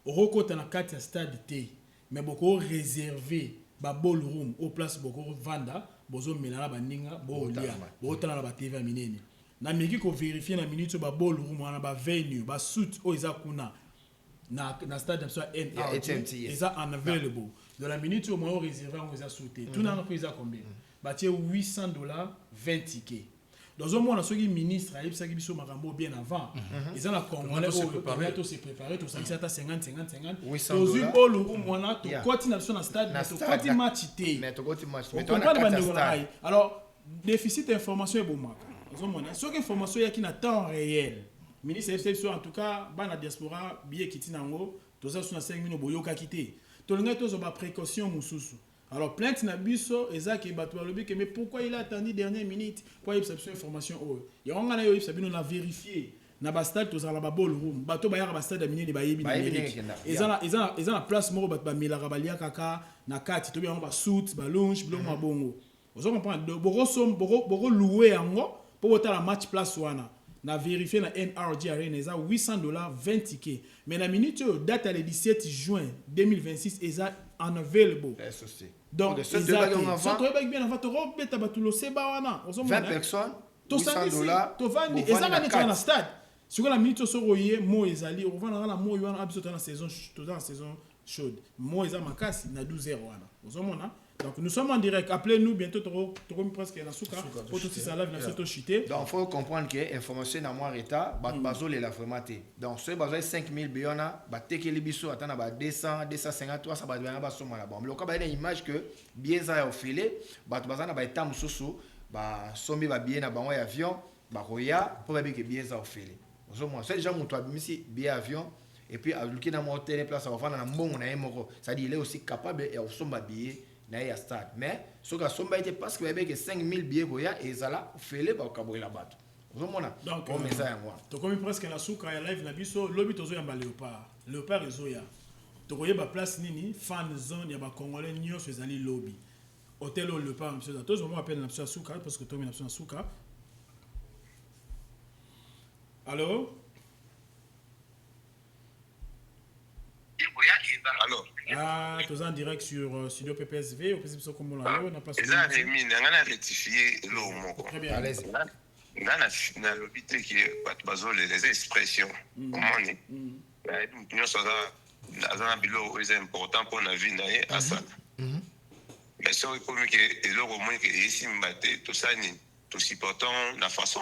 okota na kati ya stade te mais boko réserver ba ballroom au place boko vanda bozo melala ba ninga bo lia bo tala ba TV minene na meki ko vérifier na minute ba ball room wana ba venue ba suit o eza kuna na stade de soit NRG eza unavailable dans la minute au moins réservé on eza sauté tout na ko eza combien ba tie $800 20 tickets dans un mois, ceux qui ministre a eu biso makambo bien avant. Ils ont la congolais se préparer tout ça qui à 50 aux yeux au lourou mona to continue sur le stade to continue match té mais to continue match mais on alors déficit d'information est bon moi dans un mois ceux qui information ya qui na temps réel ministre FCF en tout cas bana diaspora billet qui tinango to ça sur 5 minutes boyoka quitter to linga to zo ba précaution mususu. Alors, plainte na biso, ezaki bato balobi que mais pourquoi il a attendu dernière minute pour y avoir information oh. Il y a on a eu sabino na vérifier na ba stade to za ba ball room bato ba ya ba stade amini ba yebi na Amérique. Ezana place moko bato ba milaka ba lia kaka na kati to bi ba suit ba lounge bilo ma bongo. Ozo comprendre boro louer yango pour boter la match place wana. Na vérifier na NRG Arena eza $800 20 tickets. Mais la minute date le 17 juin 2026 eza unavailable. Donc, ça bien avant, tu vas tout le 20 personnes, $800, tu vas dans le stade. Si la minute sur Mo Ezali, on va dans la Mo dans la saison chaude. Mo Ezali Makasi, na 12h. Donc nous sommes en direct. Appelez-nous bientôt, tu presque la souka. Pour tout ça, là, nous chuté. Donc il faut comprendre que l'information dans mon état, bazo les la vraiment. Donc ce bazo 5000 biona, bateke libiso atana ba 200, 250, 300 ba biana ba soma la bombe. Le cas ba une image que bien ça au filet, bato bazana ba etam susu, ba sombi ba bien na ba avion, ba roya pour ba que bien ça au filet. Ozo moi, c'est déjà mon toi misi bien avion et puis à luki na mon hôtel place on va na mbongo na yemoko. Ça dit il est aussi capable et au somba billet. Na stade mais ce que somba était parce que avec 5000 billets boya et zala fele ba kaboy la bato ozomona donc on mesa yango to komi presque na suka ya live na biso lobby tozo ya ba léopard ezoya to koyeba place nini fan zone ya ba congolais nyonso ezali lobby hôtel au léopard monsieur za tozo mo appelle na suka parce que to mi na suka allô. Alors, tous en direct sur Studio PPSV, au principe, comme on l'a dit, on a rectifié l'eau. Très bien, allez-y. On a l'obité qui est les expressions. Comment on est? Nous sommes dans un bilan important pour la vie à ça. Mais si on peut que l'eau moins que ici, tout ça, tout supportant la façon,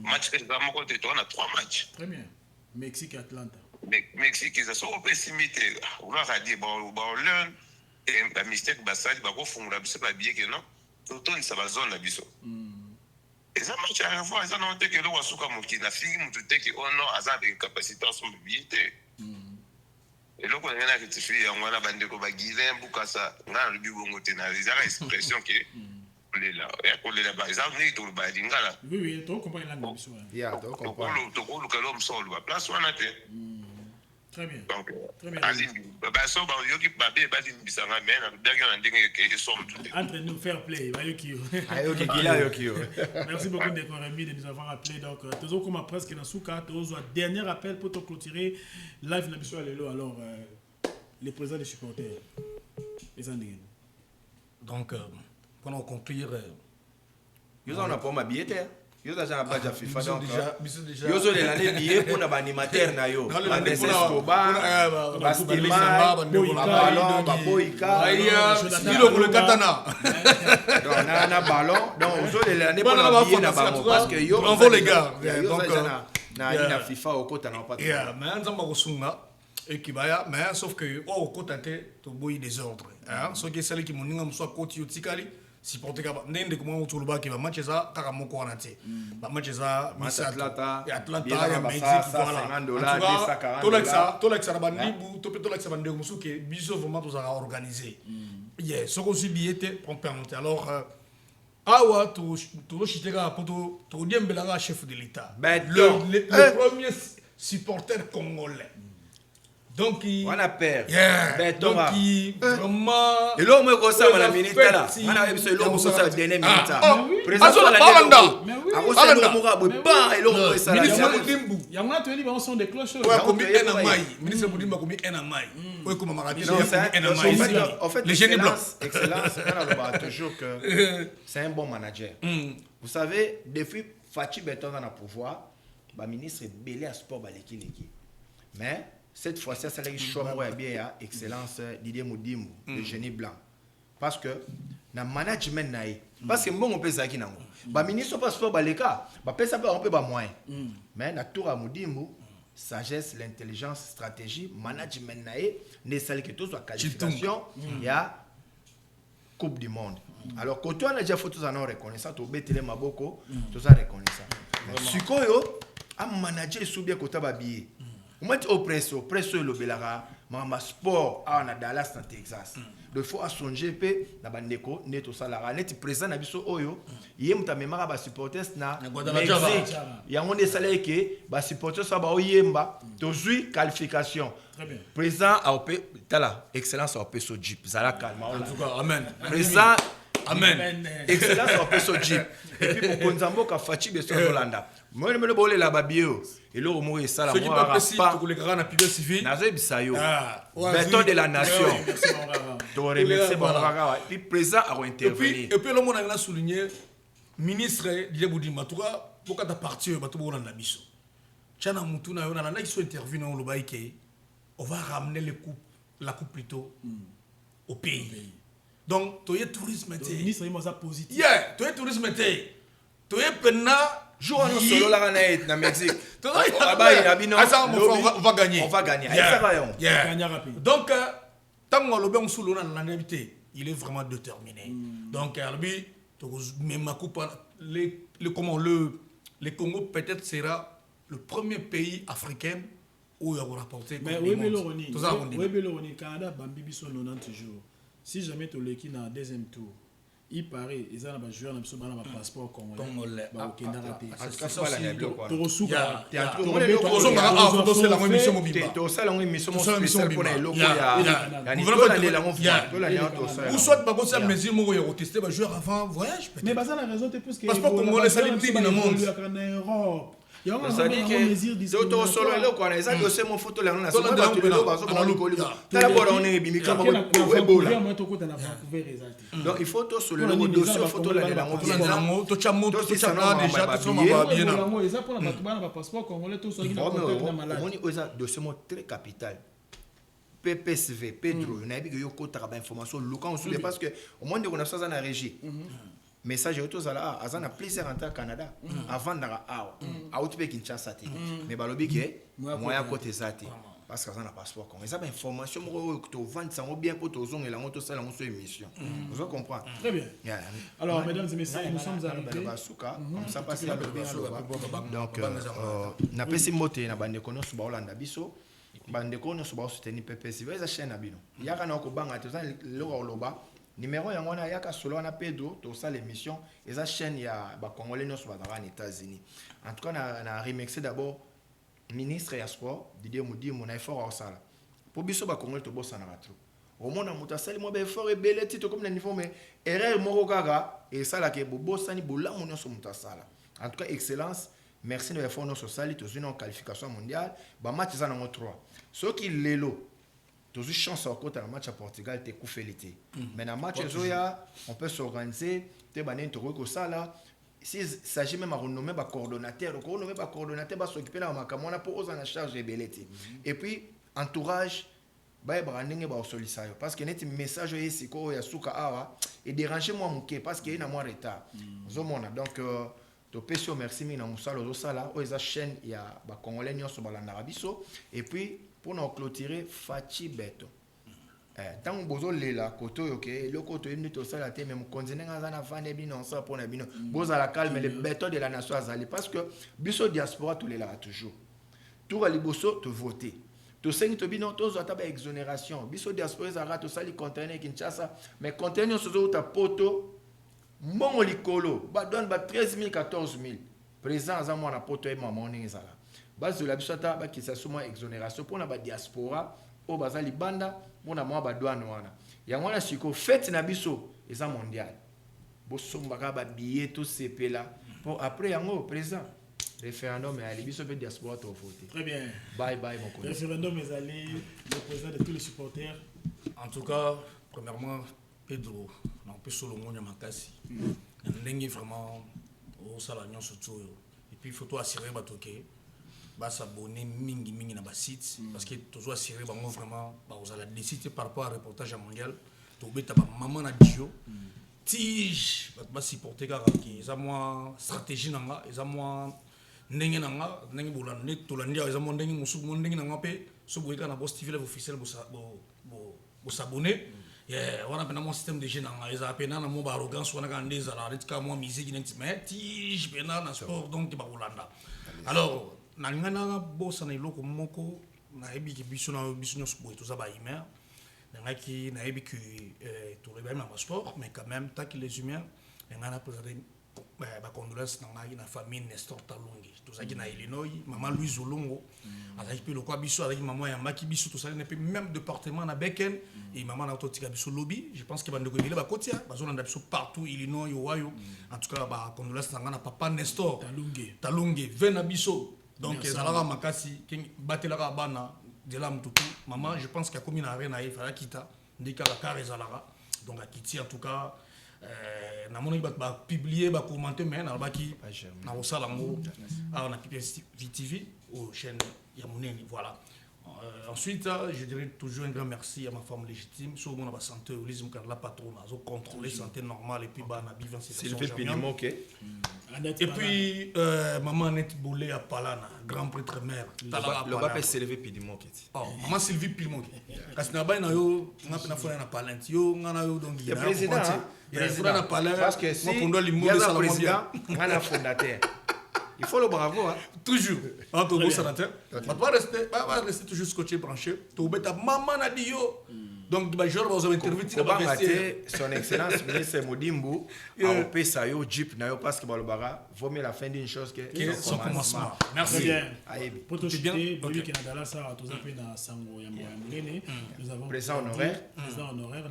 match que nous avons, on a 3 matchs. Très bien. Mexique et Atlanta. Mexique, ils sont pessimité. On va dire, bon, learn, et la mistake, basali, bah, refond, la c'est pas bien que non. Tout le ça va zone la biso. Et ça marche à la fois, ils ont noté que le Wasuka Mouki, la fille, m'a dit que, oh non, ils ont une capacité à son mobilité. Et là, on a rectifié, on a bandé comme Guilin, Boukassa, on a le bureau, on a des expressions que. Oui, tu comprends la mission. Très bien. Très bien. Entre nous, fair play. Merci beaucoup de nous avoir appelé. Donc, toujours comme presque dans Souka, dernier appel pour te clôturer live mission. Alors, les présidents des supporters. Donc, pour conclure, ils ont pas ma billet. Ils ont déjà pas de FIFA. Donc, ils ont les billets pour l'animateur. Ils ont les Escobar, Bastima, Ballon, Baboïka. Le katana. Donc, on a un ballon. Donc, ils ont les années pour la billet parce que ils ont les gars. Donc, on a une FIFA au côté. Mais on a et qui va mais sauf que au côté tu bois des ordres. Ce qui est celle qui m'ont soit côté utikali. Supporter ka nende kuma utuluba ki ba match za kaka moko wana te ba match za Atlanta ya Mexique voilà to like ça bandibu to peut like ça bandibu musuke biso vraiment to za organiser yeah so ko billet pour permettre alors awa to chiteka pour to diembela chef de l'état le premier supporter congolais. Donc, on a peur. Donc, vraiment. Et là, on me conseille à la minute là. On a vu ce long pour ça dernière minute. Président de la Hollande. Il y a un télé qui sont des cloches. Ministre Boudimba commis un amai. Oui, comme Marabie. En fait, les génies blancs. Excellence, on a toujours que c'est un bon manager. Vous savez, depuis Fachi Beton dans le pouvoir, le ministre est belé à sport baleki. Mais cette fois-ci, ça a été bien excellence Didier Moudimou, le génie blanc. Parce que na management naï, parce que bon on peut ça qui n'a pas. Ministre pas sport baleka, peut ça pas on peut pas moyen. Mais na tour à Moudimou, sagesse, l'intelligence, stratégie, management naï, ne celle que tout soit qualification, il y a Coupe du Monde. Alors, quand on a déjà fait tout ça, on reconnaît ça, tu as télé maboko, tout ça reconnaît ça. Si tu as manager sous bien côté babier, on met au presso le belara, ma sport à Dallas dans Texas. Il faut songer pe na bandeko neto salara net présent na biso oyo yem ta memara ba supporters na Mexique ya on salé que ba supporters ça ba oyemba to zui qualification présent à op tala excellence à op so jeep zala calme en tout cas amen présent amen excellence à op so jeep et puis pour Konzambo ka Fachi beso Holanda moi me le bolé la babio et le mot est ça la moi pas pour les grands na pilier civil na zo bisayo béton de la nation to remercier Bangara puis présent à intervenir et puis le monde a souligné ministre Didier Boudima toura pourquoi ta parti ba to bona na biso chana mutu na yo na na qui intervenu on le baïké on va ramener la coupe plutôt au pays donc to y tourisme le ministre il m'a positif to y tourisme to y penna jour en solo la na Mexique on va gagner donc tant qu'on le bien sous l'invité il est vraiment déterminé donc lui même ma coupe le Congo peut-être sera le premier pays africain où il y aura rapporté mais oui le Canada bambi biso 90 jours si jamais tu le qui dans deuxième tour il paraît ils ont un joueur qui a un passeport congolais ok n'arrêtez c'est ça la néblo quoi Torosuka théâtre on est la mission mobile to ça la mission spéciale pour les locaux ya ni la on ou soit pas comme ça mesure mo yo tester ba joueur avant voyage mais ça la raison c'est parce que passeport congolais ça libre dans le monde Europe il y a un mesure discrimination to solo le quoi les amis c'est mon photo là na so ba to le ba so ba ko tala bola on est bimi kama ko ebola donc il faut to solo le dossier photo là la mo to chamo to chama déjà to so ma bien na ça pour la batubana ba passeport congolais to so ina contact na malade on est ça dossier très capital PPSV Pedro na bi yo ko ta ba information local on parce que au moins de on a ça na régie message auto zala azana plaisir en tant Canada avant na out pe Kinshasa te mais balobi ke moya côté zati parce que azana passeport comme ça ba information mo to vendre ça bien pour to zongela moto sala mo so émission vous comprenez très bien alors mesdames et messieurs nous sommes arrivés comme ça passe la donc na pesi moté na bande kono su ba Holanda biso bande kono su ba soutenir PPC va chaîne abino yaka na ko banga to zana lo loba numéro yango na yaka solo na Pedro to ça l'émission et sa chaîne ya ba congolais no soit dans les États-Unis en tout cas na remixer d'abord ministre ya sport Didier Moudimou na effort au sala pour biso ba congolais to bossa na ratro au monde muta sali mo be effort e belé tito comme na niveau mais erreur moko kaka et sala ke bossa ni bola mo so muta sala en tout cas excellence merci de effort no so sali to une qualification mondiale ba match za na 3 ce qui lelo tous les chances à côté dans le match à Portugal t'es coufélité mais dans le match zoya on peut s'organiser t'es bané to ko sala si s'agit même à renommer ba coordonnateur va s'occuper là makamona pour aux en charge de belete et puis entourage ba branding ba solisayo parce que net message ici ko ya suka awa et déranger moi muke parce que il y a moins retard zomona donc to pesio merci mina musalo zo sala o eza chaîne ya ba congolais nyonso ba la biso et puis pour nous clôturer Fachi Beto tant que bozo lela koto yoke le koto yimni to sala te même continent ngazana fane bino ça pour na bino boza la calme le Beto de la nation azali parce que biso diaspora tous les là toujours tout ali boso te voter to sengi to bino to zo taba exonération biso diaspora za rato sali conteneur Kinshasa mais conteneur sozo ta poto mbongo likolo ba donne ba 13000 14000 présent za moi na poto e maman ngezala base de la bisata ba qui s'assuma exonération pour na ba diaspora o bazali banda mona mwa ba douane wana ya mwana siko fête na biso eza mondial bo sombaka ba billet to sepela pour après yango présent référendum et biso pe diaspora to voter très bien bye bye mon collègue référendum est allé le président de tous les supporters en tout cas premièrement Pedro on peut solo monya makasi ndenge vraiment ça la nuance surtout. Et puis il faut toi assurer batoké bah s'abonner mingi na ba site parce que toujours assurer bah moi vraiment bah vous allez décider par rapport à reportage mondial to beta ba maman na dio tige ba supporter car qui ça moi stratégie nanga et ça moi ndenge nanga ndenge bolande to landia et ça moi ndenge musu ndenge nanga pe so boyeka na boss TV officiel bo s'abonner wana pena mon système de jeu nanga eza pena na mo ba arrogance wana ka ndeza la retka mo musique mais tige pena na sport donc ba bolanda alors nangana bossa na iloko moko na ebi ki biso na biso nyos boy tout ça ba humain na ki na ebi ki tout le même sport mais quand même tant que les humains ngana présenter ba condoléances na famille Nestor Talongi tout ça qui na Illinois maman Louise Olongo avec puis le quoi biso avec maman ya maki biso tout ça ne peut même département na Beken et maman na totika biso lobby je pense que bande ko bile ba kotia ba zone na biso partout Illinois Ohio en tout cas ba condoléances na papa Nestor Talongi vena biso donc ezalaka makasi batelaka bana de la mtutu maman je pense qu'à commune arena il fallait quitter ndika la car ezalaka donc à quitter en tout cas na moni ba publier ba commenter mais na baki na osala ngo na PPS TV au chaîne ya moneni voilà. Ensuite, je dirais toujours un grand merci à ma femme légitime. Sur mon santé, Elise Mukandla patron, a contrôlé santé normale et puis bah na vivant c'est et puis maman Net Boulé à Palana, grand prêtre mère. Le bapé Sylvie Pidimok. Oh, maman Sylvie Pidimok. Parce que na ba na yo na fona na Palante yo ngana yo donc le président na Palante parce que si il y a le président, on a fondateur. Il faut le bravo, hein. Toujours. Entre vos sénateurs. On va rester toujours scotché, branché. Tu as maman a dit yo. Donc, je vais vous interviewer. Son Excellence, ministre Modimbo, a opé ça yo, Jeep, parce que vaut mieux la fin d'une chose que son commencement. Merci bien. Pour tout bien, lui qui est dans la salle, nous avons président honoraire. Président honoraire,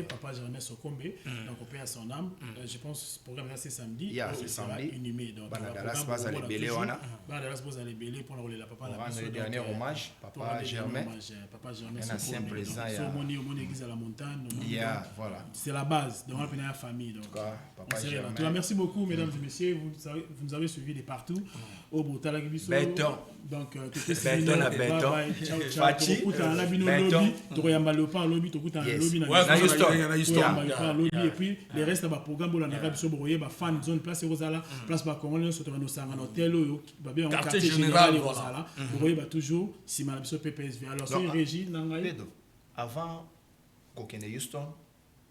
Papa Germain Sokombe, donc au à son âme. Je pense que le programme c'est samedi. C'est samedi. Inhumé. Donc, Banadalas passe à l'ébélé, voilà. Banadalas passe à l'ébélé pour la papa. On rend le dernier hommage, Papa Germain. Papa Germain Sokombe. Président, il y a mon église à la montagne. Voilà. C'est la base de la famille. Donc, Papa merci beaucoup, mesdames et messieurs. Vous nous avez suivis de partout. Au Boutalagibiso. Béton. Donc, Béton à béton. Fachi. Et puis, les restes de la programme, on a fan zone place Rosala, place Congolais, sur un hôtel, quartier général, vous voyez toujours si ma PPSV. Alors, c'est une régie. Avant qu'on ait Houston,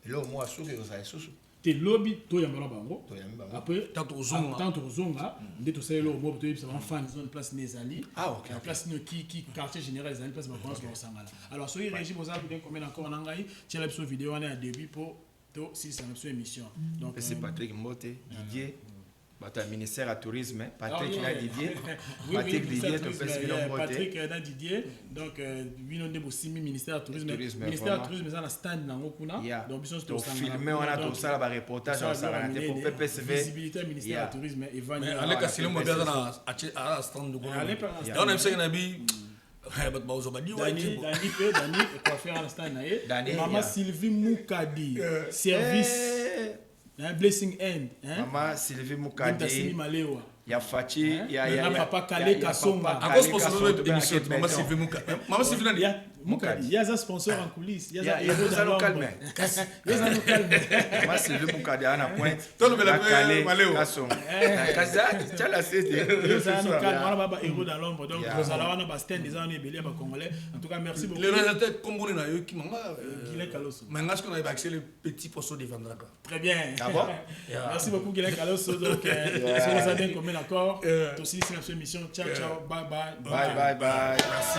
là au moins sous que vous avez sous. T'es lobby, toi yambala bango. Après, tant aux zonga, dès tout ça là au moins tu es fan zone place Nezali. Ah ok. La place qui quartier général Nezali place Bakongo sur Sangala. Alors sur une régie vous avez bien combien encore en anglais. Tiens la vidéo on est à début pour si c'est une émission. Donc c'est Patrick Mbote, Didier. Le ministère à tourisme, Patrick Didier. Patrick Didier, Patrick Didier. Donc, ministère du tourisme. Ministère du tourisme, c'est un stand dans Okuna. Donc, on filme, on a tout ça, le reportage, pour PPSV. Visibilité, ministère du tourisme. Mais allez, Cassilo, on va bien à la stand de Okuna. On aime ça, il y a un habit. Dani, coiffeur à la stand. Maman Sylvie Moukadi, service. Blessing End. Maman Sylvie Moukadi. Il y a Fachi, il y a Papa Kale Kasonga. À cause de l'émission, Maman Sylvie Moukadi. Maman Sylvie Moukadi. Il y a un sponsor en coulisses. Il y a un local. Maman Sylvie Moukadi à la pointe. Tout le monde Kasonga. Tu as la cité. Il y a un local. On va pas héros dans l'ombre. Donc, vous allez avoir un stand des années belé à Congolais. En tout cas, merci beaucoup. Les réalisateurs congolais n'a eu qui m'ont Guilin Kaloso. Maintenant, est-ce qu'on a accès les petits poissons de Vandraka? Très bien. Merci beaucoup, Guilin Kaloso. Donc, si vous avez bien commis l'accord, aussi, c'est notre émission. Ciao, ciao. Bye, bye. Bye, bye, bye. Merci.